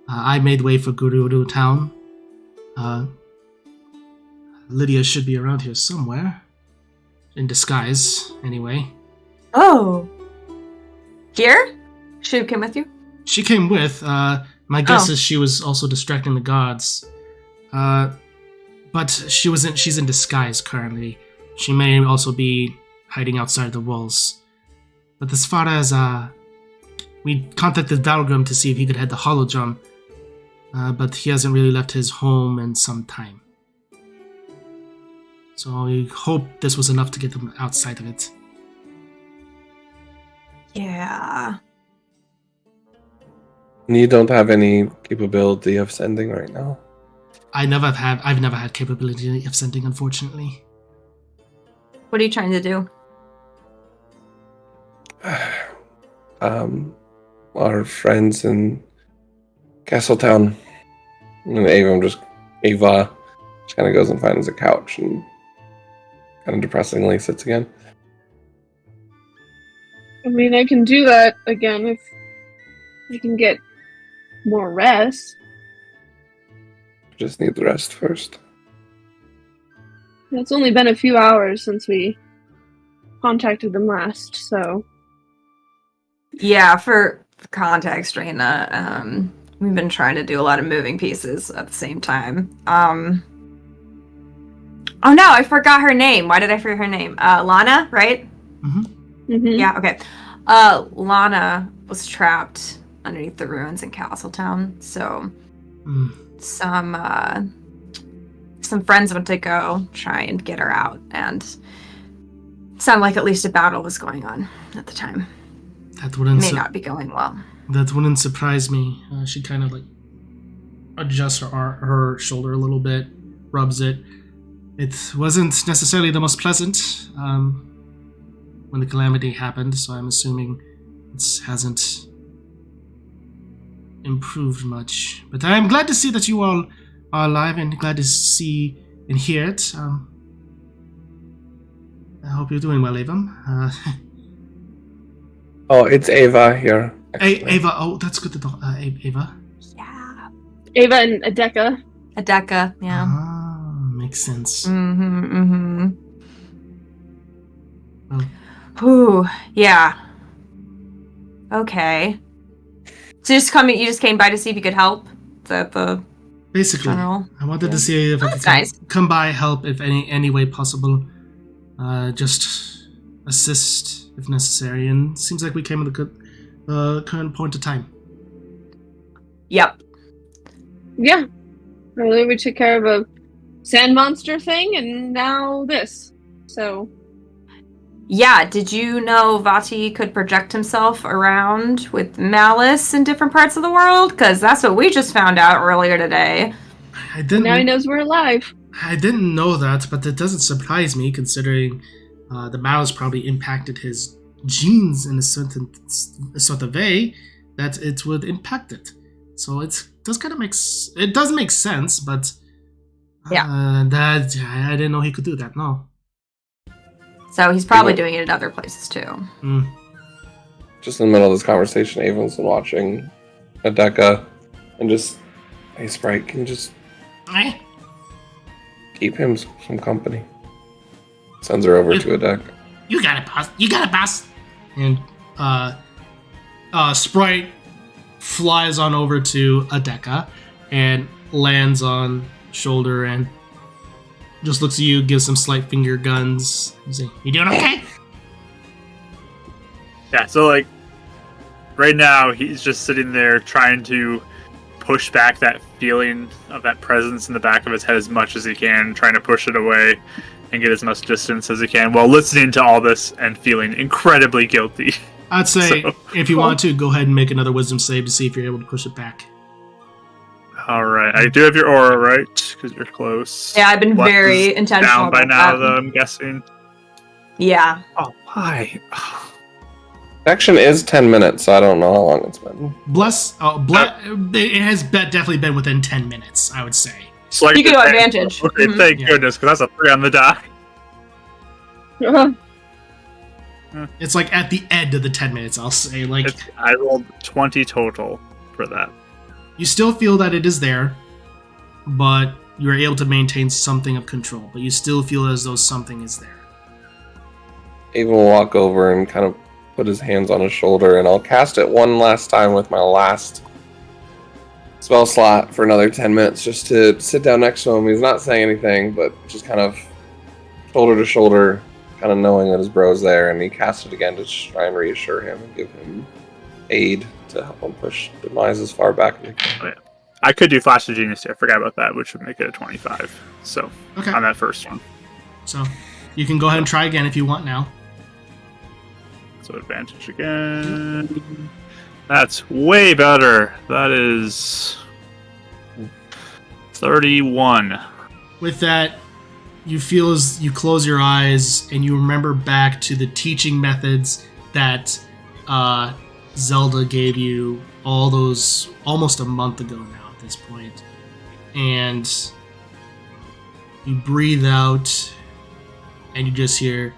I made way for Gerudo Town. Lydia should be around here somewhere. In disguise, anyway.
Oh. Here? She came with you?
She came with. My guess is she was also distracting the guards. But she's in disguise currently. She may also be hiding outside the walls. But as far as, we contacted Dalgrim to see if he could head to Holodrum. But he hasn't really left his home in some time. So we hope this was enough to get them outside of it.
Yeah.
You don't have any capability of sending right now?
I've never had capability of sending, unfortunately.
What are you trying to do?
Our friends in Castletown. And Ava just kind of goes and finds a couch and kind of depressingly sits again.
I mean, I can do that again if I can get more rest.
Just need the rest first.
It's only been a few hours since we contacted them last, so...
Yeah, for context, Reyna, we've been trying to do a lot of moving pieces at the same time. Oh no, I forgot her name. Why did I forget her name? Lana, right?
Mm-hmm.
Mm-hmm.
Yeah, okay. Lana was trapped underneath the ruins in Castletown, so some some friends went to go try and get her out, and sounded like at least a battle was going on at the time.
That wouldn't
may not be going well.
That wouldn't surprise me. She kind of like adjusts her shoulder a little bit, rubs it. It wasn't necessarily the most pleasant when the calamity happened, so I'm assuming it hasn't improved much. But I'm glad to see that you all are alive and glad to see and hear it. I hope you're doing well, Ava.
Oh, it's Ava here.
Ava, oh, that's good to know. Ava?
Yeah.
Ava and Adeka.
Adeka, yeah.
Ah, makes sense.
Mm-hmm.
Well.
Ooh, yeah. Okay. So you just came by to see if you could help? Is that the
basically
general?
I wanted to see if I could come by, help if any way possible. Just assist if necessary, and it seems like we came at a good current point of time.
Yep.
Yeah. Earlier we took care of a sand monster thing, and now this. So.
Yeah, did you know Vati could project himself around with malice in different parts of the world? Because that's what we just found out earlier today.
I didn't.
Now he knows we're alive.
I didn't know that, but it doesn't surprise me considering the malice probably impacted his genes in a certain sort of way that it would impact it. So it does make sense, but that I didn't know he could do that. No.
So he's probably doing it in other places too.
Just in the middle of this conversation, Avon's been watching Adeka and just, hey Sprite, can you just keep him some company? Sends her over to Adek.
You got it, boss. You got it, boss. And Sprite flies on over to Adeka and lands on shoulder and just looks at you, gives some slight finger guns. You doing okay?
Yeah, so like right now he's just sitting there trying to push back that feeling of that presence in the back of his head as much as he can, trying to push it away and get as much distance as he can while listening to all this and feeling incredibly guilty.
I'd say if you want to, go ahead and make another wisdom save to see if you're able to push it back.
Alright, I do have your aura, right? Because you're close.
Yeah, I've been very intentional
down by
about
now,
that.
though, I'm guessing.
Yeah.
Oh, why?
Action is 10 minutes, so I don't know how long it's been.
It has definitely been within 10 minutes, I would say.
Like
you get no advantage.
Okay, thank goodness, because that's a 3 on the die.
It's like at the end of the 10 minutes, I'll say.
I rolled 20 total for that.
You still feel that it is there, but you're able to maintain something of control. But you still feel as though something is there.
Avon will walk over and kind of put his hands on his shoulder, and I'll cast it one last time with my last spell slot for another 10 minutes just to sit down next to him. He's not saying anything, but just kind of shoulder to shoulder, kind of knowing that his bro's there, and he casts it again to try and reassure him and give him aid to help him push Demise as far back as he can.
Oh, yeah. I could do Flash of Genius too. I forgot about that, which would make it a 25. So,
okay.
On that first one.
So, you can go ahead and try again if you want now.
So, advantage again. That's way better. That is 31.
With that, you feel as you close your eyes and you remember back to the teaching methods that Zelda gave you all those almost a month ago now at this point. And you breathe out and you just hear,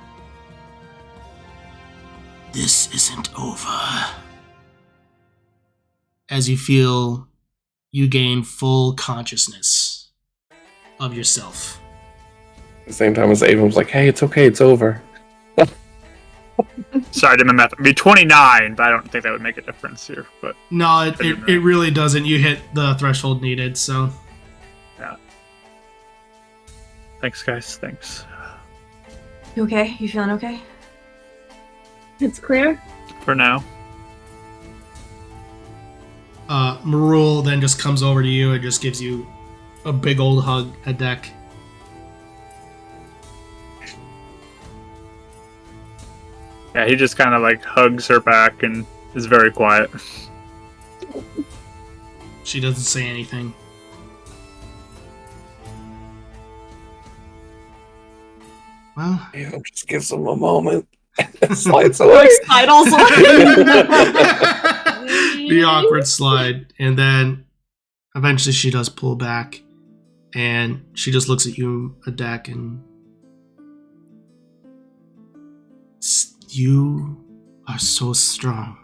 "This isn't over." As you feel you gain full consciousness of yourself.
At the same time as Avon's like, hey, it's okay, it's over.
Sorry, I did my math. It'd be 29, but I don't think that would make a difference here. But
no, it really doesn't. You hit the threshold needed, so.
Yeah. Thanks, guys. Thanks.
You okay? You feeling okay?
It's clear?
For now.
Marul then just comes over to you and just gives you a big old hug, Adek.
Yeah, he just kind of like hugs her back and is very quiet.
She doesn't say anything. Well,
just gives him a moment. Slides away.
Slide also.
The awkward slide, and then eventually she does pull back, and she just looks at you, Adek, and you are so strong,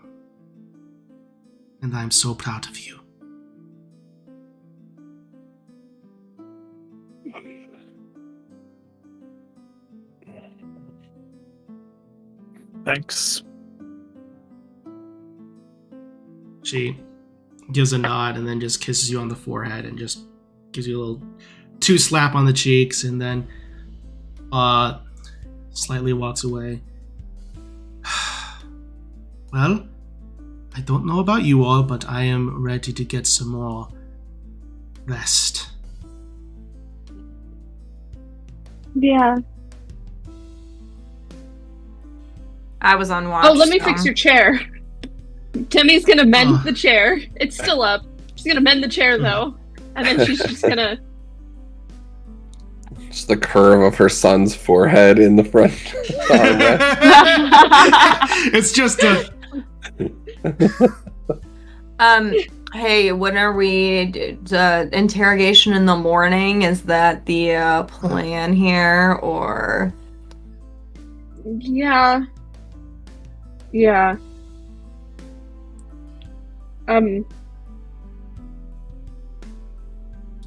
and I'm so proud of you.
Thanks.
She gives a nod and then just kisses you on the forehead and just gives you a little 2 slap on the cheeks, and then slightly walks away. Well, I don't know about you all, but I am ready to get some more rest.
Yeah.
I was on watch.
Oh, let me fix your chair. Timmy's gonna mend the chair. It's still up. She's gonna mend the chair though, and then she's just gonna.
Just the curve of her son's forehead in the front.
It's just a.
Hey, when are we? The interrogation in the morning? Is that the plan here, or?
Yeah. Yeah.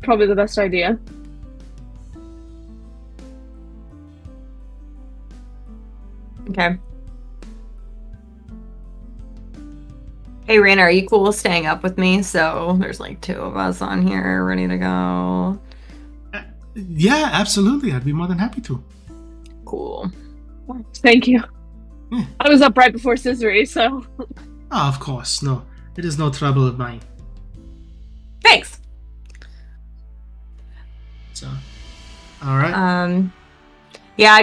Probably the best idea.
Okay. Hey, Raina, are you cool staying up with me? So there's like 2 of us on here ready to go.
Yeah, absolutely. I'd be more than happy to.
Cool.
Thank you.
Yeah.
I was up right before Scissory, so.
Oh, of course. No, it is no trouble of mine.
Thanks.
So, all right.
Yeah, I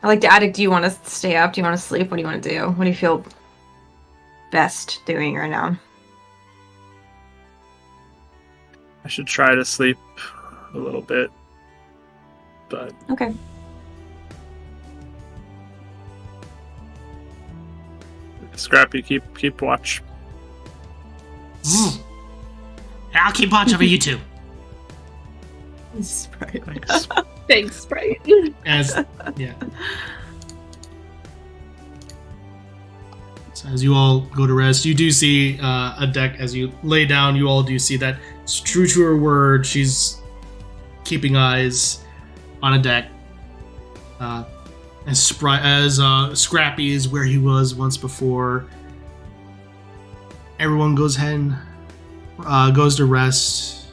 like to Adek, do you want to stay up? Do you want to sleep? What do you want to do? What do you feel best doing right now?
I should try to sleep a little bit, but
Okay.
Scrappy, keep watch.
I'll keep watch over you two.
Sprite.
Thanks.
Thanks, Sprite.
Yeah. So as you all go to rest, you do see Adek as you lay down. You all do see that it's true to her word. She's keeping eyes on Adek. As Scrappy is where he was once before. Everyone goes to rest.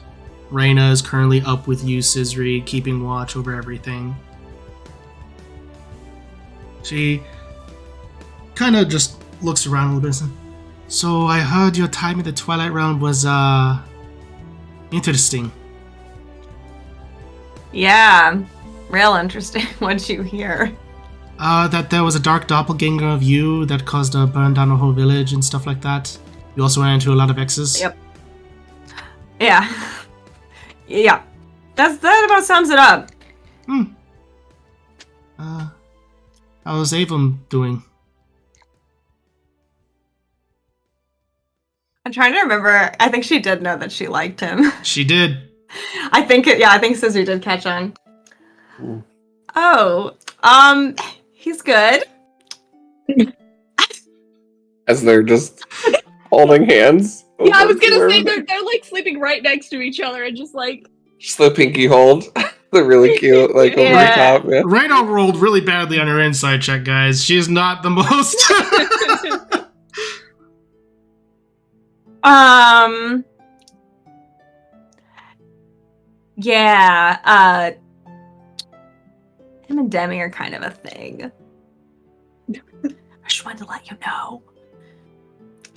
Raina is currently up with you, Scissory, keeping watch over everything. She kind of just looks around a little bit and says, so I heard your time in the Twilight Realm was interesting.
Yeah, real interesting. What'd you hear?
That there was a dark doppelganger of you that caused a burn down a whole village and stuff like that. You also ran into a lot of exes.
Yep. Yeah. Yeah. That about sums it up.
How's Avon doing?
I'm trying to remember. I think she did know that she liked him.
She did.
I think Scissory did catch on.
Ooh.
Oh, he's good.
As they're just holding hands.
Yeah, I was gonna say they're like sleeping right next to each other and just like.
Just the pinky hold. They're really cute, like over the top. Yeah.
Raina rolled really badly on her insight check, guys. She is not the most.
Yeah, him and Demi are kind of a thing. I just wanted to let you know.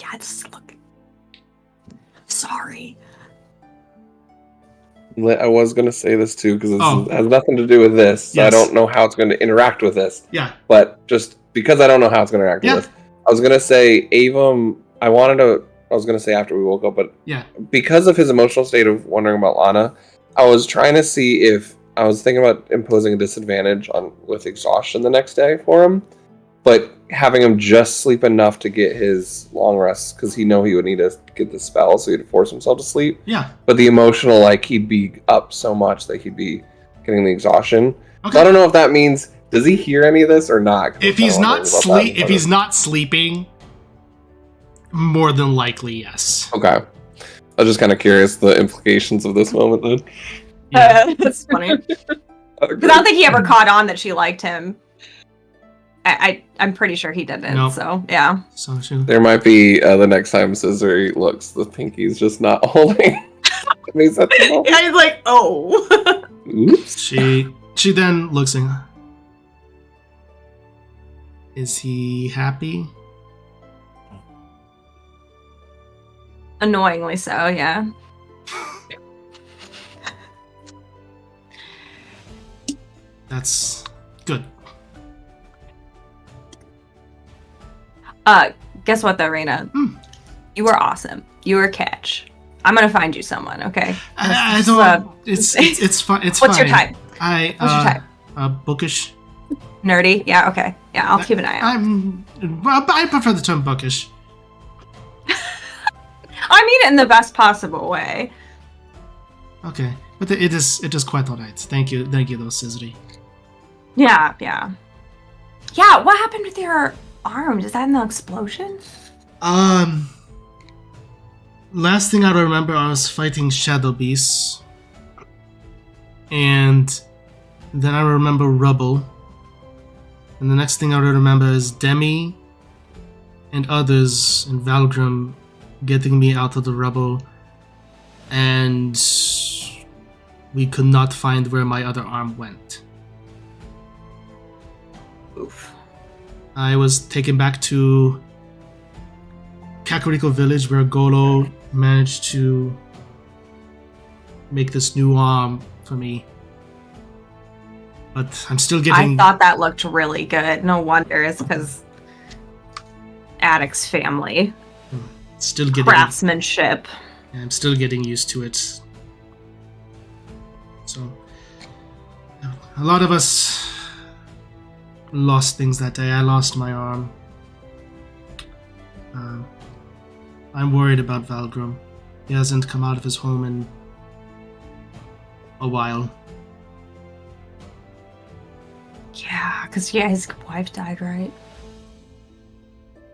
Yeah, look. Sorry.
I was going to say this too, because it has nothing to do with this. So
Yes.
I don't know how it's going to interact with this.
Yeah.
But just because I don't know how it's going to react to this. I was going to say Avum. I was going to say after we woke up, but because of his emotional state of wondering about Lana, I was trying to see if I was thinking about imposing a disadvantage with exhaustion the next day for him, but having him just sleep enough to get his long rest, because he would need to get the spell, so he'd force himself to sleep.
Yeah.
But the emotional, like, he'd be up so much that he'd be getting the exhaustion. Okay. So I don't know if that means, does he hear any of this or not?
If he's not sleeping, more than likely, yes.
Okay. I was just kind of curious the implications of this moment then.
Yeah. That's funny. Because I don't think he ever caught on that she liked him. I'm pretty sure he didn't. Nope. So yeah.
So true.
There might be the next time Scissory looks, the pinky's just not holding.
Yeah, he's like, oh.
Oops.
She then looks in. Is he happy?
Annoyingly so, yeah.
That's good.
Guess what though, Reina? You were awesome. You were catch. I'm gonna find you someone, okay?
I don't. It's fine. It's fine.
What's your type?
What's
your type?
Bookish.
Nerdy. Yeah. Okay. Yeah. I'll keep an eye out.
I prefer the term bookish.
I mean it in the best possible way.
Okay, but it is quite alright. Thank you, though, Scissory.
Yeah. What happened with your arm? Is that in the explosion?
Last thing I remember, I was fighting shadow beasts, and then I remember rubble, and the next thing I remember is Demi and others in Valgrim getting me out of the rubble, and we could not find where my other arm went.
Oof.
I was taken back to Kakariko village where Golo managed to make this new arm for me. But I'm still getting...
I thought that looked really good. No wonder, it's because Adek's family.
Still getting...
Craftsmanship.
I'm still getting used to it. So, a lot of us lost things that day. I lost my arm. I'm worried about Valgrim. He hasn't come out of his home in a while.
Yeah, because his wife died, right?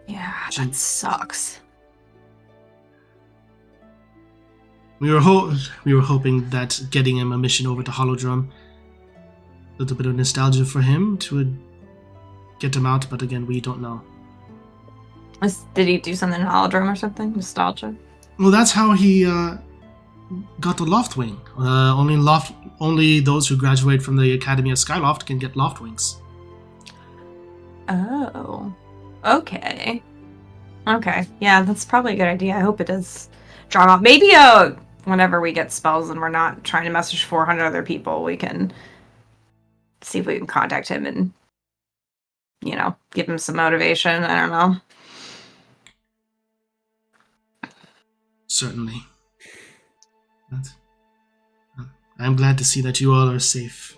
Yeah, that sucks.
We were hoping that getting him a mission over to Holodrum, a little bit of nostalgia for him to get him out, but again, we don't know.
Did he do something in Holodrum or something? Nostalgia?
Well, that's how he got the Loftwing. Only those who graduate from the Academy of Skyloft can get Loftwings.
Oh. Okay. Yeah, that's probably a good idea. I hope it does draw him out. Maybe whenever we get spells and we're not trying to message 400 other people, we can see if we can contact him and, give him some motivation. I don't know.
Certainly. But I'm glad to see that you all are safe.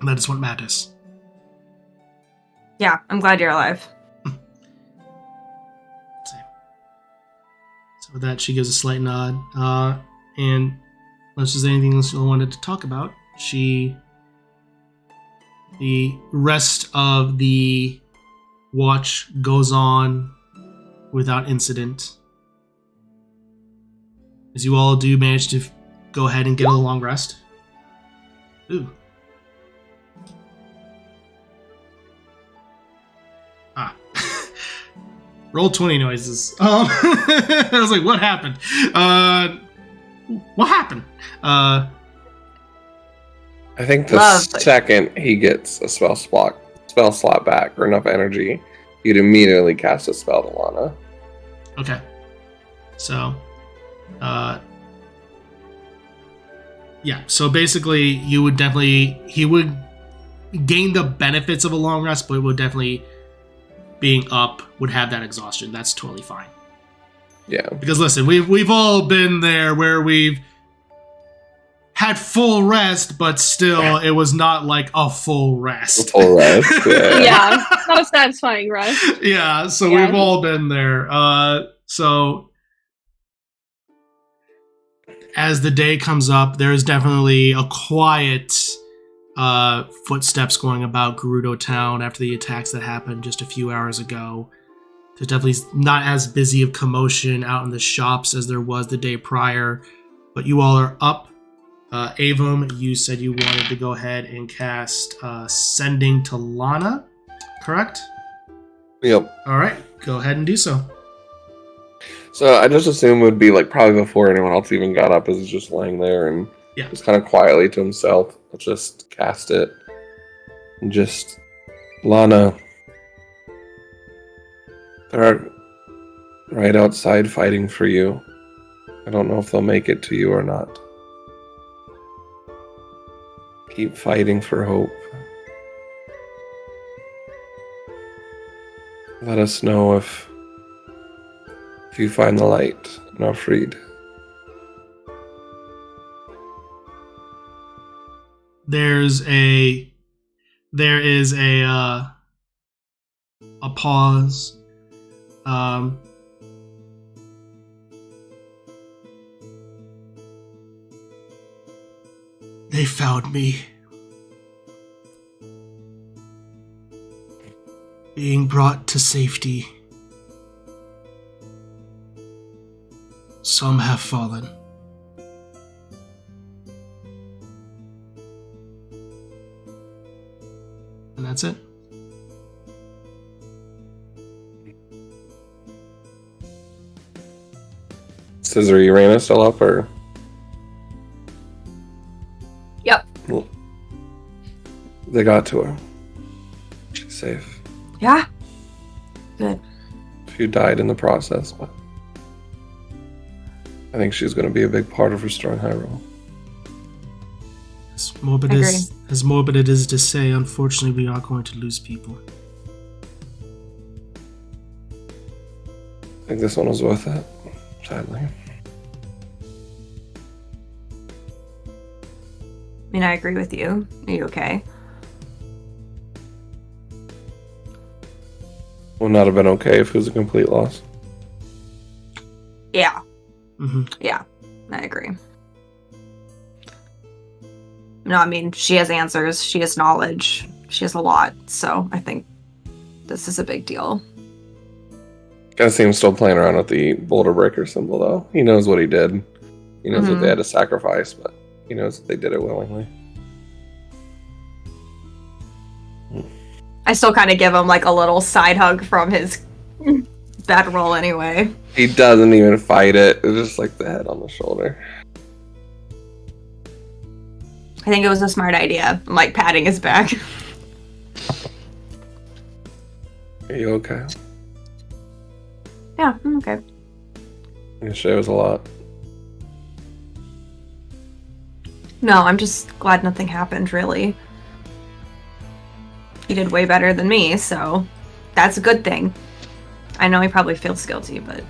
That is what matters.
Yeah, I'm glad you're alive.
So with that, she gives a slight nod. And unless there's anything else you wanted to talk about, the rest of the watch goes on without incident. As you all do manage to go ahead and get a long rest. Ooh. Roll 20 noises. I was like, what happened? What happened?
I think the second he gets a spell slot back or enough energy, you'd immediately cast a spell to Lana.
Okay. So, so basically he would gain the benefits of a long rest, but it would definitely being up would have that exhaustion. That's totally fine.
Yeah.
Because listen, we've all been there where we've had full rest, but still it was not like a full rest.
A full rest. Yeah.
Yeah, it's not a satisfying rest.
Yeah, so
Yeah.
we've all been there. So as the day comes up, there is definitely a quiet footsteps going about Gerudo Town after the attacks that happened just a few hours ago. There's definitely not as busy of commotion out in the shops as there was the day prior, but you all are up. Avum, you said you wanted to go ahead and cast Sending to Lana, correct?
Yep.
All right, go ahead and do so.
So I just assume it would be like probably before anyone else even got up, as he's just laying there and just kind of quietly to himself. I'll just cast it. And just, Lana, they're right outside fighting for you. I don't know if they'll make it to you or not. Keep fighting for hope. Let us know if you find the light and are freed.
There is a pause. They found me. Being brought to safety. Some have fallen. And that's it.
Scissor Urana still up, or?
Yep.
Well, they got to her. She's safe.
Yeah. Good.
A few died in the process, but I think she's going to be a big part of restoring Hyrule.
As morbid it is to say, unfortunately, we are going to lose people.
I think this one was worth it, sadly.
I mean, I agree with you. Are you okay?
Would not have been okay if it was a complete loss.
Yeah.
Mm-hmm.
Yeah, I agree. No, I mean, she has answers, she has knowledge, she has a lot, so I think this is a big deal.
Kind of seems still playing around with the boulder breaker symbol, though. He knows what he did. He knows what they had to sacrifice, but he knows that they did it willingly.
I still kind of give him like a little side hug from his bad roll anyway.
He doesn't even fight it. It's just like the head on the shoulder.
I think it was a smart idea. I'm like patting his back.
Are you okay?
Yeah, I'm okay.
It shows a lot.
No, I'm just glad nothing happened, really. He did way better than me, so that's a good thing. I know he probably feels guilty, but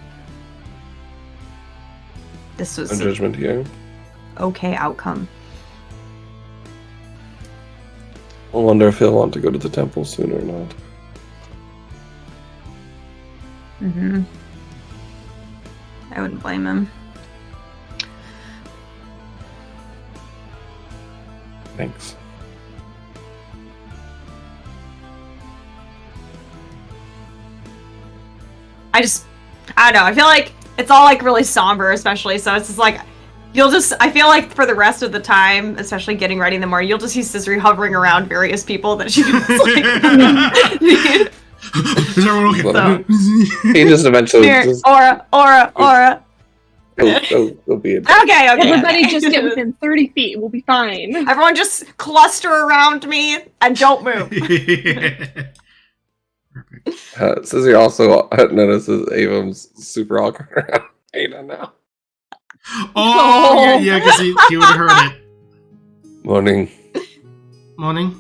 this was
No judgment here.
okay outcome.
I wonder if he'll want to go to the temple soon or not.
Mm-hmm. I wouldn't blame him.
Thanks.
I don't know. I feel like it's all like really somber, especially. So it's just like, I feel like for the rest of the time, especially getting ready in the morning, you'll just see Scissory hovering around various people that she was like,
Is everyone okay?
So.
He just eventually
Aura.
He'll be
Okay.
Everybody just get within 30 feet. We'll be fine.
Everyone just cluster around me and don't move.
Scissor also notices Avum's super awkward around Ada now.
Oh, yeah, because he would have heard it.
Morning.
Morning.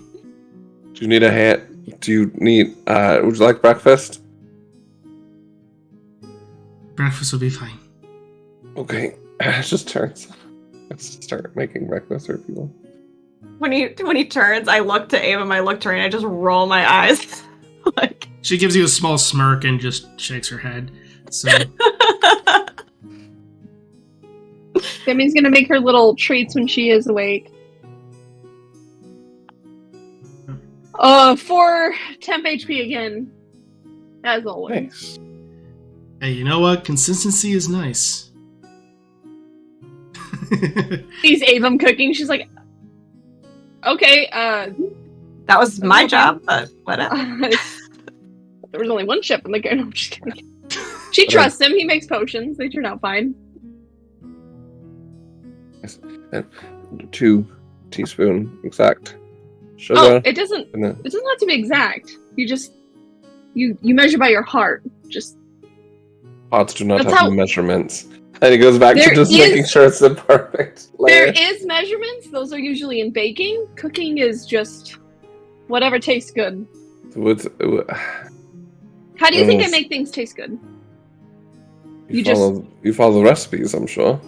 Do you need a hand? Do you need, would you like breakfast?
Breakfast will be fine.
Okay. It just turns. Let's start making breakfast for people.
When he turns, I look to Ava, I look to her, and I just roll my eyes. Like,
she gives you a small smirk and just shakes her head. So
Demi's gonna make her little treats when she is awake. 4 temp HP again. As always.
Nice.
hey, you know what? Consistency is nice.
Sees Avum cooking, she's like, okay,
that was my job, but whatever.
there was only one ship in the game. No, I'm just kidding. She trusts him, he makes potions, they turn out fine.
2 teaspoon exact sugar.
Oh, it doesn't have to be exact. You just you measure by your heart. Just
Pots do not
That's
have measurements. And it goes back to just making sure it's the perfect layer.
There is measurements, those are usually in baking. Cooking is just whatever tastes good. How do you think I make things taste good?
You follow the recipes, I'm sure.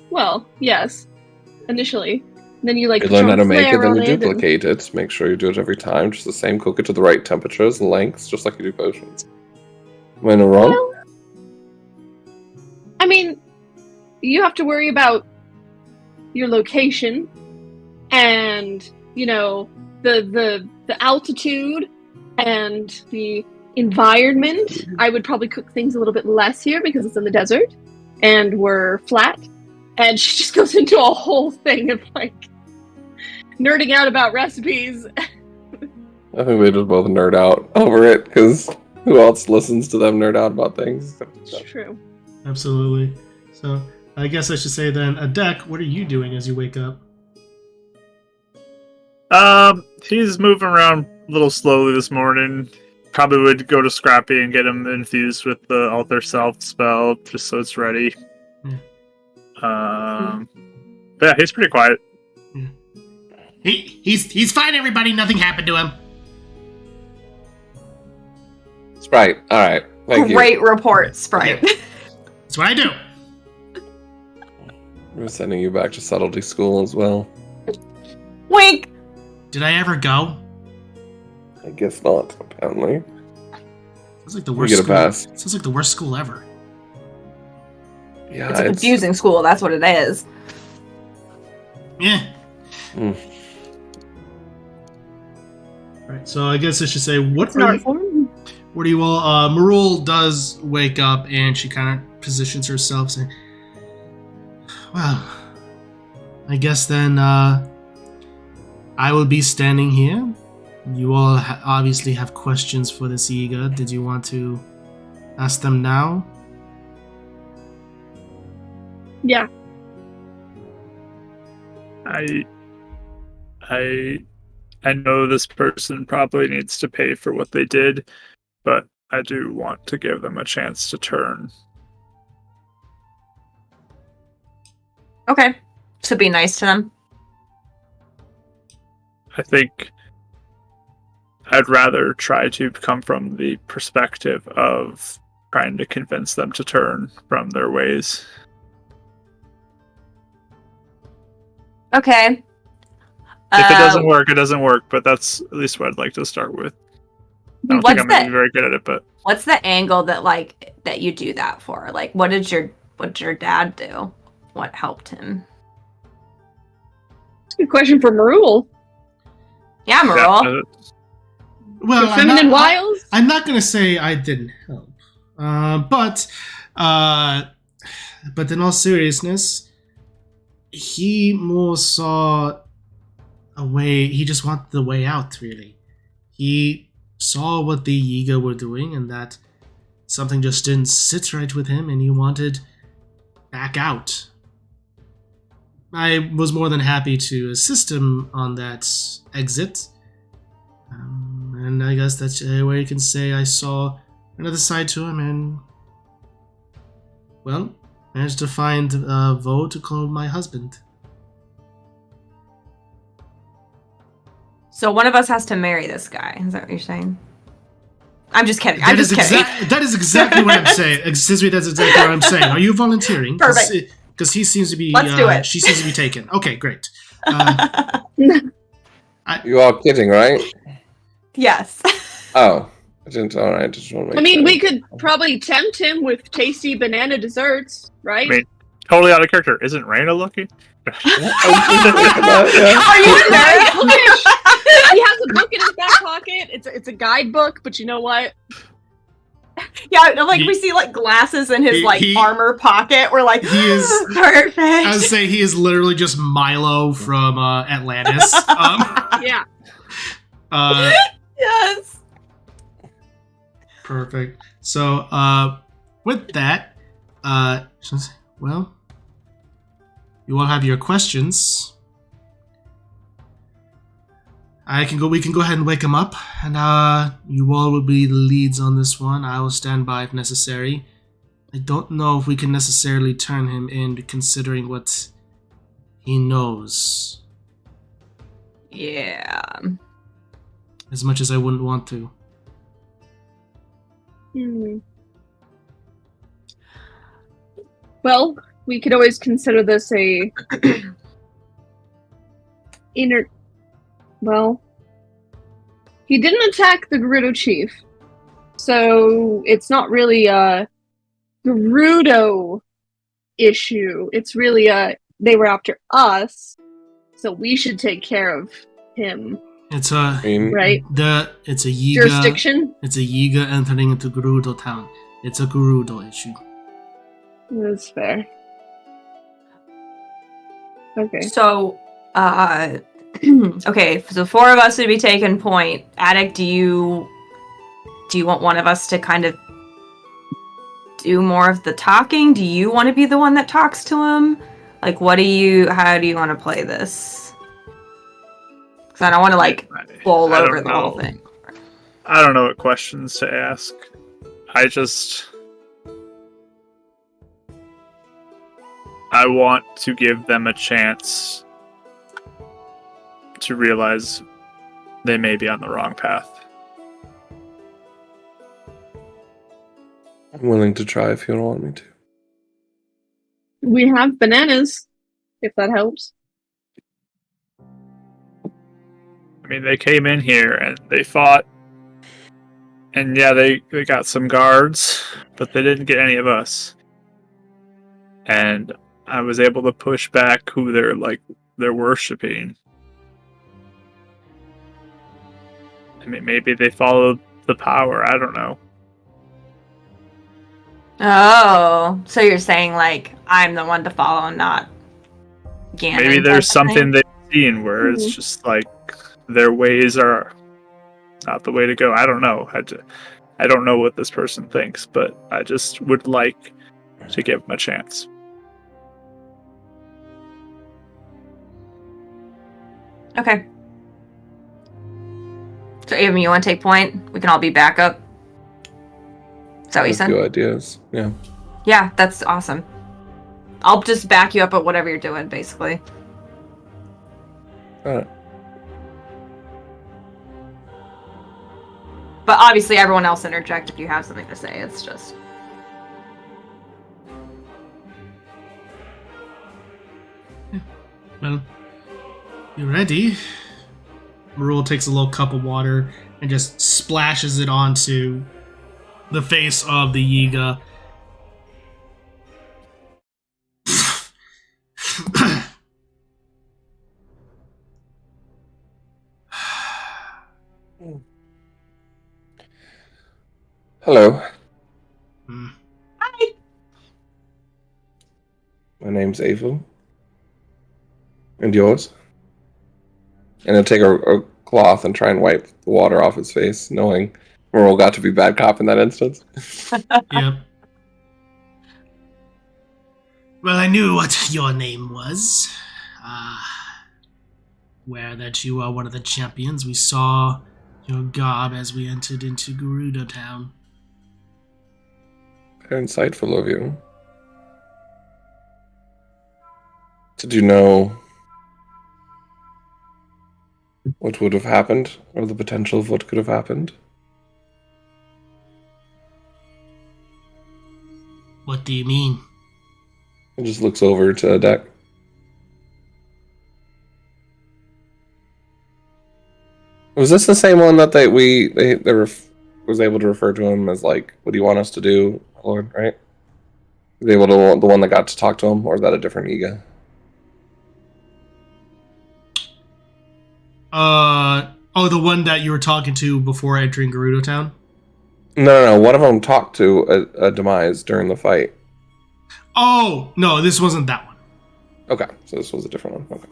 Well, yes. Initially. And then you
You learn how to make it, then you duplicate it. Make sure you do it every time. Just the same. Cook it to the right temperatures and lengths, just like you do potions. Am I wrong?
Well, I mean, you have to worry about your location and, the altitude and the environment. I would probably cook things a little bit less here because it's in the desert and we're flat. And she just goes into a whole thing of nerding out about recipes.
I think they just both nerd out over it because who else listens to them nerd out about things?
It's true.
Absolutely. So I guess I should say then, Adek, what are you doing as you wake up?
He's moving around a little slowly this morning. Probably would go to Scrappy and get him infused with the Alter Self spell, just so it's ready.
Yeah.
But yeah, he's pretty quiet.
Yeah. He's fine, everybody. Nothing happened to him.
Sprite. All right. Thank
Great
you.
report, Sprite.
That's what I do.
We're sending you back to subtlety school as well.
Wink.
Did I ever go?
I guess not, apparently.
Sounds like the
You
worst
get a
school.
pass.
Sounds like the worst school ever.
Yeah,
It's a confusing school, that's what it is.
Yeah. Right. So I guess I should say, what do you all? Marul does wake up and she kind of positions herself, saying, "Well, I guess then I will be standing here. You all obviously have questions for this Yiga. Did you want to ask them now?"
Yeah.
I know this person probably needs to pay for what they did, but I do want to give them a chance to turn.
Okay. To be nice to them.
I think I'd rather try to come from the perspective of trying to convince them to turn from their ways.
Okay.
If it doesn't work, it doesn't work, but that's at least what I'd like to start with. I don't think I'm going to be very good at it, but...
What's the angle that you do that for? Like, what did your dad do? What helped him?
It's a good question for Marul.
Yeah, Marul.
Well,
Your feminine wiles?
I'm not going to say I didn't help. But in all seriousness, he more saw a way. He just wanted the way out, really. He saw what the Yiga were doing and that something just didn't sit right with him and he wanted back out. I was more than happy to assist him on that exit. And I guess that's where you can say I saw another side to him and, well, managed to find a Vo to call my husband.
So one of us has to marry this guy. Is that what you're saying? I'm just kidding.
That is exactly what I'm saying. Excuse me, that's exactly what I'm saying. Are you volunteering?
Perfect.
Because he seems to be.
Let's do it.
She seems to be taken. Okay, great.
You all kidding, right?
Yes.
Oh, I didn't. All right, just want to make
I mean,
sure.
we could probably tempt him with tasty banana desserts, right?
I mean, totally out of character. Isn't Raina looking?
Yeah.
Are you in there?
He has a book in his back pocket. It's a guidebook, but you know what?
Yeah, like we see like glasses in his armor pocket. We're like,
he is
perfect.
I would say he is literally just Milo from Atlantis.
Yeah.
Yes.
Perfect. So, with that, well, you all have your questions. We can go ahead and wake him up, and you all will be the leads on this one. I will stand by if necessary. I don't know if we can necessarily turn him in, considering what he knows.
Yeah.
As much as I wouldn't want to.
Well, we could always consider this Well, he didn't attack the Gerudo chief, so it's not really a Gerudo issue. It's really they were after us, so we should take care of him.
It's
right.
It's a Yiga
jurisdiction.
It's a Yiga entering into Gerudo town. It's a Gerudo issue.
That's fair. Okay.
So, okay, so 4 of us would be taking point. Adek, do you want one of us to kind of do more of the talking? Do you want to be the one that talks to him? Like, how do you want to play this? Because I don't want to, bowl over the whole thing.
I don't know what questions to ask. I want to give them a chance to realize they may be on the wrong path.
I'm willing to try if you don't want me to.
We have bananas, if that helps.
I mean, they came in here and they fought. And yeah, they got some guards, but they didn't get any of us. And I was able to push back who they're worshipping. I mean, maybe they followed the power. I don't know.
Oh, so you're saying I'm the one to follow, not Ganon?
Maybe there's something they've seen where it's just their ways are not the way to go. I don't know. I don't know what this person thinks, but I just would like to give them a chance.
Okay. So, Avon, you want to take point? We can all be backup. Is that what you said?
Good ideas. Yeah.
Yeah, that's awesome. I'll just back you up at whatever you're doing, basically.
Alright.
But obviously, everyone else interject if you have something to say. It's just...
Well, you ready? Marul takes a little cup of water and just splashes it onto the face of the Yiga.
Hello.
Hi!
My name's Avon. And yours? And he'll take a cloth and try and wipe the water off his face, knowing Merle got to be bad cop in that instance.
Yep. Well, I knew what your name was. Aware that you are one of the champions. We saw your garb as we entered into Gerudo Town.
Very insightful of you. Did you know what would have happened, or the potential of what could have happened?
do you mean?
He just looks over to Adek. Was this the same one that they was able to refer to him as like, what do you want us to do, Lord, right? Was able to the one that got to talk to him, or is that a different Iga?
The one that you were talking to before entering Gerudo Town?
No. One of them talked to a Demise during the fight.
Oh, no, this wasn't that one.
Okay, so this was a different one. Okay.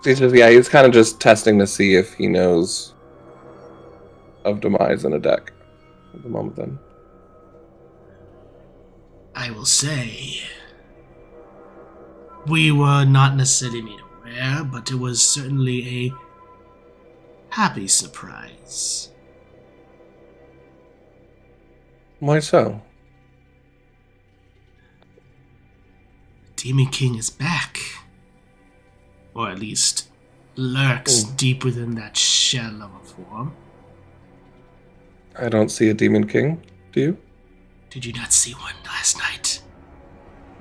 He was kind of just testing to see if he knows of Demise and Adek at the moment then.
I will say, we were not necessarily made aware, but it was certainly a happy surprise.
Why so?
Demon King is back. Or at least lurks deep within that shell of a form.
I don't see a Demon King. Do you?
Did you not see one last night?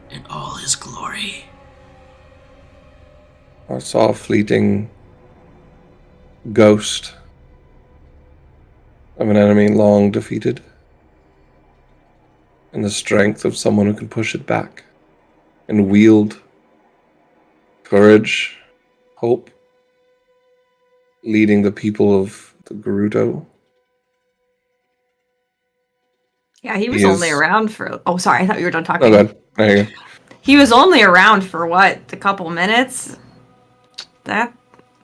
In all his glory.
I saw a fleeting ghost of an enemy long defeated. And the strength of someone who can push it back. And wield courage, hope, leading the people of the Gerudo.
Yeah, he was only around for... Oh, sorry, I thought you were done talking.
Oh, good. There you go.
He was only around for, what, a couple minutes? That's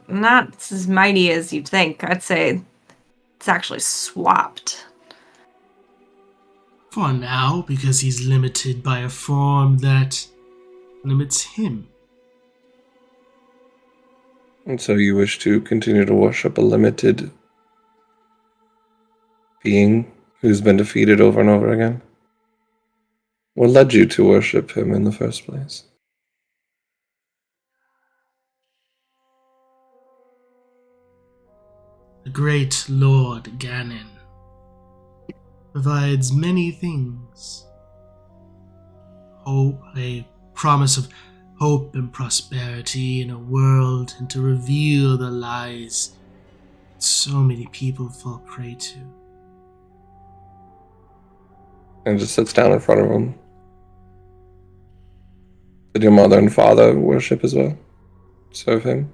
not as mighty as you'd think. I'd say it's actually swapped.
For now, because he's limited by a form that limits him.
And so you wish to continue to worship a limited being who's been defeated over and over again? What led you to worship him in the first place?
The great Lord Ganon provides many things. Hope, a promise of hope and prosperity in a world, and to reveal the lies so many people fall prey to.
And just sits down in front of him. Did your mother and father worship as well? Serve him?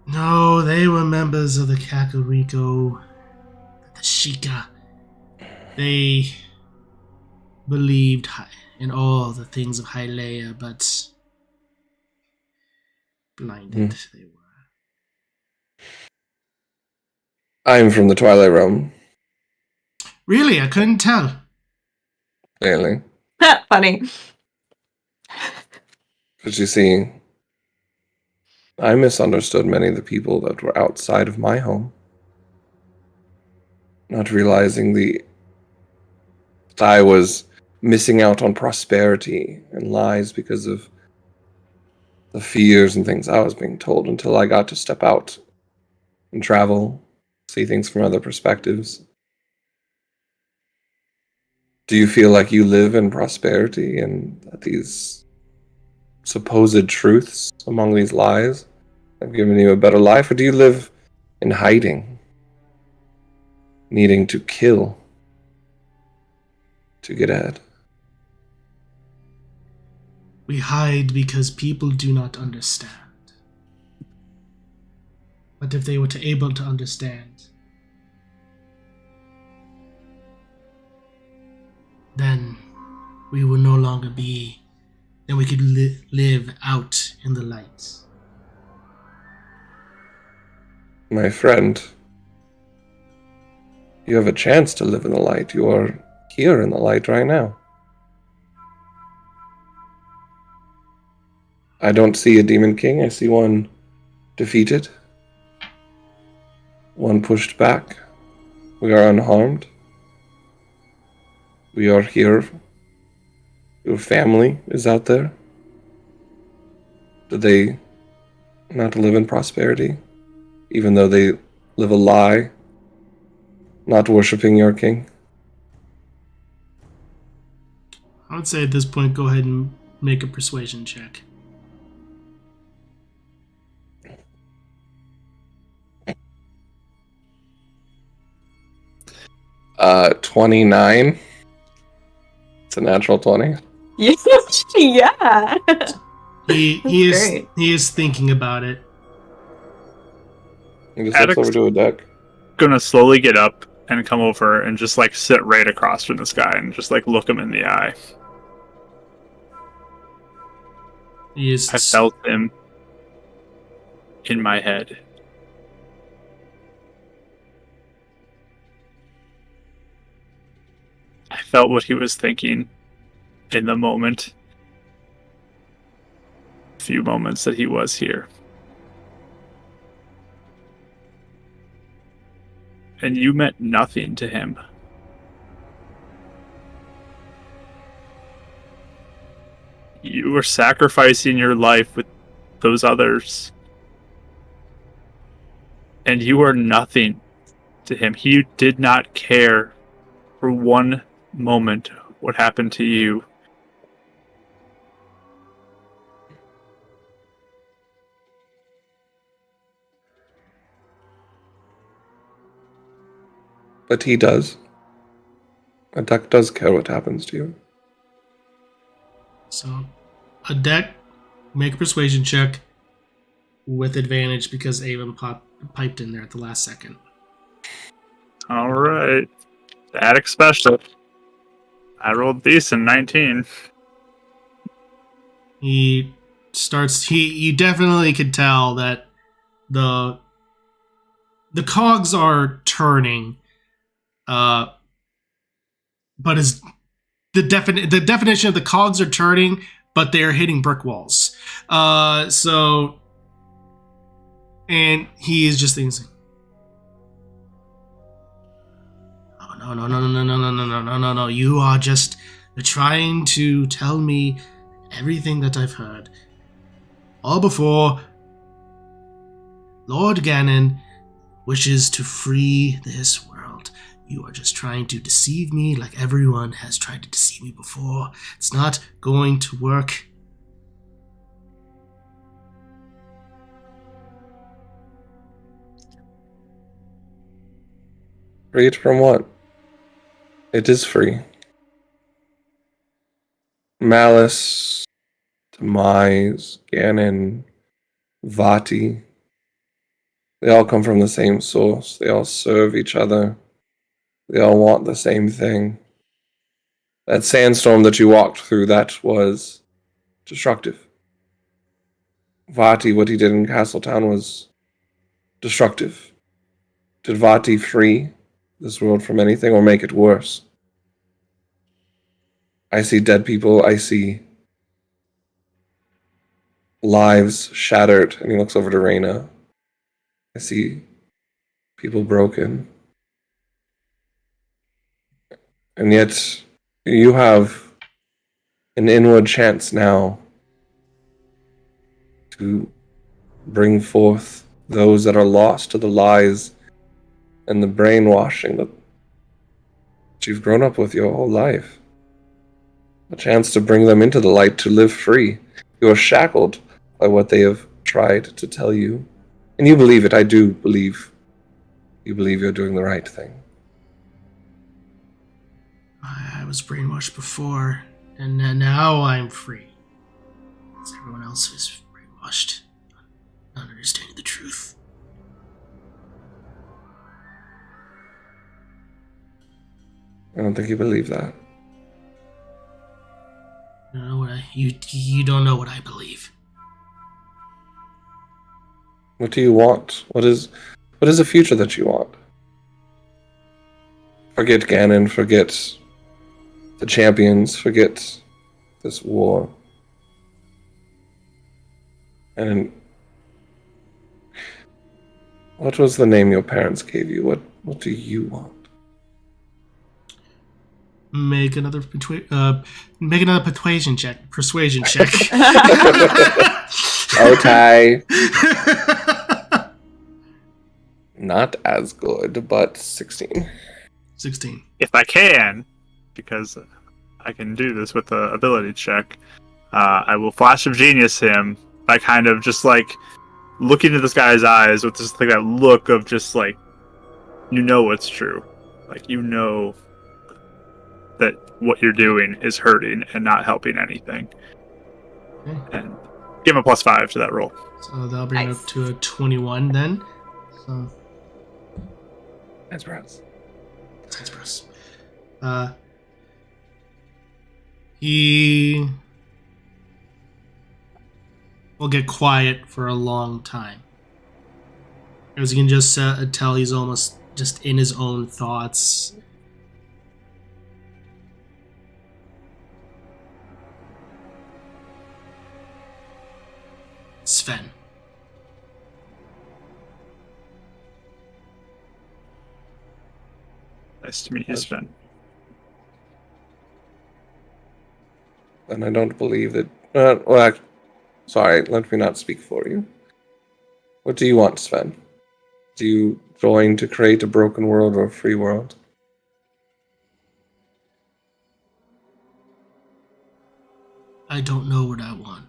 No, they were members of the Kakariko, the Sheikah. They believed in all the things of Hylia, but blinded they were.
I'm from the Twilight Realm.
Really? I couldn't tell.
Really?
Funny.
But you see, I misunderstood many of the people that were outside of my home. Not realizing that I was missing out on prosperity and lies because of the fears and things I was being told, until I got to step out and travel, see things from other perspectives. Do you feel like you live in prosperity and that these supposed truths among these lies have given you a better life? Or do you live in hiding, needing to kill to get ahead?
We hide because people do not understand. But if they were able to understand, then we would no longer be, then we could live out in the light.
My friend, you have a chance to live in the light. You are here in the light right now. I don't see a Demon King. I see one defeated, one pushed back. We are unharmed. We are here. Your family is out there. Do they not live in prosperity, even though they live a lie, not worshiping your king?
I would say at this point, go ahead and make a persuasion check.
29. It's a natural 20.
Yeah.
He is thinking about it.
He just looks over to Adek.
Gonna slowly get up and come over and just like sit right across from this guy and just like look him in the eye. I felt him in my head. I felt what he was thinking in the moment. Few moments that he was here. And you meant nothing to him. You were sacrificing your life with those others. And you were nothing to him. He did not care for one moment what happened to you.
But he does. Adek does care what happens to you.
So, Adek, make a persuasion check with advantage because Avon piped in there at the last second.
All right. The Adek special. I rolled decent, 19.
He starts. You definitely could tell that the cogs are turning. But the definition of the cogs are turning, but they are hitting brick walls. And he is just thinking, oh, no. You are just trying to tell me everything that I've heard. All before Lord Ganon wishes to free this world. You are just trying to deceive me like everyone has tried to deceive me before. It's not going to work.
Freed from what? It is free. Malice, Demise, Ganon, Vati. They all come from the same source. They all serve each other. They all want the same thing. That sandstorm that you walked through, that was destructive. Vati, what he did in Castletown was destructive. Did Vati free this world from anything or make it worse? I see dead people. I see lives shattered. And he looks over to Reyna. I see people broken. And yet, you have an inward chance now to bring forth those that are lost to the lies and the brainwashing that you've grown up with your whole life. A chance to bring them into the light, to live free. You are shackled by what they have tried to tell you. And you believe it. I do believe. You believe you're doing the right thing.
I was brainwashed before, and now I'm free. As everyone else is brainwashed, not understanding the truth.
I don't think you believe that.
You don't know what you don't know what I believe.
What do you want? What is the future that you want? Forget Ganon, forget the champions, forget this war. And what was the name your parents gave you? What do you want?
Make another persuasion check.
Okay. Not as good, but 16.
16.
If I can, because I can do this with the ability check. I will Flash of Genius him by kind of just like looking at this guy's eyes with just like that look of just like, you know it's true. Like, you know that what you're doing is hurting and not helping anything.
Okay.
And give him a +5 to that roll.
So that'll bring it
Nice.
up to a 21 then. So
That's right.
that's for us. He will get quiet for a long time. As you can just tell, he's almost just in his own thoughts. Sven.
Nice to meet you, Sven.
And I don't believe that... sorry, let me not speak for you. What do you want, Sven? Do you join to create a broken world or a free world?
I don't know what I want.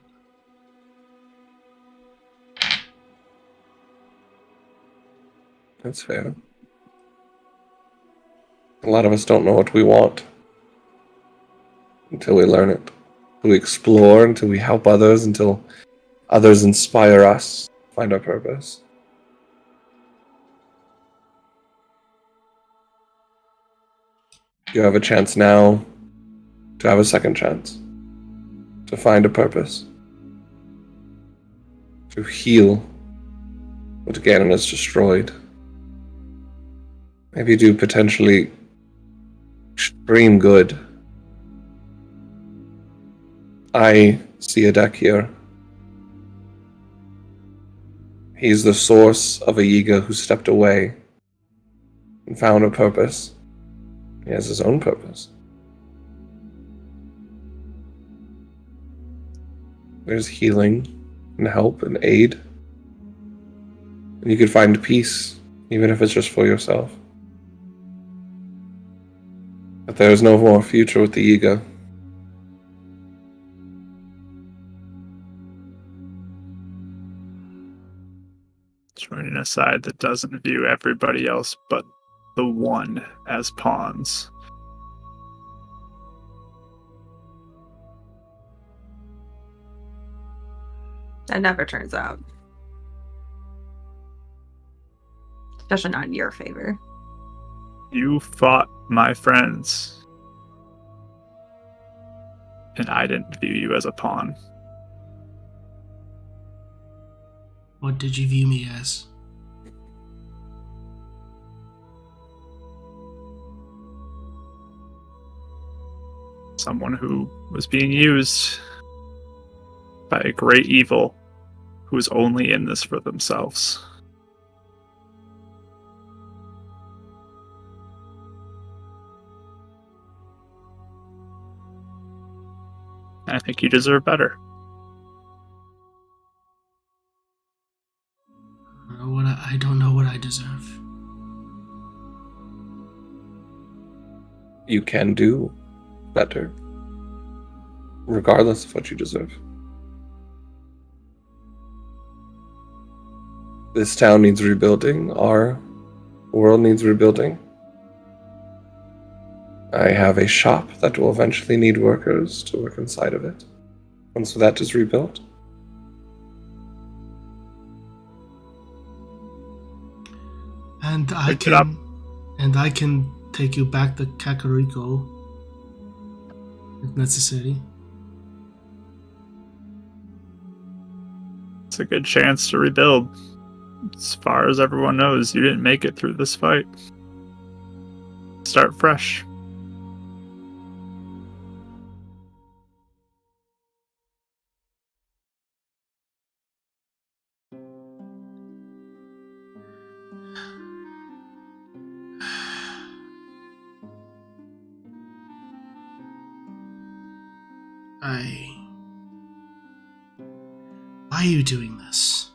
That's fair. A lot of us don't know what we want until we learn it. Until we explore, until we help others, until others inspire us to find our purpose. You have a chance now to have a second chance. To find a purpose. To heal what Ganon has destroyed. Maybe do potentially extreme good. I see Adek here. He's the source of a Yiga who stepped away and found a purpose. He has his own purpose. There's healing and help and aid. And you could find peace, even if it's just for yourself. But there is no more future with the Yiga.
Joining a side that doesn't view everybody else but the one as pawns.
That never turns out. Especially not in your favor.
You fought my friends. And I didn't view you as a pawn.
What did you view me as?
Someone who was being used by a great evil who is only in this for themselves. And I think you deserve better.
I don't know what I deserve.
You can do better, regardless of what you deserve. This town needs rebuilding. Our world needs rebuilding. I have a shop that will eventually need workers to work inside of it. Once that is rebuilt.
And I can take you back to Kakariko if necessary.
It's a good chance to rebuild. As far as everyone knows, you didn't make it through this fight. Start fresh.
Why are you doing this?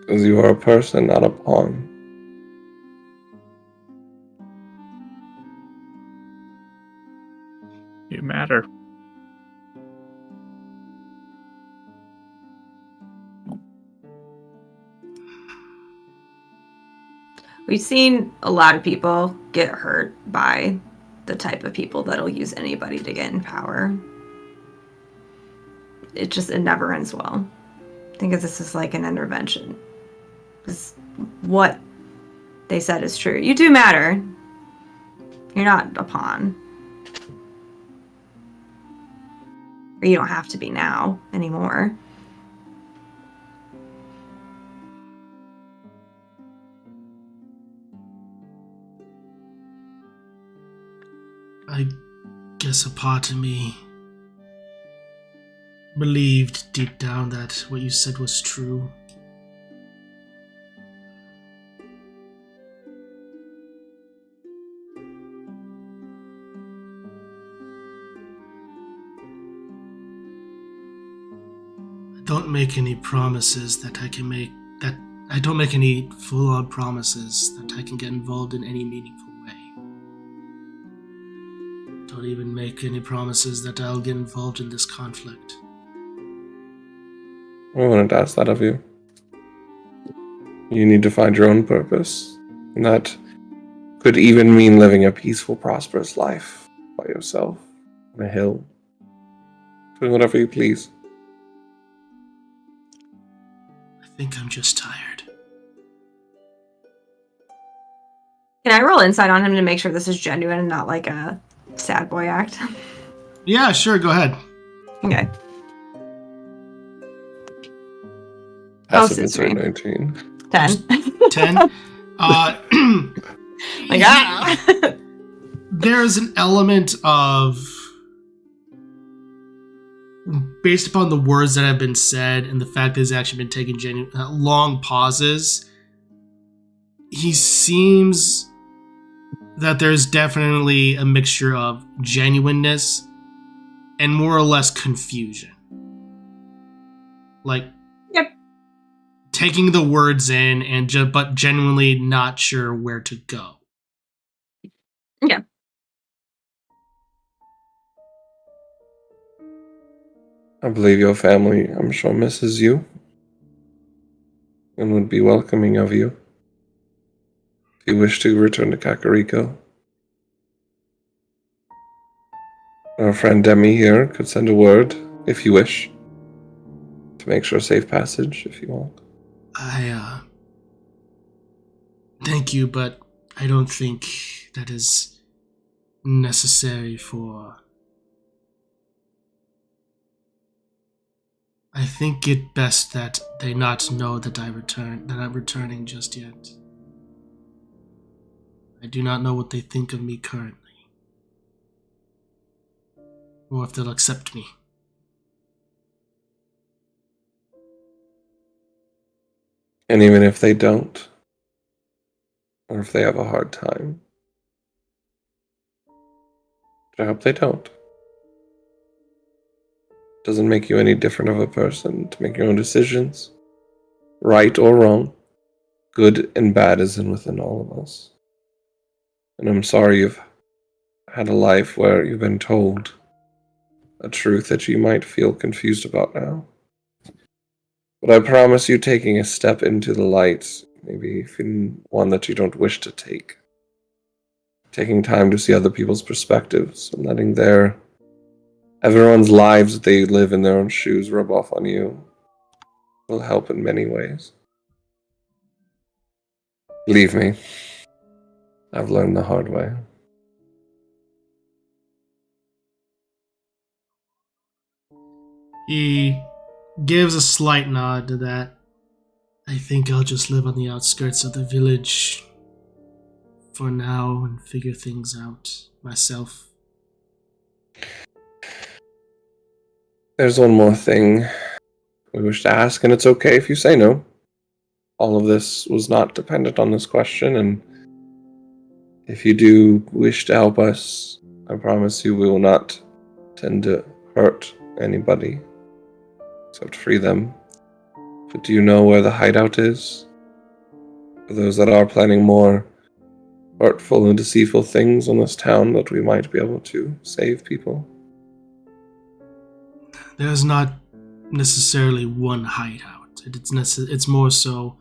Because you are a person, not a pawn.
You matter.
We've seen a lot of people get hurt by the type of people that'll use anybody to get in power. It never ends well. I think this is like an intervention. Because what they said is true. You do matter. You're not a pawn. Or you don't have to be now anymore.
I guess a part of me believed deep down that what you said was true. I don't make any promises that I can make, that I don't make any full-on promises that I can get involved in any meaningful way. Don't even make any promises that I'll get involved in this conflict.
I wanted to ask that of you. You need to find your own purpose, and that could even mean living a peaceful, prosperous life by yourself on a hill, doing whatever you please.
I think I'm just tired.
Can I roll insight on him to make sure this is genuine and not like a sad boy act?
Yeah, sure, go ahead.
Okay.
Passive insight 19.
10.
10?
Like, ah!
There's an element of, based upon the words that have been said and the fact that he's actually been taking long pauses, he seems that there's definitely a mixture of genuineness and more or less confusion. Like,
yep,
taking the words in and but genuinely not sure where to go.
Yeah.
I believe your family, I'm sure, misses you and would be welcoming of you if you wish to return to Kakariko. Our friend Demi here could send a word, if you wish, to make sure safe passage, if you want.
Thank you, but I don't think that is necessary for... I think it best that they not know that I'm returning just yet. I do not know what they think of me currently. Or if they'll accept me.
And even if they don't, or if they have a hard time, I hope they don't. Doesn't make you any different of a person to make your own decisions, right or wrong. Good and bad is within all of us. And I'm sorry you've had a life where you've been told a truth that you might feel confused about now. But I promise you, taking a step into the light, maybe even one that you don't wish to take, taking time to see other people's perspectives and letting everyone's lives that they live in their own shoes rub off on you will help in many ways. Believe me, I've learned the hard way.
He gives a slight nod to that. I think I'll just live on the outskirts of the village for now and figure things out myself.
There's one more thing we wish to ask, and it's okay if you say no. All of this was not dependent on this question, and if you do wish to help us, I promise you we will not tend to hurt anybody, except free them. But do you know where the hideout is? For those that are planning more hurtful and deceitful things on this town, that we might be able to save people.
there's not necessarily one hideout. It's more so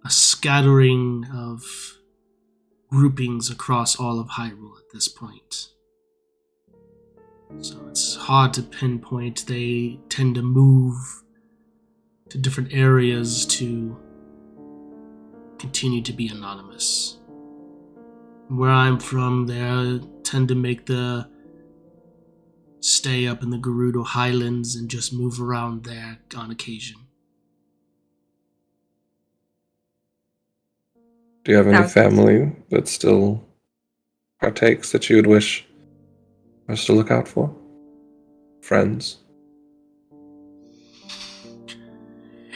a scattering of groupings across all of Hyrule at this point. So it's hard to pinpoint. They tend to move to different areas to continue to be anonymous. Where I'm from, they tend to make the stay up in the Gerudo Highlands and just move around there on occasion.
Do you have any family that still partakes that you would wish us to look out for? Friends?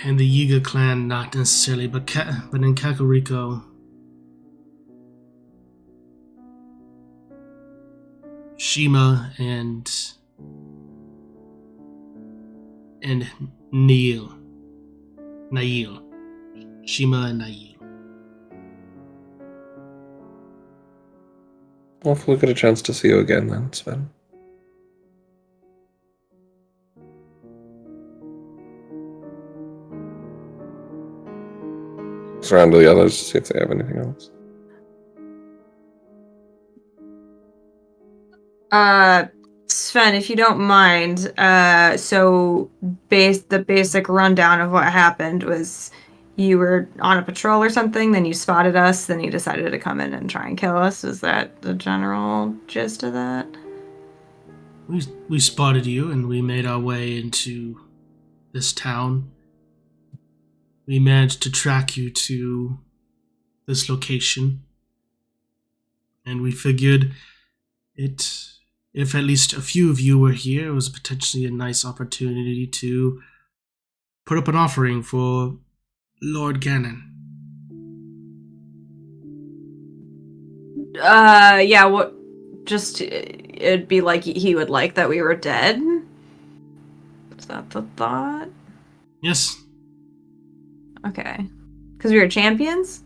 In the Yiga clan, not necessarily, but in Kakariko, Shima and Nail. Shima and Nail.
Well, if we get a chance to see you again, then, Sven. Surround the others to see if they have anything else.
Sven, if you don't mind, so the basic rundown of what happened was you were on a patrol or something, then you spotted us, then you decided to come in and try and kill us. Is that the general gist of that?
We spotted you and we made our way into this town. We managed to track you to this location. And we figured if at least a few of you were here, it was potentially a nice opportunity to put up an offering for Lord Ganon.
Yeah, what? Just, it'd be like he would like that we were dead? Is that the thought?
Yes.
Okay. Because we were champions?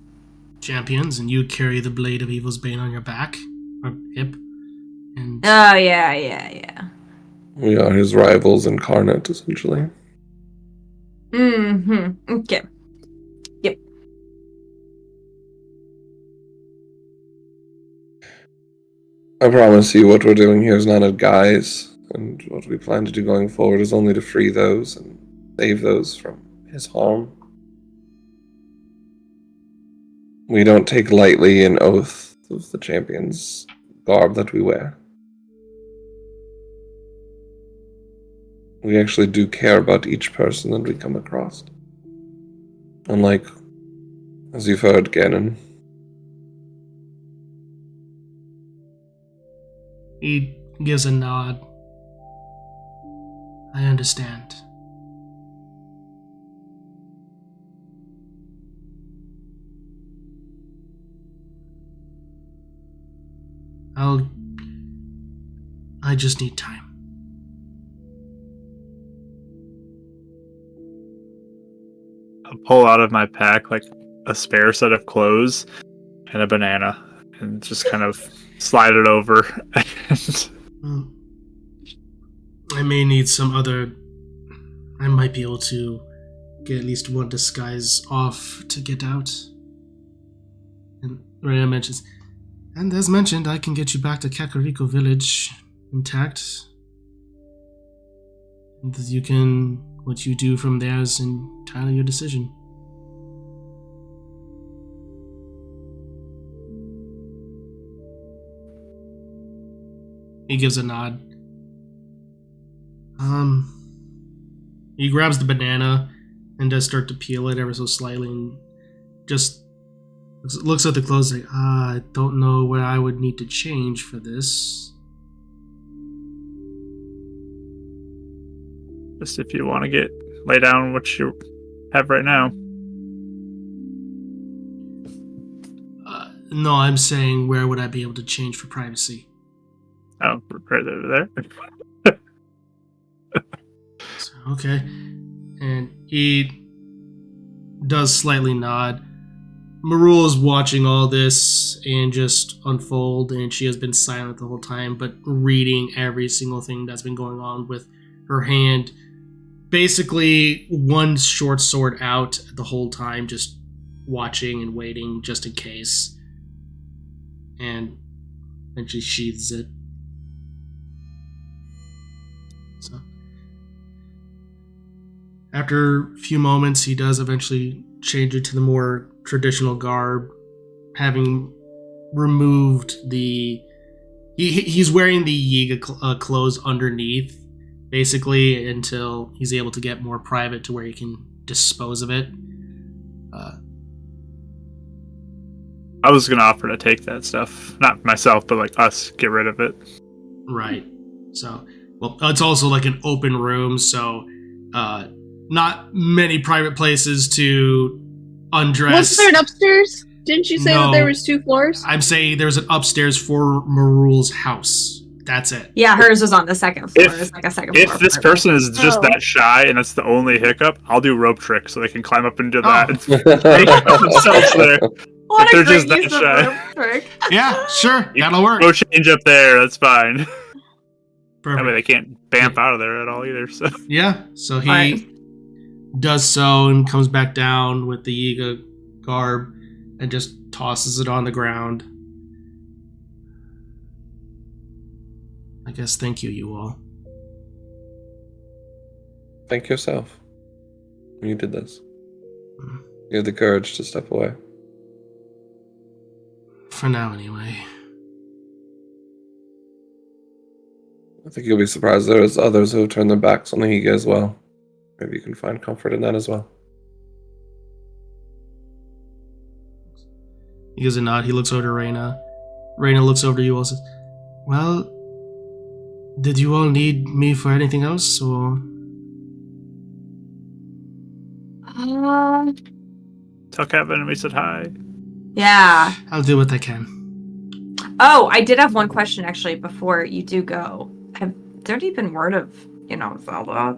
Champions, and you carry the Blade of Evil's Bane on your back, or hip. And
oh, yeah.
We are his rivals incarnate, essentially.
Mm-hmm. Okay. Yep.
I promise you what we're doing here is not a guise, and what we plan to do going forward is only to free those and save those from his harm. We don't take lightly an oath of the champion's garb that we wear. We actually do care about each person that we come across. Unlike, as you've heard, Ganon.
He gives a nod. I understand. I just need time.
I'll pull out of my pack like a spare set of clothes and a banana and just kind of slide it over.
I may need some other... I might be able to get at least one disguise off to get out. And Rhea mentions... And as mentioned, I can get you back to Kakariko Village intact. And you can... What you do from there is entirely your decision. He gives a nod. He grabs the banana and does start to peel it ever so slightly and just looks at the clothes like, I don't know where I would need to change for this.
Just if you want to lay down what you have right now.
No, I'm saying where would I be able to change for privacy?
Oh, right over there.
So, okay. And he does slightly nod. Marul is watching all this and just unfold, and she has been silent the whole time, but reading every single thing that's been going on with her hand, basically one short sword out the whole time, just watching and waiting just in case. And then she sheathes it. So after a few moments, he does eventually change it to the more traditional garb, having removed the... He's wearing the Yiga clothes underneath, basically, until he's able to get more private to where he can dispose of it.
I was going to offer to take that stuff. Not myself, but like us, get rid of it.
Right. So, well, it's also like an open room, so not many private places to undress.
Was there an upstairs? Didn't you say that there was 2 floors?
I'm saying there's an upstairs for Marul's house. That's it.
Yeah, hers is on the second floor. It's like a second floor.
If this person is just that shy and that's the only hiccup, I'll do rope tricks so they can climb up into that and themselves there.
What
if
a
they're
great
just that
use of
shy.
rope trick.
Yeah, sure. That'll work.
Go change up there. That's fine.
Perfect.
I mean, they can't bamf out of there at all either. So
yeah, so he does so and comes back down with the Yiga garb and just tosses it on the ground. I guess thank you all.
Thank yourself. You did this. You had the courage to step away.
For now, anyway.
I think you'll be surprised there's others who have turned their backs on the Higa as well. Maybe you can find comfort in that as well.
He gives a nod. He looks over to Reyna. Reyna looks over to you all and says, well, did you all need me for anything else, or...?
Tell Kevin we said hi.
Yeah.
I'll do what I can.
Oh, I did have one question, actually, before you do go. Have there any been word of, Zelda?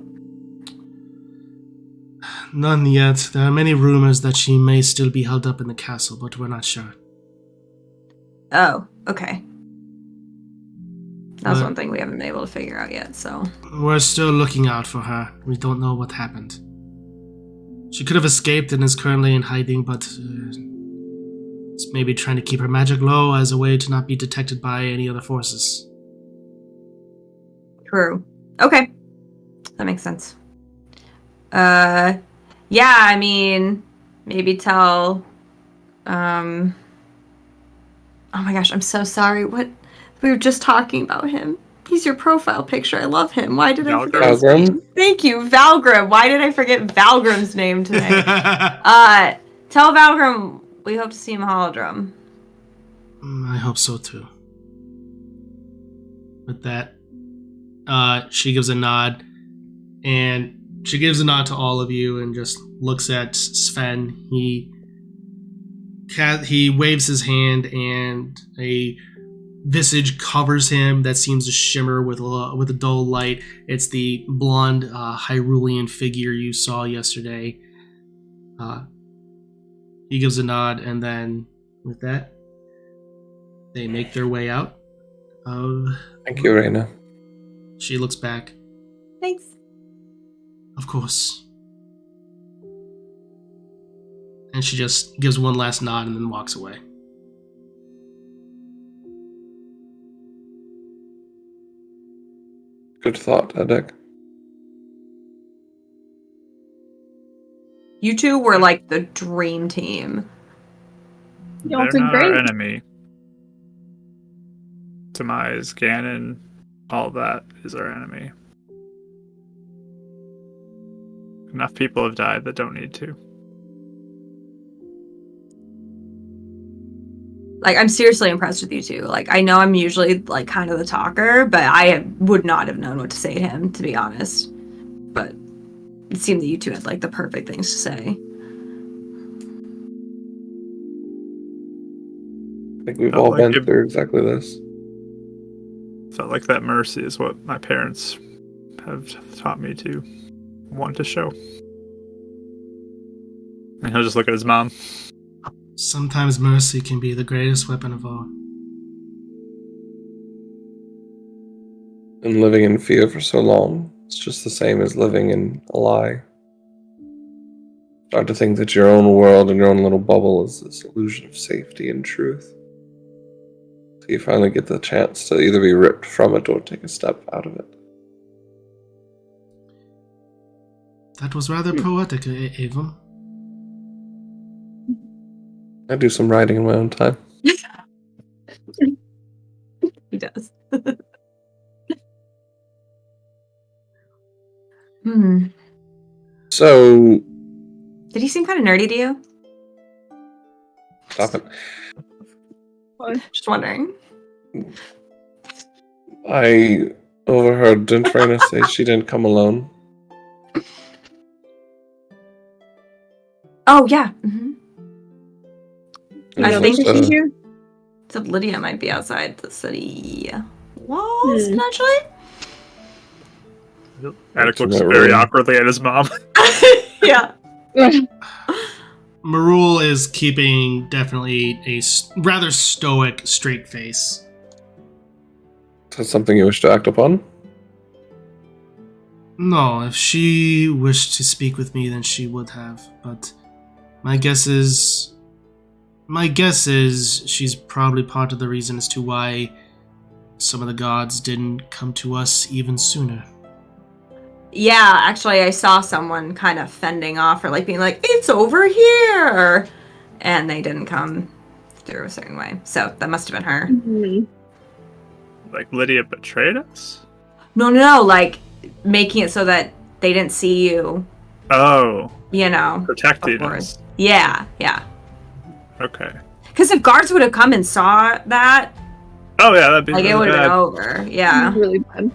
None yet. There are many rumors that she may still be held up in the castle, but we're not sure.
Oh, okay. That's one thing we haven't been able to figure out yet, so...
We're still looking out for her. We don't know what happened. She could have escaped and is currently in hiding, but... it's maybe trying to keep her magic low as a way to not be detected by any other forces.
True. Okay. That makes sense. Yeah, I mean... Maybe tell... Oh my gosh, I'm so sorry. What... We were just talking about him. He's your profile picture. I love him. Why did I forget his name? Thank you, Valgrim. Why did I forget Valgrim's name today? Tell Valgrim we hope to see him holodrum.
I hope so too. With that, she gives a nod, and she gives a nod to all of you and just looks at Sven. He waves his hand, and a visage covers him that seems to shimmer with a dull light. It's the blonde Hyrulean figure you saw yesterday. He gives a nod, and then with that, they make their way out.
Thank you, Reyna.
She looks back.
Thanks.
Of course. And she just gives one last nod and then walks away.
Good thought, Adek.
You two were like the dream team.
Y'all
They're
did
not
great.
our enemy. Demise, Ganon, all that is our enemy. Enough people have died that don't need to.
Like, I'm seriously impressed with you two. Like, I know I'm usually, like, kind of the talker, but I would not have known what to say to him, to be honest. But it seemed that you two had, like, the perfect things to say.
I think we've all been through exactly this.
Felt like that mercy is what my parents have taught me to want to show. And he'll just look at his mom.
Sometimes mercy can be the greatest weapon of all.
And living in fear for so long, It's just the same as living in a lie. Start to think that your own world and your own little bubble is this illusion of safety and truth. So you finally get the chance to either be ripped from it or take a step out of it.
That was rather poetic, Avon.
I do some writing in my own time.
He does.
So...
Did he seem kind of nerdy to you?
Stop it.
Just wondering.
I overheard Dintrina say she didn't come alone.
Oh, yeah. Mm-hmm. I think
she's here.
So Lydia might be outside the city walls, potentially.
Adek looks very awkwardly at his mom.
Yeah.
Marul is keeping definitely a rather stoic, straight face.
Is that something you wish to act upon?
No, if she wished to speak with me, then she would have. But my guess is she's probably part of the reason as to why some of the gods didn't come to us even sooner.
Yeah, actually, I saw someone kind of fending off or like being like, "It's over here," and they didn't come through a certain way. So that must have been her.
Mm-hmm.
Like Lydia betrayed us?
No, like making it so that they didn't see you.
Oh.
You know.
Protecting us.
Yeah.
Okay.
Because if guards would have come and saw that,
oh yeah, that'd be
like
really
it would have
bad.
been over. Yeah.
Really bad.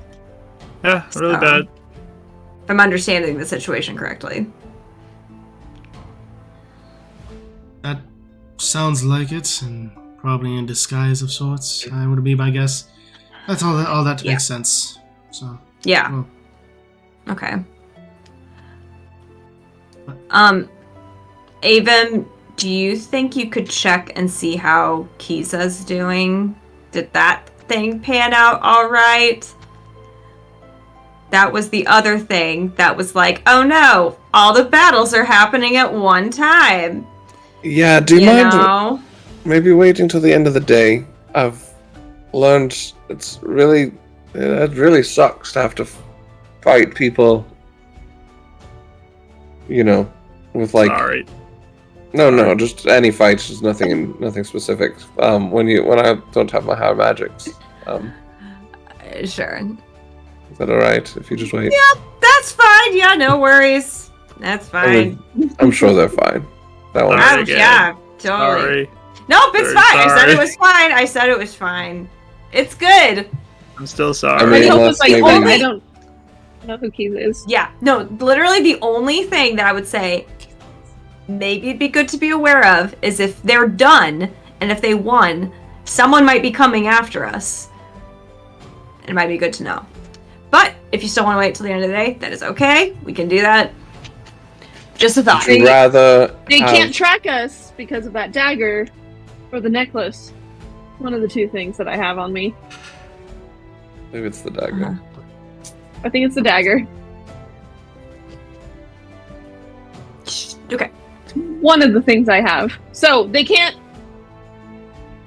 Yeah, really bad.
If I'm understanding the situation correctly.
That sounds like it, and probably in disguise of sorts. I would be my guess. That's all that makes sense. So.
Yeah.
Well.
Okay. Avon, do you think you could check and see how Kiza's doing? Did that thing pan out all right? That was the other thing that was like, oh no, all the battles are happening at one time.
Yeah, do you mind maybe waiting till the end of the day? I've learned it really sucks to have to fight people, you know, with like...
Sorry.
No, just any fights, just nothing specific. When I don't have my higher magics.
Sure.
Is that alright if you just wait?
Yeah, that's fine. Yeah, no worries. That's fine.
I'm sure they're fine. That one.
Yeah, totally.
Sorry.
Nope, it's
Very
fine. I said
sorry.
it was fine. I said it was fine. It's good.
I'm still sorry.
I mean,
I hope
unless
it's like,
maybe-
I don't know who Keith is.
Yeah, no, literally the only thing that I would say maybe it'd be good to be aware of is if they're done and if they won, someone might be coming after us. It might be good to know. But if you still want to wait till the end of the day, that is okay. We can do that. Just a thought.
Would you rather
They
have-
can't track us because of that dagger or the necklace. One of the two things that I have on me.
Maybe it's the dagger.
I think it's the dagger.
Okay.
One of the things I have. So they can't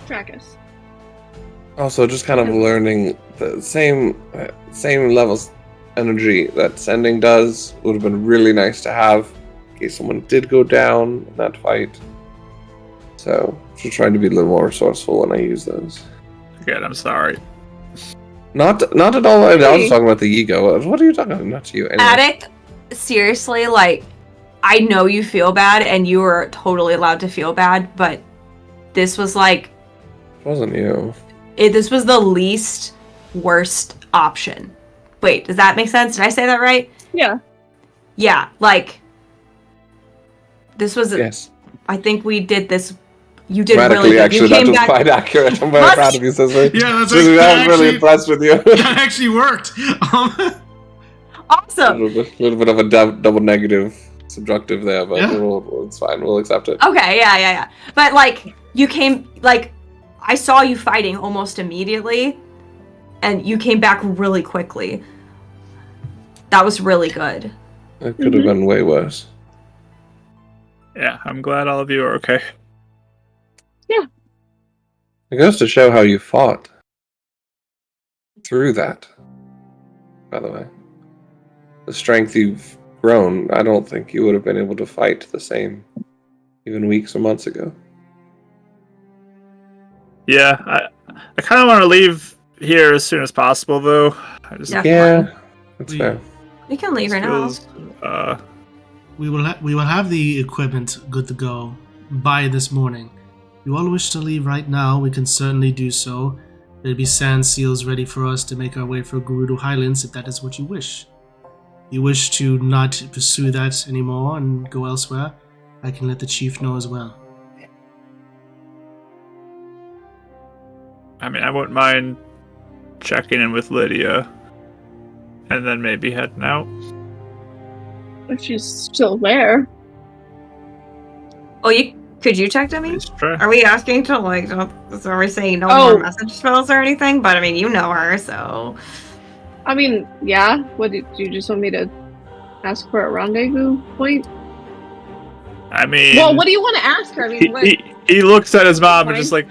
track us.
Also, just kind of learning the same levels energy that sending does would have been really nice to have in case someone did go down in that fight. So, just trying to be a little more resourceful when I use those.
Again, I'm sorry.
Not at all. I was talking about the ego. What are you talking about? Not you. Anyway.
Adek, seriously, like, I know you feel bad and you were totally allowed to feel bad, but this was like...
It wasn't you.
This was the least worst option. Wait, does that make sense? Did I say that right?
Yeah.
Yeah, like... This was...
Yes.
I think we did this... You did
Radically,
really good.
actually,
You
that
came
was
back...
quite accurate. I'm very proud of you, Cicely.
Yeah, that's
Cicely,
that
I'm really
actually-
impressed with you.
That actually worked.
Awesome.
A little bit of a double negative subjunctive there, but it's fine. We'll accept it.
Okay, yeah. But, like, you came... Like, I saw you fighting almost immediately, and you came back really quickly. That was really good.
It could have been way worse.
Yeah, I'm glad all of you are okay.
Yeah.
It goes to show how you fought through that, by the way. The strength you've grown, I don't think you would have been able to fight the same even weeks or months ago.
Yeah, I kind of want to leave here as soon as possible, though.
Yeah, that's fair.
We can leave right now.
We will have the equipment good to go by this morning. If you all wish to leave right now, we can certainly do so. There'll be sand seals ready for us to make our way for Gerudo Highlands if that is what you wish. If you wish to not pursue that anymore and go elsewhere, I can let the chief know as well.
I mean, I wouldn't mind checking in with Lydia and then maybe heading out.
If she's still there.
Oh, could you check Demise? Are we asking to so are we saying no more message spells or anything? But I mean, you know her, so.
I mean, yeah. What do you just want me to ask for a rendezvous point?
I mean,
well, what do you want to ask her? I mean,
he looks at his mom and just like,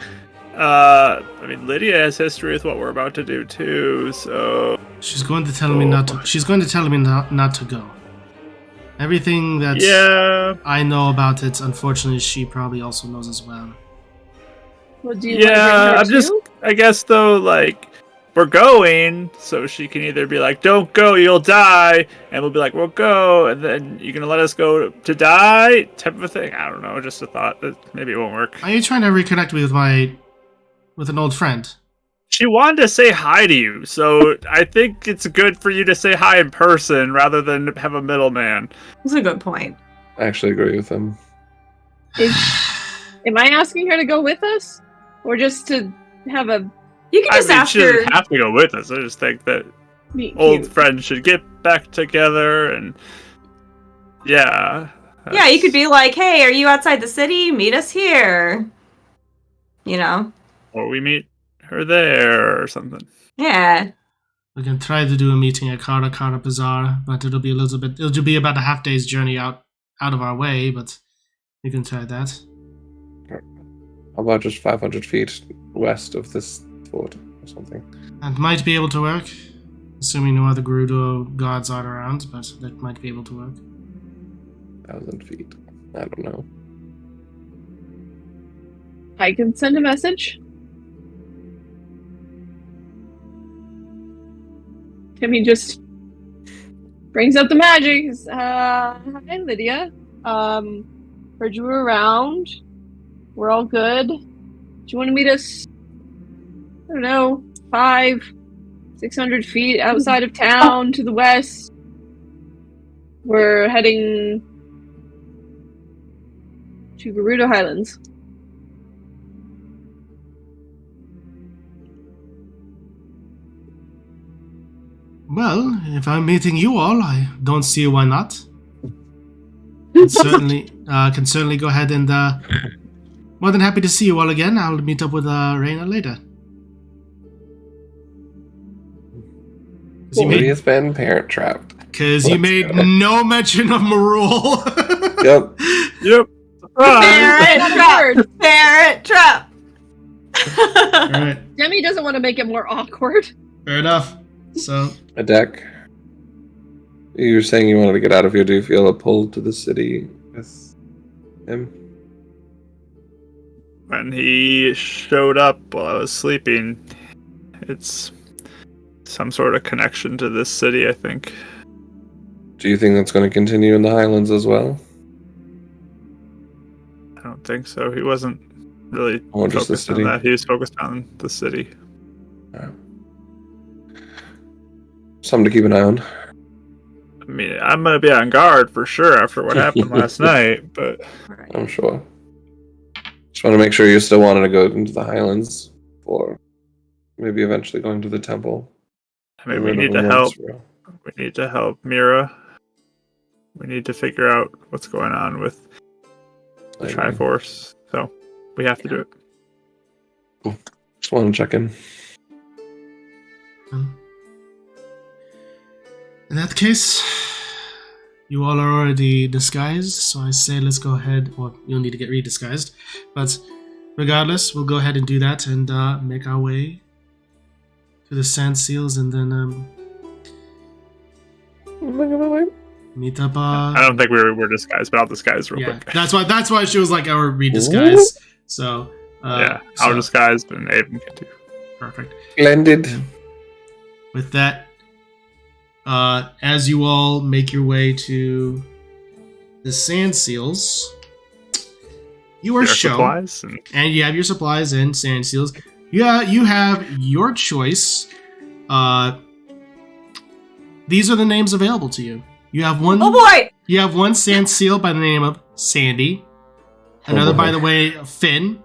I mean, Lydia has history with what we're about to do too, so
she's going to tell me not to. She's going to tell me not to go. Everything that I know about it, unfortunately, she probably also knows as well.
Well, do you want to bring her
I guess though, like, we're going, so she can either be like, "Don't go, you'll die," and we'll be like, "We'll go," and then you're gonna let us go to die, type of a thing. I don't know, just a thought that maybe it won't work.
Are you trying to reconnect with an old friend?
She wanted to say hi to you, so I think it's good for you to say hi in person rather than have a middleman.
That's a good point.
I actually agree with him.
Am I asking her to go with us? Or just to have a...
You can just ask
she
her...
doesn't have to go with us. I just think that old friends should get back together and... Yeah.
Yeah, you could be like, hey, are you outside the city? Meet us here. You know?
Or we meet her there or something.
Yeah.
We can try to do a meeting at Kara Bazaar, but it'll be about a half day's journey out of our way, but we can try that.
How about just 500 feet west of this fort or something?
That might be able to work, assuming no other Gerudo gods are around, but that might be able to work.
1,000 feet. I don't know.
I can send a message. Timmy just brings up the magic. Hi, Lydia. Heard you were around. We're all good. Do you want to meet us, I don't know, 500-600 feet outside of town to the west? We're heading to Gerudo Highlands.
Well, if I'm meeting you all, I don't see why not. Can certainly go ahead and more than happy to see you all again. I'll meet up with Reyna later.
Lydia's been parent trapped.
Because you made no mention of Marul.
Yep.
Parent trap.
All right.
Demi doesn't want to make it more awkward.
Fair enough. So,
Adek, you were saying you wanted to get out of here. Do you feel a pull to the city with him?
When he showed up while I was sleeping, it's some sort of connection to this city, I think.
Do you think that's going to continue in the Highlands as well?
I don't think so. He wasn't really
just
focused on that. He was focused on the city.
Something to keep an eye on.
I mean, I'm going to be on guard for sure after what happened last night, but...
I'm sure. Just want to make sure you still wanted to go into the Highlands for maybe eventually going to the temple.
I mean, we need to help. We need to help Mira. We need to figure out what's going on with the Triforce. So, we have to do it.
Cool. Just want to check in.
In that case, you all are already disguised, so I say let's go ahead. Well, you'll need to get redisguised, but regardless, we'll go ahead and do that and make our way to the sand seals, and then meet up.
I don't think we're disguised, but I'll disguise real quick.
That's why she was like our redisguise. So
I'll disguise, and Aiden can too.
Perfect.
Splendid.
With that, as you all make your way to the sand seals, you are shown, and you have your supplies and sand seals. Yeah, you have your choice. These are the names available to you. You have one.
Oh boy!
You have one sand seal by the name of Sandy. Another, by the way, Finn,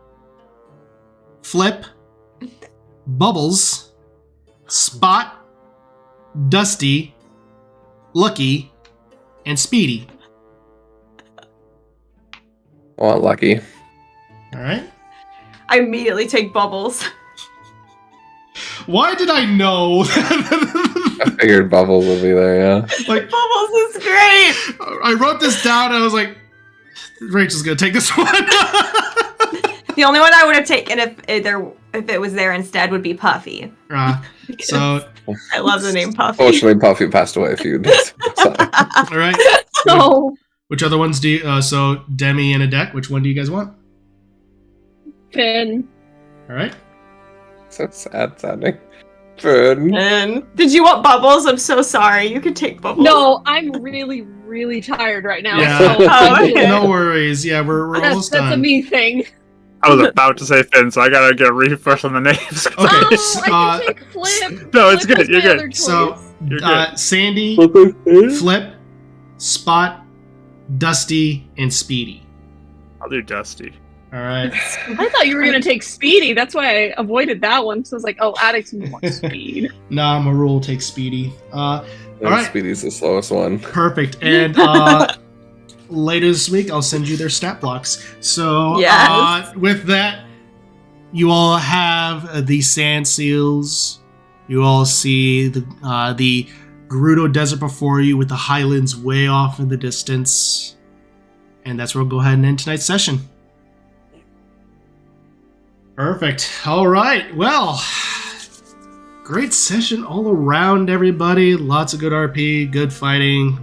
Flip, Bubbles, Spot, Dusty, Lucky, and Speedy.
I want Lucky.
All right.
I immediately take Bubbles.
Why did I know?
I figured Bubbles would be there, yeah.
Like, Bubbles is great!
I wrote this down and I was like, Rachel's gonna take this one.
The only one I would have taken if it was there instead would be Puffy.
So
I love the name Puffy.
Fortunately, Puffy passed away a few days ago.
All right.
No.
Which other ones do you, so Demi and Adek, which one do you guys want?
Finn.
All right.
So sad sounding. Finn.
And did you want Bubbles? I'm so sorry. You could take Bubbles.
No, I'm really, really tired right now.
Yeah.
So
okay.
No worries. Yeah, we're almost done.
That's a me thing.
I was about to say Finn, so I gotta get a refresh on the names.
Okay.
I can take Flip.
No, it's
Flip
good. You're
is my
good.
other choice.
So
You're good.
Sandy, Flip, Spot, Dusty, and Speedy.
I'll do Dusty.
All right.
I thought you were gonna take Speedy. That's why I avoided that one. So I was like, oh, Adek's more speed.
Nah, Marul takes Speedy. All right.
Speedy's the slowest one.
Perfect. And later this week, I'll send you their stat blocks. So
Yes.
with that, you all have the sand seals. You all see the Gerudo Desert before you with the highlands way off in the distance. And that's where we'll go ahead and end tonight's session. Perfect. All right. Well, great session all around, everybody. Lots of good RP, good fighting,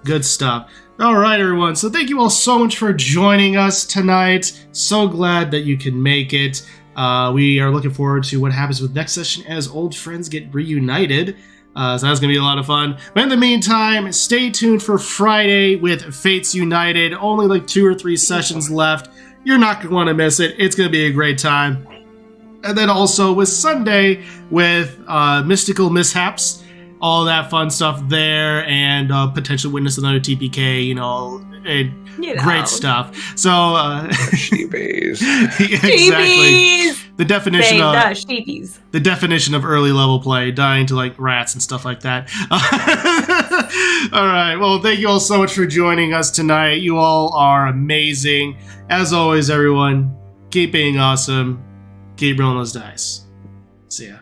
good stuff. All right, everyone. So thank you all so much for joining us tonight. So glad that you can make it. We are looking forward to what happens with next session as old friends get reunited. So that's going to be a lot of fun. But in the meantime, stay tuned for Friday with Fates United. Only like 2 or 3 sessions left. You're not going to want to miss it. It's going to be a great time. And then also with Sunday with Mystical Mishaps. All that fun stuff there, and potentially witness another TPK, great stuff. So,
Sheepies.
Exactly. The definition of
sheepies.
The definition of early level play, dying to like rats and stuff like that. All right. Well, thank you all so much for joining us tonight. You all are amazing. As always, everyone, keep being awesome. Keep rolling those dice. See ya.